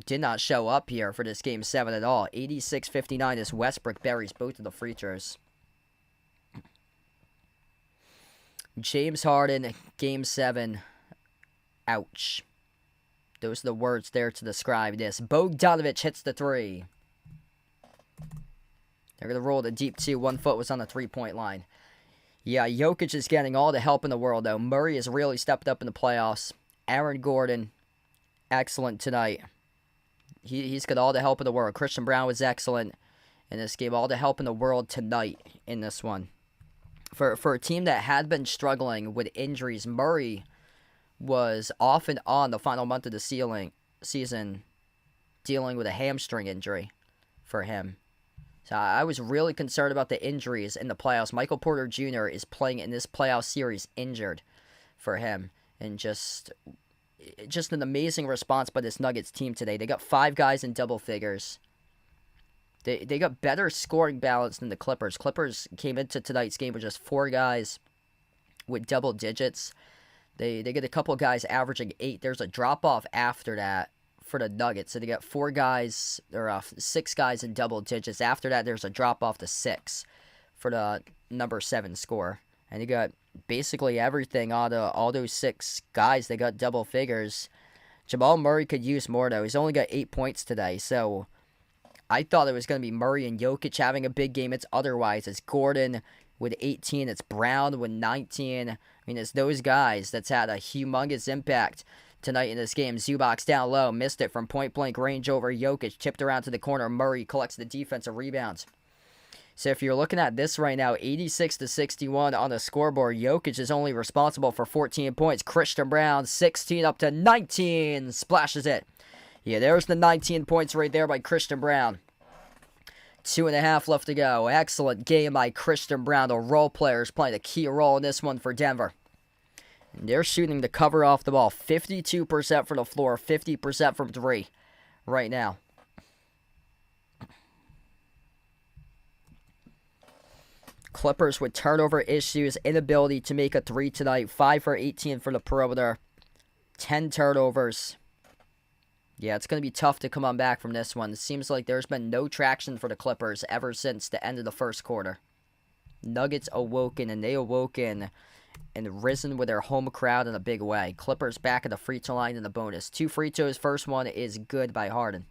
did not show up here for this Game 7 at all. 86-59 as Westbrook buries both of the free throws. James Harden, Game 7, ouch. Those are the words there to describe this. Bogdanovic hits the 3. They're going to roll the deep 2. 1 foot was on the 3-point line. Yeah, Jokic is getting all the help in the world, though. Murray has really stepped up in the playoffs. Aaron Gordon, excellent tonight. He's got all the help in the world. Christian Brown was excellent in this game. All the help in the world tonight in this one. For a team that had been struggling with injuries, Murray was off and on the final month of the season dealing with a hamstring injury for him. So I was really concerned about the injuries in the playoffs. Michael Porter Jr. is playing in this playoff series injured for him. And just an amazing response by this Nuggets team today. They got 5 guys in double figures. They got better scoring balance than the Clippers. Clippers came into tonight's game with just 4 guys with double digits. They get a couple guys averaging 8. There's a drop-off after that for the Nuggets. So they got 6 guys in double digits. After that, there's a drop-off to 6 for the number 7 score. And you got basically everything out of all those 6 guys. They got double figures. Jamal Murray could use more, though. He's only got 8 points today, so I thought it was going to be Murray and Jokic having a big game. It's otherwise. It's Gordon with 18. It's Brown with 19. I mean, it's those guys that's had a humongous impact tonight in this game. Zubac down low. Missed it from point-blank range over Jokic. Tipped around to the corner. Murray collects the defensive rebounds. So if you're looking at this right now, 86-61 on the scoreboard. Jokic is only responsible for 14 points. Christian Brown, 16 up to 19. Splashes it. Yeah, there's the 19 points right there by Christian Brown. 2.5 left to go. Excellent game by Christian Brown. The role players playing a key role in this one for Denver. And they're shooting the cover off the ball. 52% from the floor, 50% from 3 right now. Clippers with turnover issues, inability to make a 3 tonight. 5 for 18 for the perimeter. 10 turnovers. Yeah, it's going to be tough to come on back from this one. It seems like there's been no traction for the Clippers ever since the end of the first quarter. Nuggets awoken, and they awoken and risen with their home crowd in a big way. Clippers back at the free throw line in the bonus. 2 free throws. First one is good by Harden.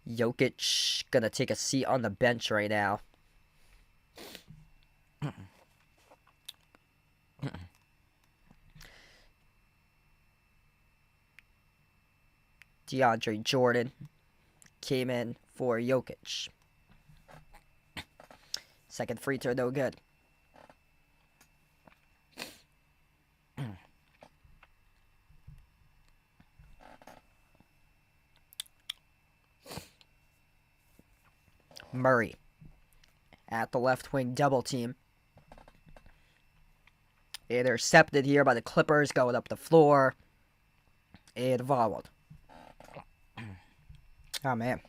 Jokic gonna take a seat on the bench right now. DeAndre Jordan came in for Jokic. Second free throw, no good. Murray at the left wing double team. Intercepted here by the Clippers, going up the floor. And fouled. Oh, man.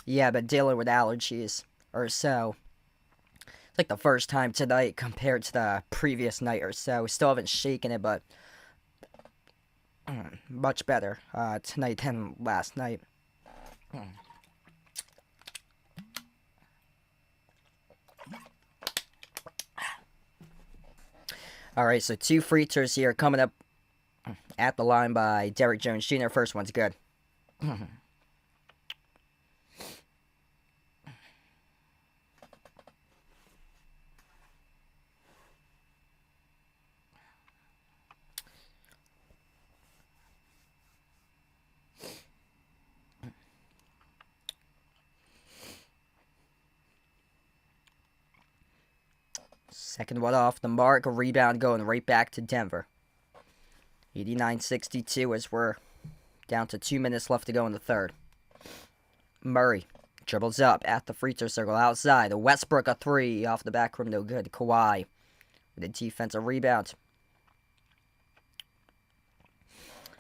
Yeah, but dealing with allergies or so. It's like the first time tonight compared to the previous night or so. Still haven't shaken it, but much better tonight than last night. All right, so 2 free throws here coming up at the line by Derrick Jones Jr. First one's good. Second one off the mark, a rebound going right back to Denver. 89-62 as we're down to 2 minutes left to go in the third. Murray dribbles up at the free throw circle outside. Westbrook a 3 off the back rim, no good. Kawhi with a defensive rebound.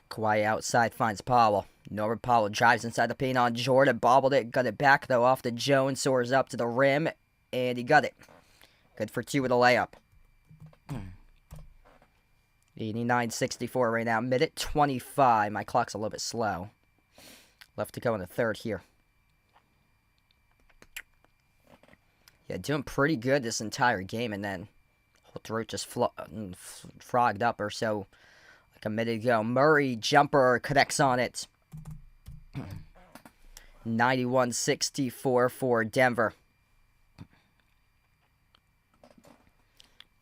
Kawhi outside finds Powell. Norman Powell drives inside the paint on Jordan. Bobbled it, got it back though off the Jones. Soars up to the rim, and he got it. Good for 2 with a layup. 89-64 right now. Minute 25. My clock's a little bit slow. Left to go in the third here. Yeah, doing pretty good this entire game, and then whole throat just frogged up or so like a minute ago. Murray jumper connects on it. 91-64 for Denver.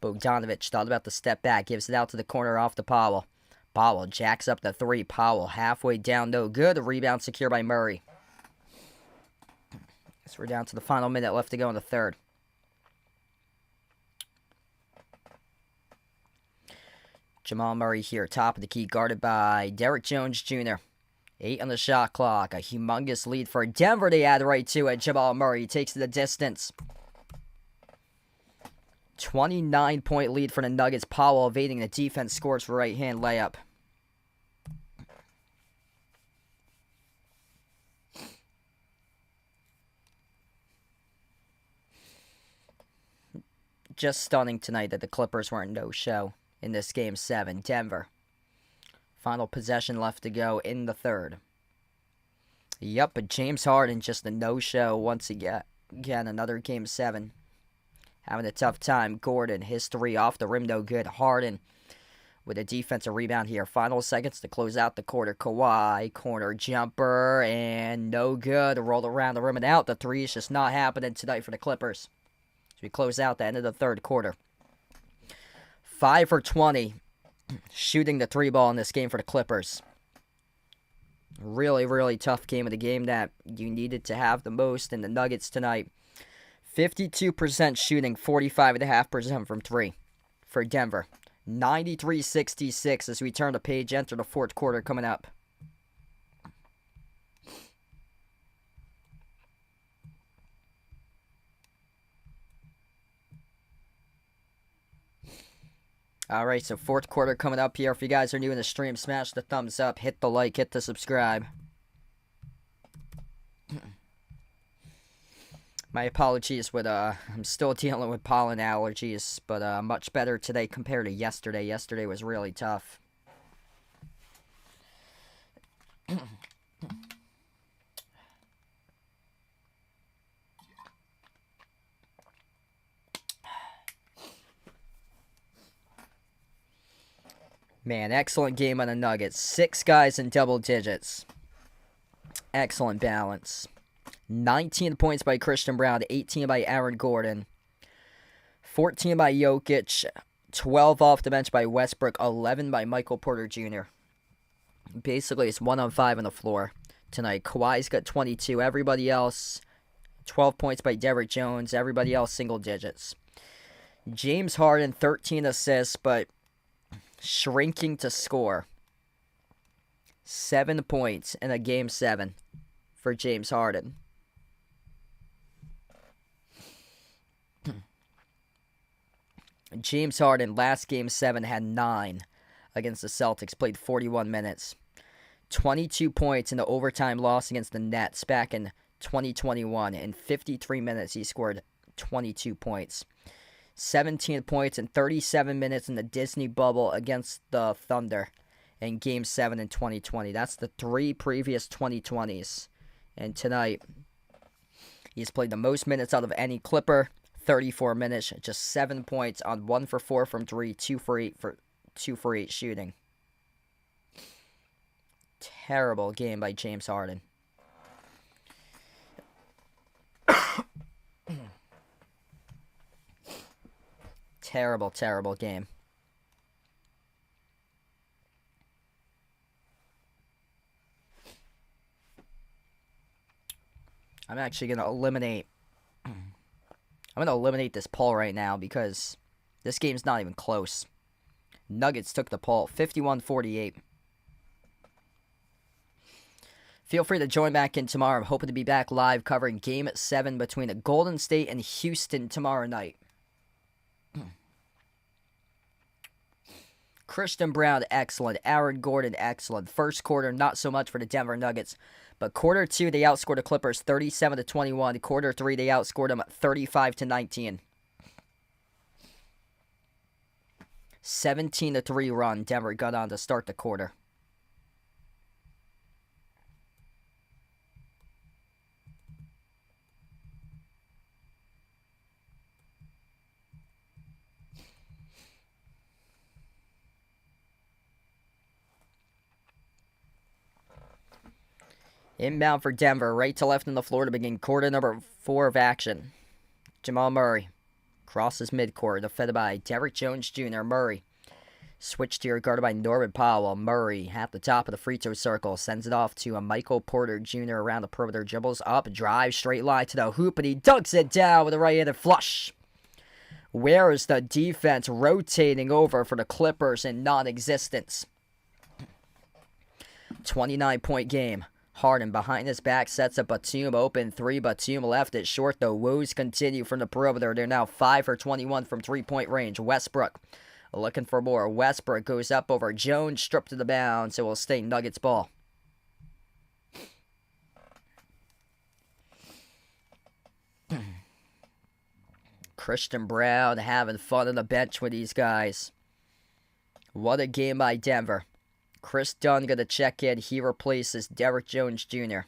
Bogdanovic thought about the step back, gives it out to the corner off to Powell. Powell jacks up the 3. Powell halfway down, no good. A rebound secure by Murray. So we're down to the final minute left to go in the third. Jamal Murray here, top of the key, guarded by Derrick Jones Jr. 8 on the shot clock. A humongous lead for Denver. They add right to it. Jamal Murray takes the distance. 29-point lead for the Nuggets. Powell evading the defense, scores for right-hand layup. Just stunning tonight that the Clippers weren't no-show in this Game 7. Denver. Final possession left to go in the third. Yep, but James Harden just a no-show once again. Again, another Game 7. Having a tough time. Gordon, his 3 off the rim, no good. Harden with a defensive rebound here. Final seconds to close out the quarter. Kawhi, corner jumper, and no good. Roll around the rim and out. The 3 is just not happening tonight for the Clippers. As we close out the end of the third quarter. 5 for 20 shooting the 3 ball in this game for the Clippers. Really, really tough game of the game that you needed to have the most in the Nuggets tonight. 52% shooting, 45.5% from 3 for Denver. 93-66 as we turn the page, enter the fourth quarter coming up. Alright, so fourth quarter coming up here. If you guys are new in the stream, smash the thumbs up, hit the like, hit the subscribe. My apologies with, I'm still dealing with pollen allergies, but much better today compared to yesterday. Yesterday was really tough. Man, excellent game on the Nuggets. 6 guys in double digits. Excellent balance. 19 points by Christian Brown, 18 by Aaron Gordon, 14 by Jokic, 12 off the bench by Westbrook, 11 by Michael Porter Jr. Basically, it's 1-on-5 on the floor tonight. Kawhi's got 22. Everybody else, 12 points by Derrick Jones. Everybody else, single digits. James Harden, 13 assists, but shrinking to score. 7 points in a Game 7 for James Harden. James Harden, last Game 7, had 9 against the Celtics, played 41 minutes. 22 points in the overtime loss against the Nets back in 2021. In 53 minutes, he scored 22 points. 17 points in 37 minutes in the Disney bubble against the Thunder in Game 7 in 2020. That's the 3 previous 2020s. And tonight, he's played the most minutes out of any Clipper. 34 minutes, just 7 points on 1 for 4 from 3, 2 for 8 shooting. Terrible game by James Harden. Terrible game. I'm actually going to eliminate this poll right now because this game's not even close. Nuggets took the poll, 51-48. Feel free to join back in tomorrow. I'm hoping to be back live covering Game 7 between the Golden State and Houston tomorrow night. Christian Brown, excellent. Aaron Gordon, excellent. First quarter, not so much for the Denver Nuggets. But quarter 2, they outscored the Clippers 37-21. Quarter 3, they outscored them 35-19. 17-3 run Denver got on to start the quarter. Inbound for Denver, right to left on the floor to begin quarter number 4 of action. Jamal Murray crosses midcourt, defended by Derrick Jones Jr. Murray switched here, guarded by Norman Powell. Murray at the top of the free throw circle, sends it off to a Michael Porter Jr. around the perimeter, dribbles up, drives straight line to the hoop, and he dunks it down with a right-handed flush. Where is the defense rotating over for the Clippers in non-existence? 29-point game. Harden behind his back sets up Batum, open 3. Batum left it short. The woes continue from the perimeter. They're now 5 for 21 from 3-point range. Westbrook looking for more. Westbrook goes up over Jones, stripped to the bounds. It will stay Nuggets ball. Christian Brown having fun on the bench with these guys. What a game by Denver. Chris Dunn going to check in. He replaces Derrick Jones Jr.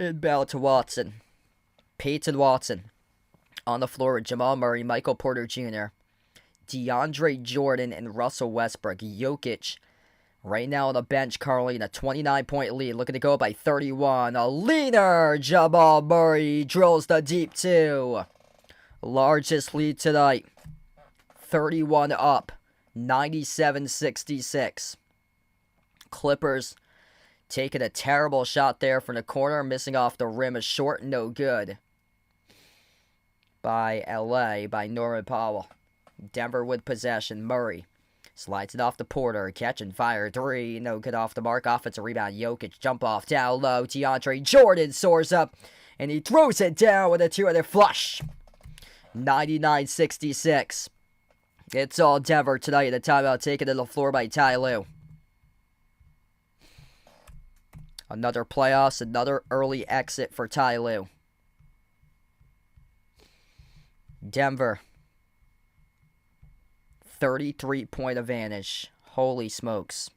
Inbound to Watson. Peyton Watson on the floor with Jamal Murray, Michael Porter Jr., DeAndre Jordan, and Russell Westbrook. Jokic right now on the bench, Carlin, a 29-point lead, looking to go by 31. A leaner, Jamal Murray drills the deep 2. Largest lead tonight. 31 up, 97-66. Clippers taking a terrible shot there from the corner, missing off the rim, a short, no good by LA, by Norman Powell. Denver with possession. Murray slides it off to Porter, catch and fire 3, no good off the mark. Offensive rebound, Jokic, jump off, down low. DeAndre Jordan soars up, and he throws it down with a 2-handed flush. 99-66. It's all Denver tonight. The timeout taken to the floor by Ty Lue. Another playoffs, another early exit for Ty Lue. Denver. 33-point advantage. Holy smokes.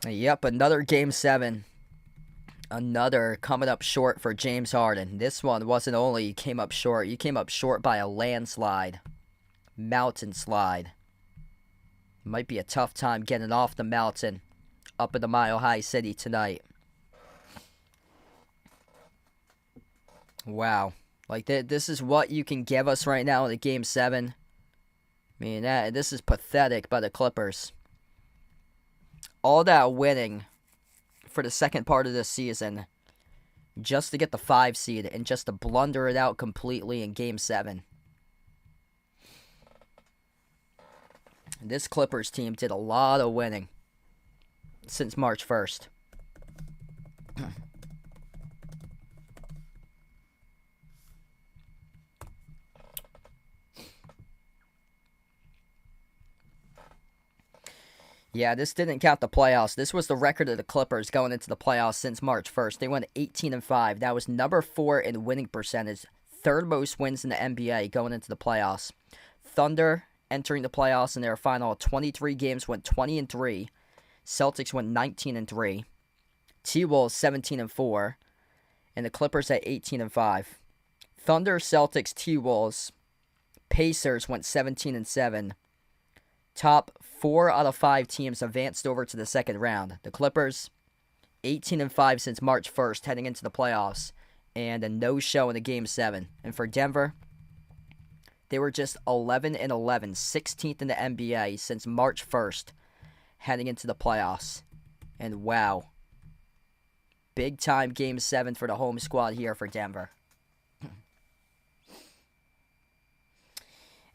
Yep, another Game 7. Another coming up short for James Harden. This one wasn't only came up short, you came up short by a landslide. Mountain slide. Might be a tough time getting off the mountain up in the Mile High City tonight. Wow. Like, this is what you can give us right now in the Game 7. I mean, this is pathetic by the Clippers. All that winning for the second part of this season just to get the 5 seed and just to blunder it out completely in Game 7. This Clippers team did a lot of winning since March 1st. Yeah, this didn't count the playoffs. This was the record of the Clippers going into the playoffs since March 1st. They went 18-5. That was number 4 in winning percentage. Third most wins in the NBA going into the playoffs. Thunder entering the playoffs in their final 23 games went 20-3. Celtics went 19-3. T-Wolves 17-4. And the Clippers at 18-5. Thunder, Celtics, T-Wolves, Pacers went 17-7. Top 4 out of 5 teams advanced over to the second round. The Clippers, 18-5 since March 1st, heading into the playoffs, and a no-show in the Game 7. And for Denver, they were just 11-11, 16th in the NBA since March 1st, heading into the playoffs. And wow, big-time Game 7 for the home squad here for Denver.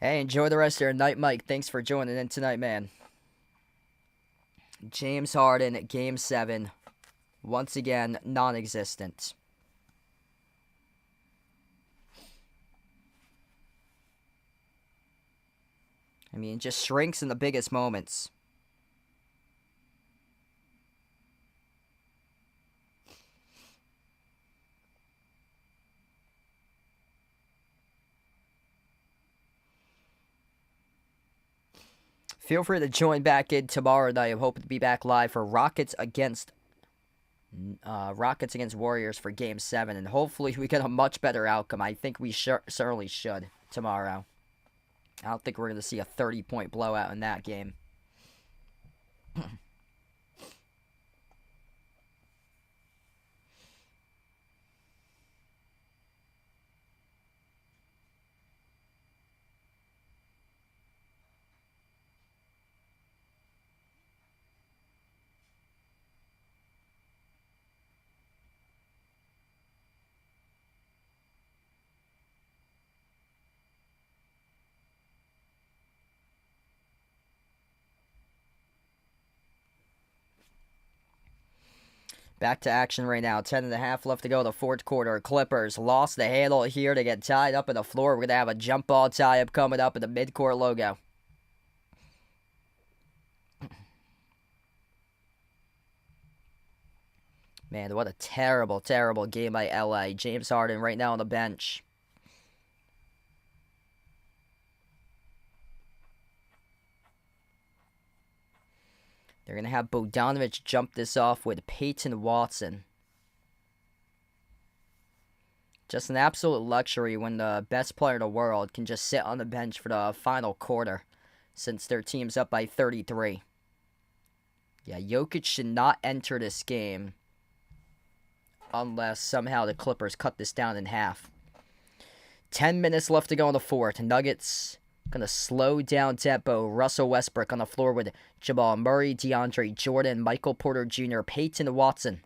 Hey, enjoy the rest of your night, Mike. Thanks for joining in tonight, man. James Harden, Game 7. Once again, non-existent. I mean, just shrinks in the biggest moments. Feel free to join back in tomorrow night. I'm hoping to be back live for Rockets against Warriors for Game 7. And hopefully we get a much better outcome. I think we certainly should tomorrow. I don't think we're going to see a 30-point blowout in that game. Back to action right now. 10.5 left to go in the fourth quarter. Clippers lost the handle here to get tied up in the floor. We're going to have a jump ball tie-up coming up in the midcourt logo. Man, what a terrible, terrible game by LA. James Harden right now on the bench. They're going to have Bogdanovic jump this off with Peyton Watson. Just an absolute luxury when the best player in the world can just sit on the bench for the final quarter since their team's up by 33. Yeah, Jokic should not enter this game unless somehow the Clippers cut this down in half. 10 minutes left to go in the fourth. Nuggets gonna slow down tempo. Russell Westbrook on the floor with Jamal Murray, DeAndre Jordan, Michael Porter Jr., Peyton Watson.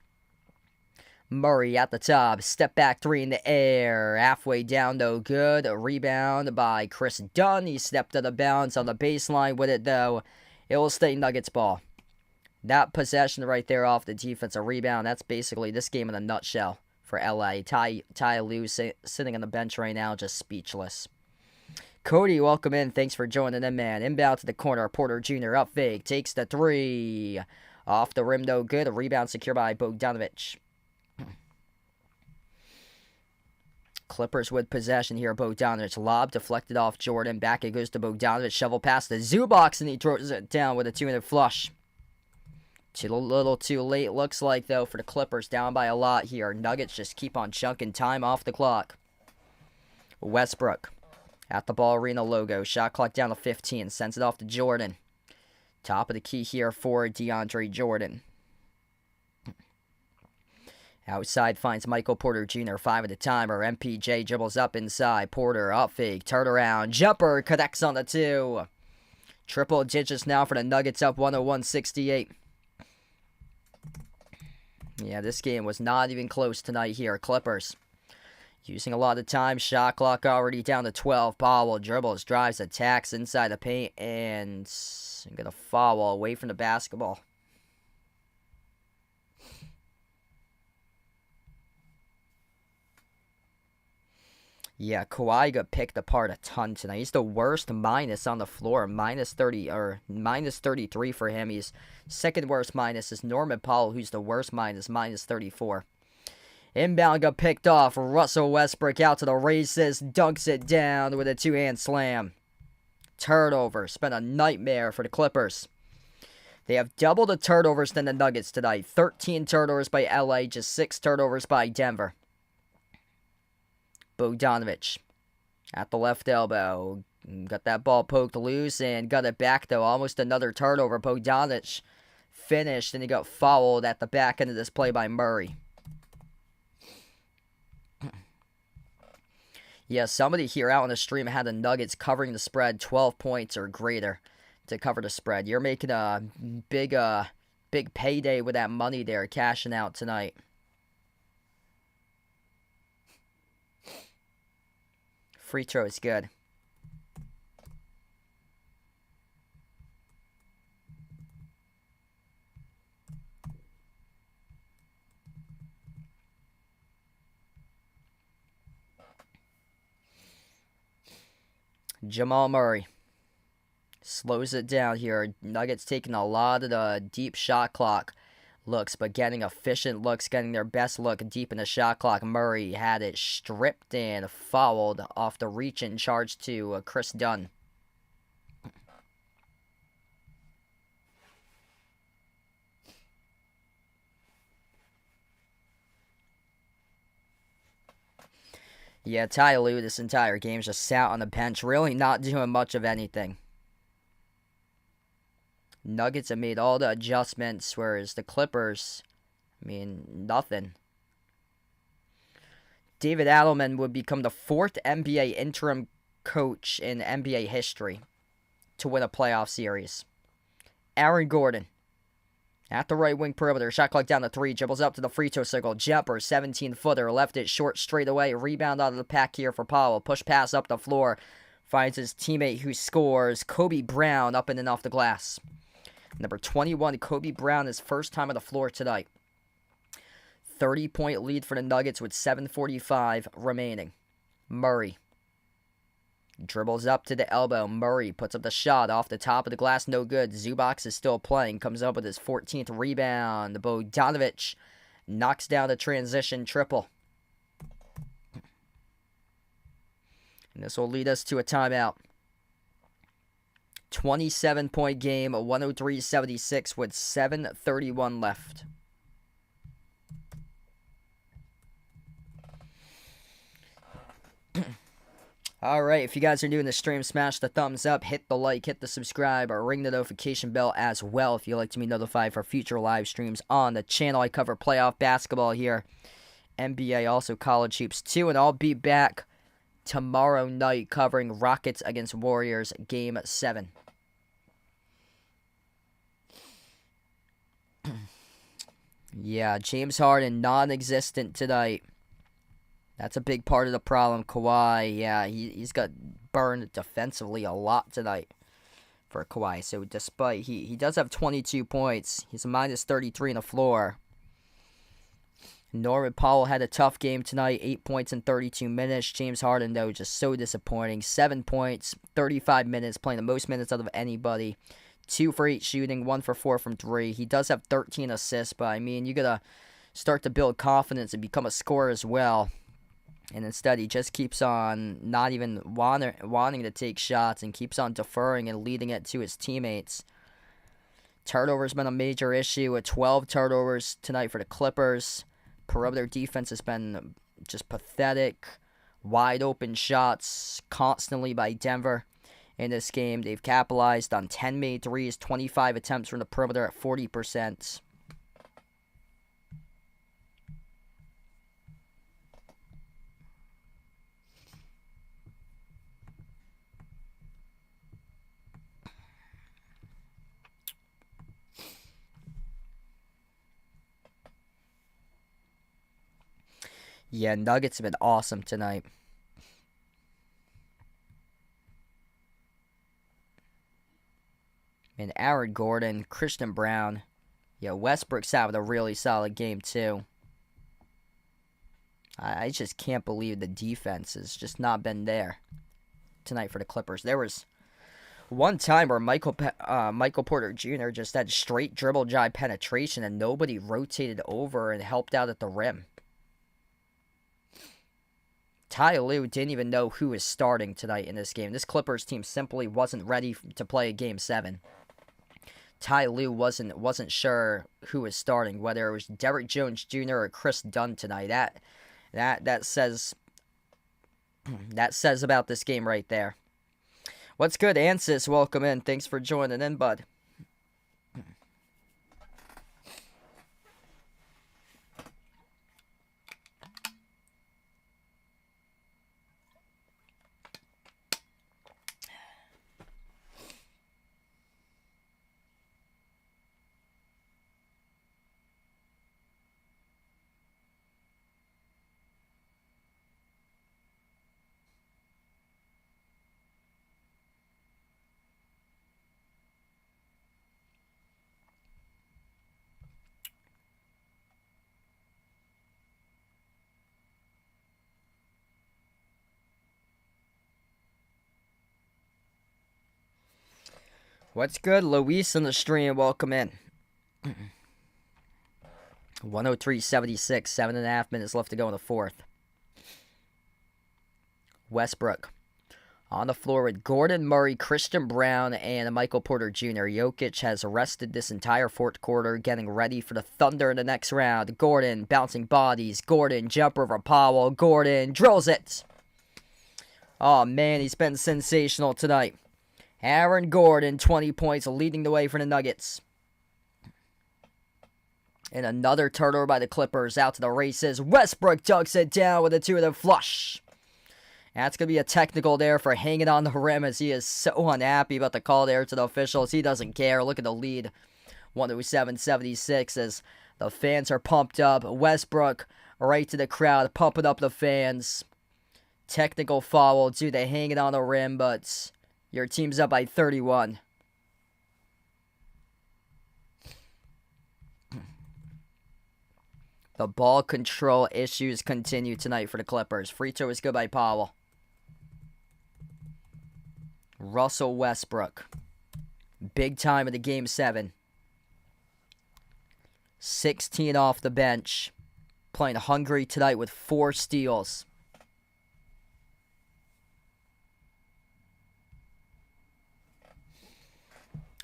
Murray at the top. Step back three in the air. Halfway down, no good. A rebound by Chris Dunn. He stepped out of bounds on the baseline with it, though. It will stay Nuggets ball. That possession right there off the defensive rebound, that's basically this game in a nutshell for LA. Ty Lue sitting on the bench right now, just speechless. Cody, welcome in. Thanks for joining in, man. Inbound to the corner. Porter Jr. up fake. Takes the three. Off the rim, no good. A rebound secured by Bogdanovic. Clippers with possession here. Bogdanovic. Lob deflected off Jordan. Back it goes to Bogdanovic. Shovel past the Zubox, and he throws it down with a 2-minute flush. A little too late, looks like, though, for the Clippers. Down by a lot here. Nuggets just keep on chunking time off the clock. Westbrook. At the Ball Arena logo. Shot clock down to 15. Sends it off to Jordan. Top of the key here for DeAndre Jordan. Outside finds Michael Porter Jr. 5 at a timer. MPJ dribbles up inside. Porter up fake. Turn around. Jumper connects on the 2. Triple digits now for the Nuggets, up 101-68. Yeah, this game was not even close tonight here. Clippers using a lot of time. Shot clock already down to 12. Powell dribbles, drives, attacks inside the paint, and I'm going to foul away from the basketball. Yeah, Kawhi got picked apart a ton tonight. He's the worst minus on the floor, minus 30 or minus 33 for him. He's second worst minus is Norman Powell, who's the worst minus, minus 34. Inbound got picked off. Russell Westbrook out to the races, dunks it down with a two-hand slam. Turnover. It's been a nightmare for the Clippers. They have double the turnovers than the Nuggets tonight. 13 turnovers by LA, just 6 turnovers by Denver. Bogdanovic at the left elbow. Got that ball poked loose and got it back, though. Almost another turnover. Bogdanovic finished, and he got fouled at the back end of this play by Murray. Yeah, somebody here out on the stream had the Nuggets covering the spread 12 points or greater to cover the spread. You're making a big payday with that money there, cashing out tonight. Free throw is good. Jamal Murray slows it down here. Nuggets taking a lot of the deep shot clock looks, but getting efficient looks, getting their best look deep in the shot clock. Murray had it stripped and fouled off the reach and charge to Chris Dunn. Yeah, Ty Lue this entire game just sat on the bench, really not doing much of anything. Nuggets have made all the adjustments, whereas the Clippers, nothing. David Adelman would become the 4th NBA interim coach in NBA history to win a playoff series. Aaron Gordon at the right wing perimeter. Shot clock down to 3. Dribbles up to the free throw circle. Jumper, 17-footer. Left it short straight away. Rebound out of the pack here for Powell. Push pass up the floor. Finds his teammate who scores. Kobe Brown up in and off the glass. Number 21, Kobe Brown, his first time on the floor tonight. 30-point lead for the Nuggets with 7:45 remaining. Murray dribbles up to the elbow. Murray puts up the shot off the top of the glass. No good. Zubac is still playing. Comes up with his 14th rebound. Bogdanovic knocks down the transition triple. And this will lead us to a timeout. 27-point game, 103-76 with 7:31 left. Alright, if you guys are new in the stream, smash the thumbs up, hit the like, hit the subscribe, or ring the notification bell as well if you'd like to be notified for future live streams on the channel. I cover playoff basketball here, NBA, also college hoops too, and I'll be back tomorrow night covering Rockets against Warriors Game 7. Yeah, James Harden non-existent tonight. That's a big part of the problem. Kawhi, yeah, he's got burned defensively a lot tonight for Kawhi. So despite, he does have 22 points. He's a minus 33 on the floor. Norman Powell had a tough game tonight, 8 points in 32 minutes. James Harden, though, just so disappointing. 7 points, 35 minutes, playing the most minutes out of anybody. 2 for 8 shooting, 1 for 4 from 3. He does have 13 assists, but, you got to start to build confidence and become a scorer as well. And instead, he just keeps on not even wanting to take shots and keeps on deferring and leading it to his teammates. Turnovers been a major issue with 12 turnovers tonight for the Clippers. Perimeter defense has been just pathetic. Wide open shots constantly by Denver. in this game. They've capitalized on 10 made threes, 25 attempts from the perimeter at 40%. Yeah, Nuggets have been awesome tonight. And Aaron Gordon, Christian Brown. Yeah, Westbrook's having a really solid game, too. I just can't believe the defense has just not been there tonight for the Clippers. There was one time where Michael Porter Jr. just had straight dribble drive penetration and nobody rotated over and helped out at the rim. Ty Lue didn't even know who was starting tonight in this game. This Clippers team simply wasn't ready to play a Game 7. Ty Lue wasn't sure who was starting, whether it was Derrick Jones Jr. or Chris Dunn tonight. That says about this game right there. What's good, Ansis? Welcome in. Thanks for joining in, bud. What's good, Luis on the stream? Welcome in. 103.76, 7.5 minutes left to go in the fourth. Westbrook on the floor with Gordon, Murray, Christian Brown, and Michael Porter Jr. Jokic has rested this entire fourth quarter, getting ready for the Thunder in the next round. Gordon bouncing bodies. Gordon jumper over Powell. Gordon drills it. Oh, man, he's been sensational tonight. Aaron Gordon, 20 points, leading the way for the Nuggets. And another turnover by the Clippers. Out to the races. Westbrook ducks it down with a two-of-them flush. That's going to be a technical there for hanging on the rim, as he is so unhappy about the call there to the officials. He doesn't care. Look at the lead. 107-76 as the fans are pumped up. Westbrook right to the crowd, pumping up the fans. Technical foul due to hanging on the rim, but your team's up by 31. The ball control issues continue tonight for the Clippers. Free throw is good by Powell. Russell Westbrook. Big time in the Game 7. 16 off the bench. Playing hungry tonight with 4 steals.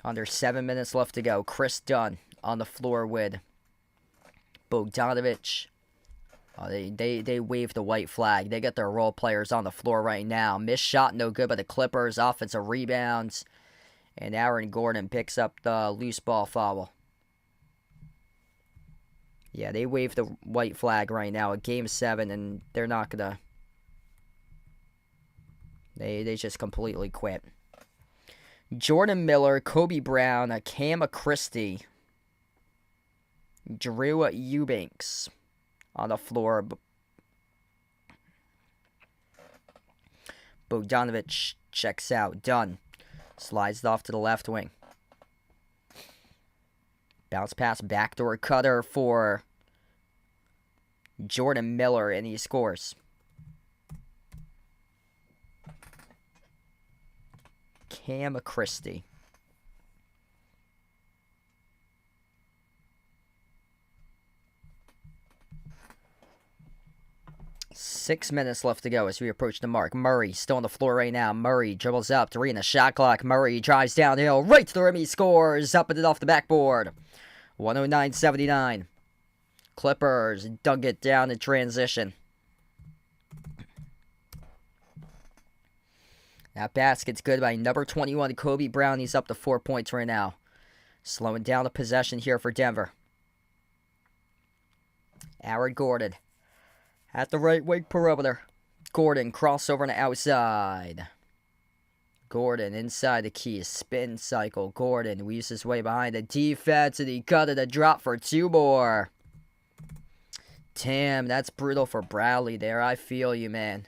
Under 7 minutes left to go. Chris Dunn on the floor with Bogdanovich. Oh, they waved the white flag. They got their role players on the floor right now. Missed shot, no good by the Clippers. Offensive rebounds. And Aaron Gordon picks up the loose ball foul. Yeah, they waved the white flag right now at Game 7, and they're not going to... They just completely quit. Jordan Miller, Kobe Brown, Cam Christie, Drew Eubanks on the floor. Bogdanovich checks out. Dunn slides it off to the left wing. Bounce pass, backdoor cutter for Jordan Miller, and he scores. Cam Christie. Six minutes left to go as we approach the mark. Murray still on the floor right now. Murray dribbles up, 3 in the shot clock. Murray drives downhill, right to the rim. He scores, up and it off the backboard. 109-79. Clippers dug it down in transition. That basket's good by number 21, Kobe Brown. He's up to 4 points right now. Slowing down the possession here for Denver. Aaron Gordon at the right wing perimeter. Gordon crossover on the outside. Gordon inside the key. Spin cycle. Gordon weaves his way behind the defense, and he got it a drop for 2 more. Damn, that's brutal for Bradley there. I feel you, man.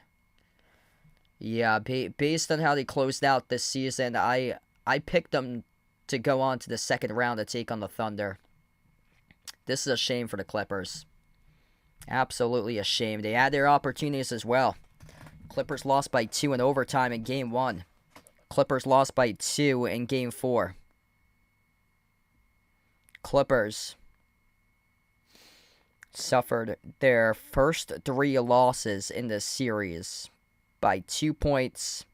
Yeah, based on how they closed out this season, I picked them to go on to the second round to take on the Thunder. This is a shame for the Clippers. Absolutely a shame. They had their opportunities as well. Clippers lost by 2 in overtime in Game 1. Clippers lost by 2 in Game 4. Clippers suffered their first 3 losses in this series by 2 points,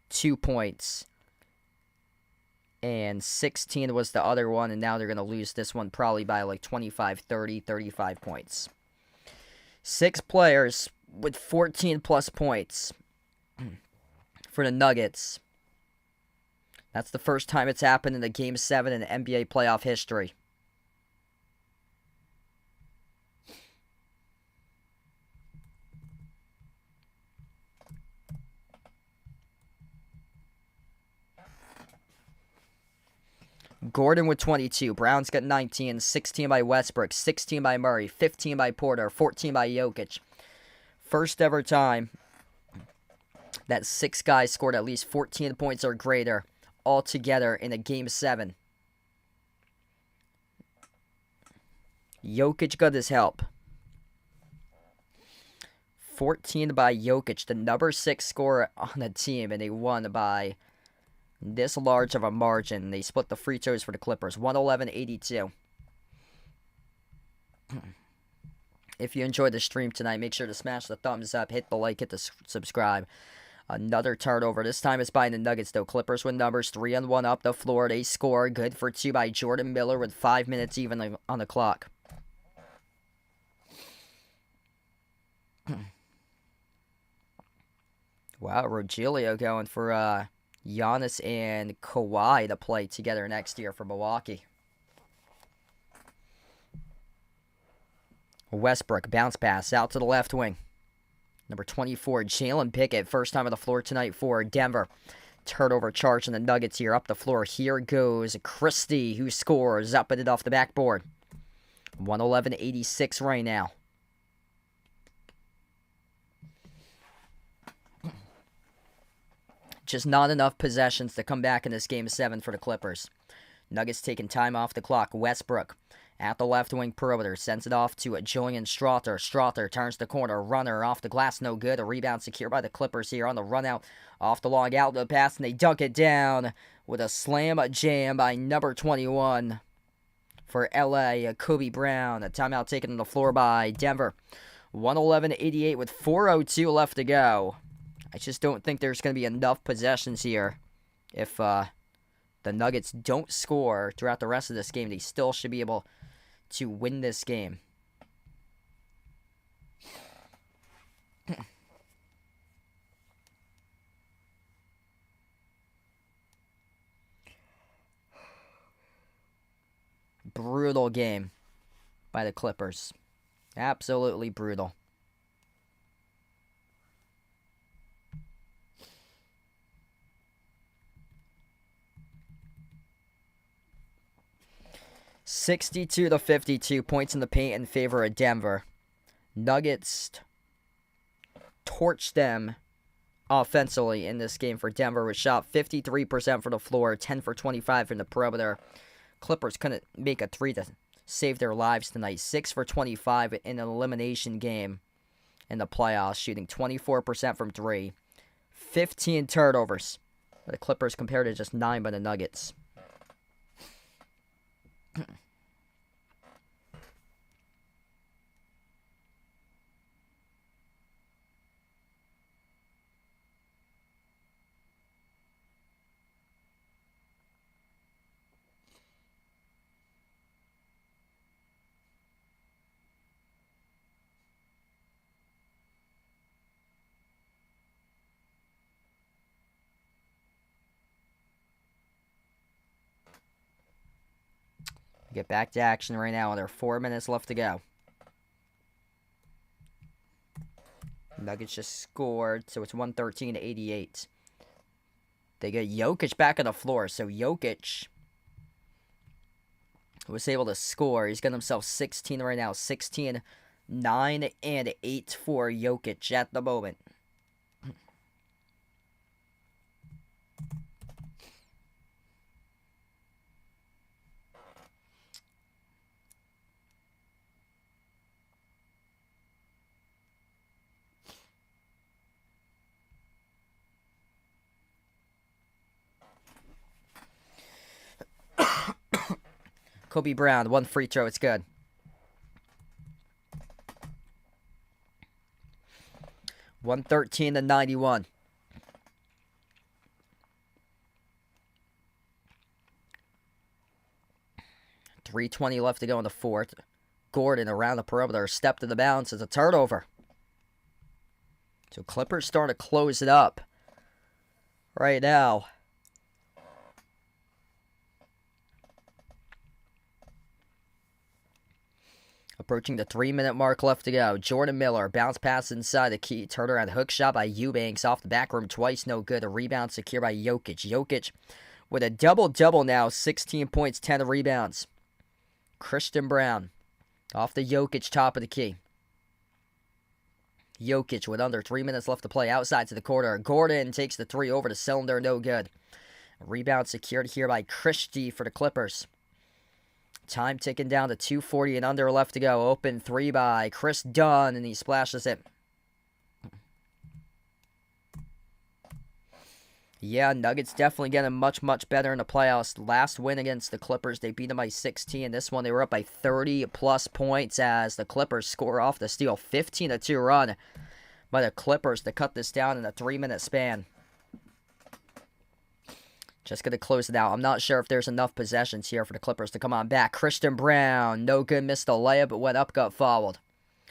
2 points, and 16 was the other one, and now they're going to lose this one probably by like 25, 30, 35 points. 6 players with 14 plus points for the Nuggets. That's the first time it's happened in the Game 7 in NBA playoff history. Gordon with 22. Brown's got 19. 16 by Westbrook. 16 by Murray. 15 by Porter. 14 by Jokic. First ever time that 6 guys scored at least 14 points or greater all together in a Game 7. Jokic got his help. 14 by Jokic, the number 6 scorer on the team, and they won by this large of a margin. They split the free throws for the Clippers, 111-82. If you enjoyed the stream tonight, make sure to smash the thumbs up, hit the like, hit the subscribe. Another turnover. This time it's by the Nuggets, though. Clippers with numbers, 3-1 up the floor. They score. Good for 2 by Jordan Miller with 5 minutes even on the clock. Wow, Rogelio going for Giannis and Kawhi to play together next year for Milwaukee. Westbrook, bounce pass out to the left wing. Number 24, Jalen Pickett, first time on the floor tonight for Denver. Turnover charge in the Nuggets here, up the floor. Here goes Christie, who scores, up it off the backboard. 111-86 right now. Just not enough possessions to come back in this Game 7 for the Clippers. Nuggets taking time off the clock. Westbrook at the left wing perimeter. Sends it off to Julian Strawther. Strawther turns the corner. Runner off the glass. No good. A rebound secured by the Clippers here on the run out. Off the long outlet pass. And they dunk it down with a slam jam by number 21 for LA. Kobe Brown. A timeout taken on the floor by Denver. 111-88 with 4:02 left to go. I just don't think there's going to be enough possessions here. If the Nuggets don't score throughout the rest of this game, they still should be able to win this game. Brutal game by the Clippers. Absolutely brutal. (62-52) points in the paint in favor of Denver. Nuggets torched them offensively in this game for Denver, which shot 53% from the floor, 10 for 25 from the perimeter. Clippers couldn't make a 3 to save their lives tonight. 6 for 25 in an elimination game in the playoffs, shooting 24% from 3. 15 turnovers by the Clippers compared to just 9 by the Nuggets. Get back to action right now. There are 4 minutes left to go. Nuggets just scored, so it's 113-88. They get Jokic back on the floor, so Jokic was able to score. He's got himself 16 right now. 16, 9, and 8 for Jokic at the moment. Kobe Brown, 1 free throw, it's good. $113-91. $3:20 left to go in the fourth. Gordon around the perimeter, stepped to the bounce. It's a turnover. So Clippers starting to close it up right now. Approaching the 3-minute mark left to go. Jordan Miller, bounce pass inside the key. Turnaround hook shot by Eubanks off the back rim twice. No good. A rebound secured by Jokic. Jokic with a double-double now. 16 points, 10 rebounds. Christian Brown off the Jokic top of the key. Jokic with under 3 minutes left to play outside to the corner. Gordon takes the three over the cylinder. No good. A rebound secured here by Christie for the Clippers. Time ticking down to 2:40 and under left to go. Open three by Chris Dunn, and he splashes it. Yeah, Nuggets definitely getting much, much better in the playoffs. Last win against the Clippers, they beat them by 16. This one, they were up by 30-plus points as the Clippers score off the steal. 15-2 run by the Clippers to cut this down in a 3-minute span. Just going to close it out. I'm not sure if there's enough possessions here for the Clippers to come on back. Christian Brown, no good, missed a layup, but went up, got fouled.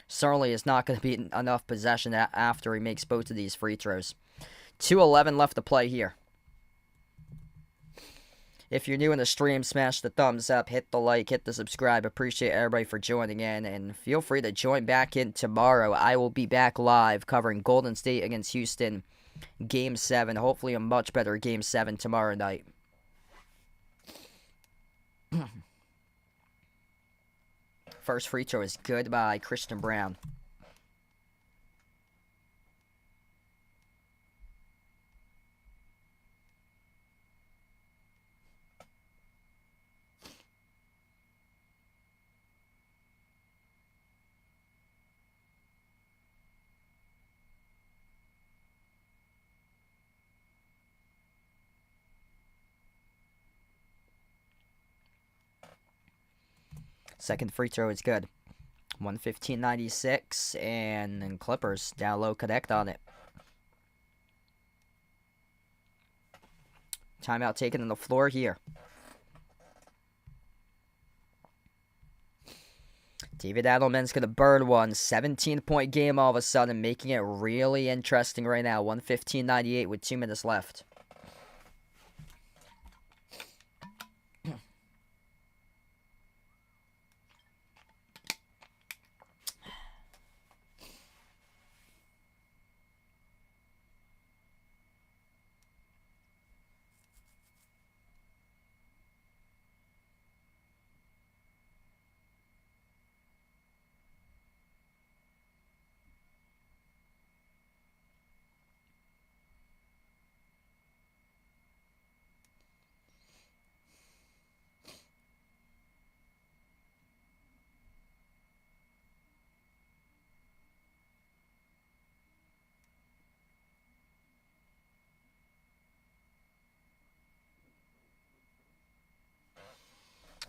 Certainly is not going to be enough possession after he makes both of these free throws. 2:11 left to play here. If you're new in the stream, smash the thumbs up, hit the like, hit the subscribe. Appreciate everybody for joining in, and feel free to join back in tomorrow. I will be back live covering Golden State against Houston. Game 7. Hopefully a much better Game 7 tomorrow night. First free throw is good by Christian Brown. Second free throw is good. 115-96, and then Clippers down low connect on it. Timeout taken on the floor here. David Adelman's going to burn one. 17-point game all of a sudden, making it really interesting right now. 115-98 with 2 minutes left.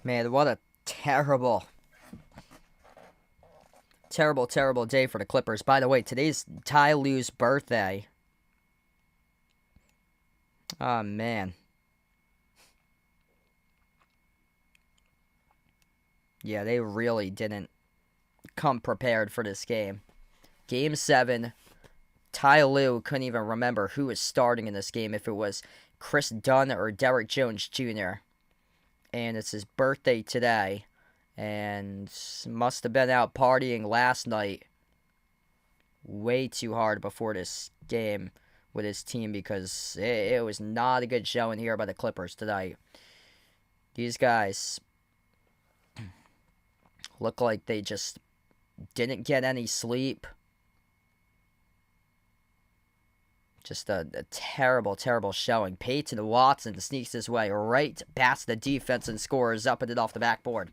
Man, what a terrible day for the Clippers. By the way, today's Ty Lue's birthday. Oh, man. Yeah, they really didn't come prepared for this game. Game 7, Ty Lue couldn't even remember who was starting in this game, if it was Chris Dunn or Derrick Jones Jr., and it's his birthday today. and must have been out partying last night way too hard before this game with his team, because it was not a good showing here by the Clippers tonight. These guys look like they just didn't get any sleep. Just a terrible, terrible showing. Peyton Watson sneaks his way right past the defense and scores up and it off the backboard.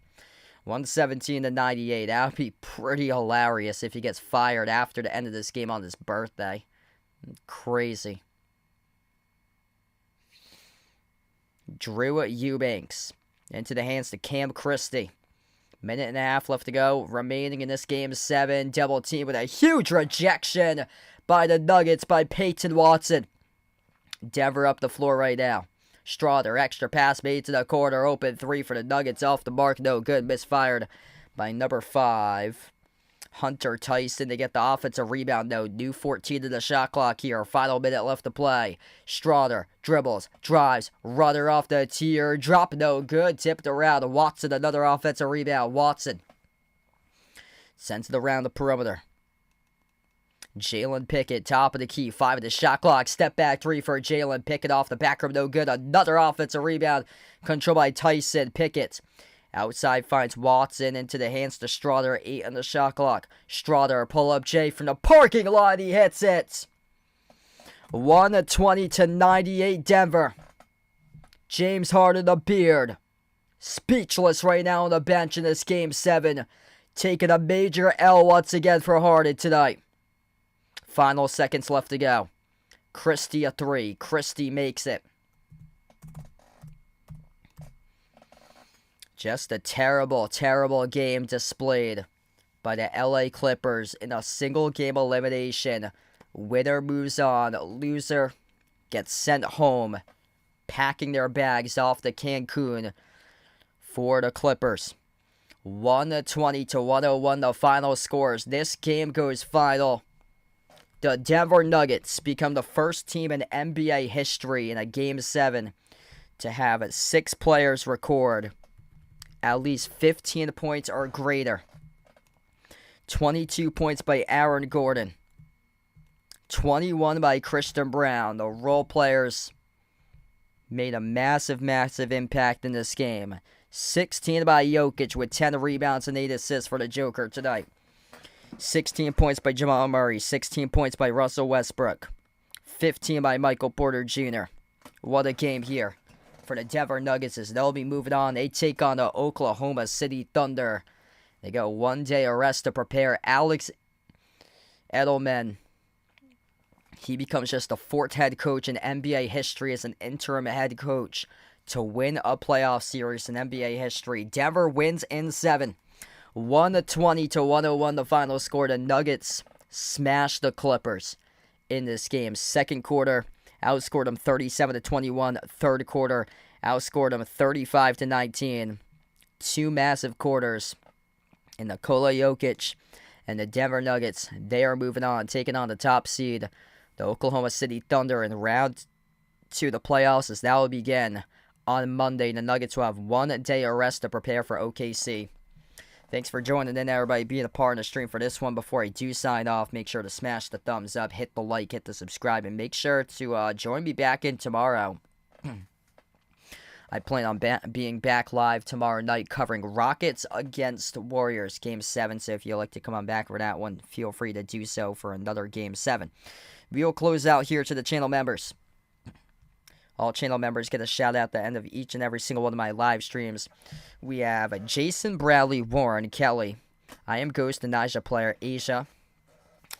117-98. That would be pretty hilarious if he gets fired after the end of this game on his birthday. Crazy. Drew Eubanks into the hands to Cam Christie. Minute and a half left to go. Remaining in this game 7. Double team with a huge rejection by the Nuggets by Peyton Watson. Denver up the floor right now. Strother, extra pass made to the corner. Open 3 for the Nuggets. Off the mark, no good. Misfired by number 5. Hunter Tyson to get the offensive rebound, though. New 14 to the shot clock here. Final minute left to play. Strother dribbles, drives, runner off the tier. Drop, no good. Tipped around. Watson, another offensive rebound. Watson sends it around the perimeter. Jalen Pickett, top of the key. 5 of the shot clock. Step back 3 for Jalen Pickett off the back rim, no good. Another offensive rebound. Controlled by Tyson. Pickett outside finds Watson into the hands to Strother. 8 on the shot clock. Strother, pull up Jay from the parking lot. He hits it. 120-98 Denver. James Harden, the beard, speechless right now on the bench in this game 7. Taking a major L once again for Harden tonight. Final seconds left to go. Christie a 3. Christie makes it. Just a terrible, terrible game displayed by the LA Clippers in a single game elimination. Winner moves on. Loser gets sent home, packing their bags off to Cancun for the Clippers. 120-101 the final scores. This game goes final. The Denver Nuggets become the first team in NBA history in a Game 7 to have 6 players record at least 15 points or greater. 22 points by Aaron Gordon. 21 by Christian Brown. The role players made a massive, massive impact in this game. 16 by Jokic with 10 rebounds and 8 assists for the Joker tonight. 16 points by Jamal Murray. 16 points by Russell Westbrook. 15 by Michael Porter Jr. What a game here for the Denver Nuggets as they'll be moving on. They take on the Oklahoma City Thunder. They got 1 day of rest to prepare. Alex Edelman, he becomes just the 4th head coach in NBA history as an interim head coach to win a playoff series in NBA history. Denver wins in 7. 120-101 the final score. The Nuggets smashed the Clippers in this game. Second quarter, outscored them 37-21. Third quarter, outscored them 35-19. 2 massive quarters. And Nikola Jokic and the Denver Nuggets, they are moving on, taking on the top seed, the Oklahoma City Thunder, in round 2 of the playoffs, as that will begin on Monday. The Nuggets will have 1 day of rest to prepare for OKC. Thanks for joining in, everybody, being a part of the stream for this one. Before I do sign off, make sure to smash the thumbs up, hit the like, hit the subscribe, and make sure to join me back in tomorrow. I plan on being back live tomorrow night covering Rockets against Warriors, Game 7. So if you'd like to come on back for that one, feel free to do so for another Game 7. We will close out here to the channel members. All channel members get a shout out at the end of each and every single one of my live streams. We have Jason, Bradley, Warren, Kelly, I Am Ghost, the Naja Player, Asia,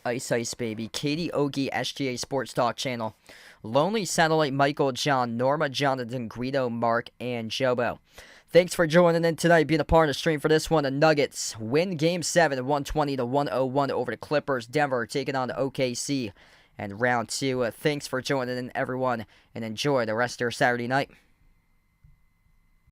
Ice Baby, Katie Ogie, SGA Sports Talk Channel, Lonely Satellite, Michael, John, Norma, Jonathan, Guido, Mark, and Jobo. Thanks for joining in tonight, being a part of the stream for this one. The Nuggets win Game 7, 120-101 over the Clippers. Denver taking on the OKC and round 2. Thanks for joining in, everyone, and enjoy the rest of your Saturday night.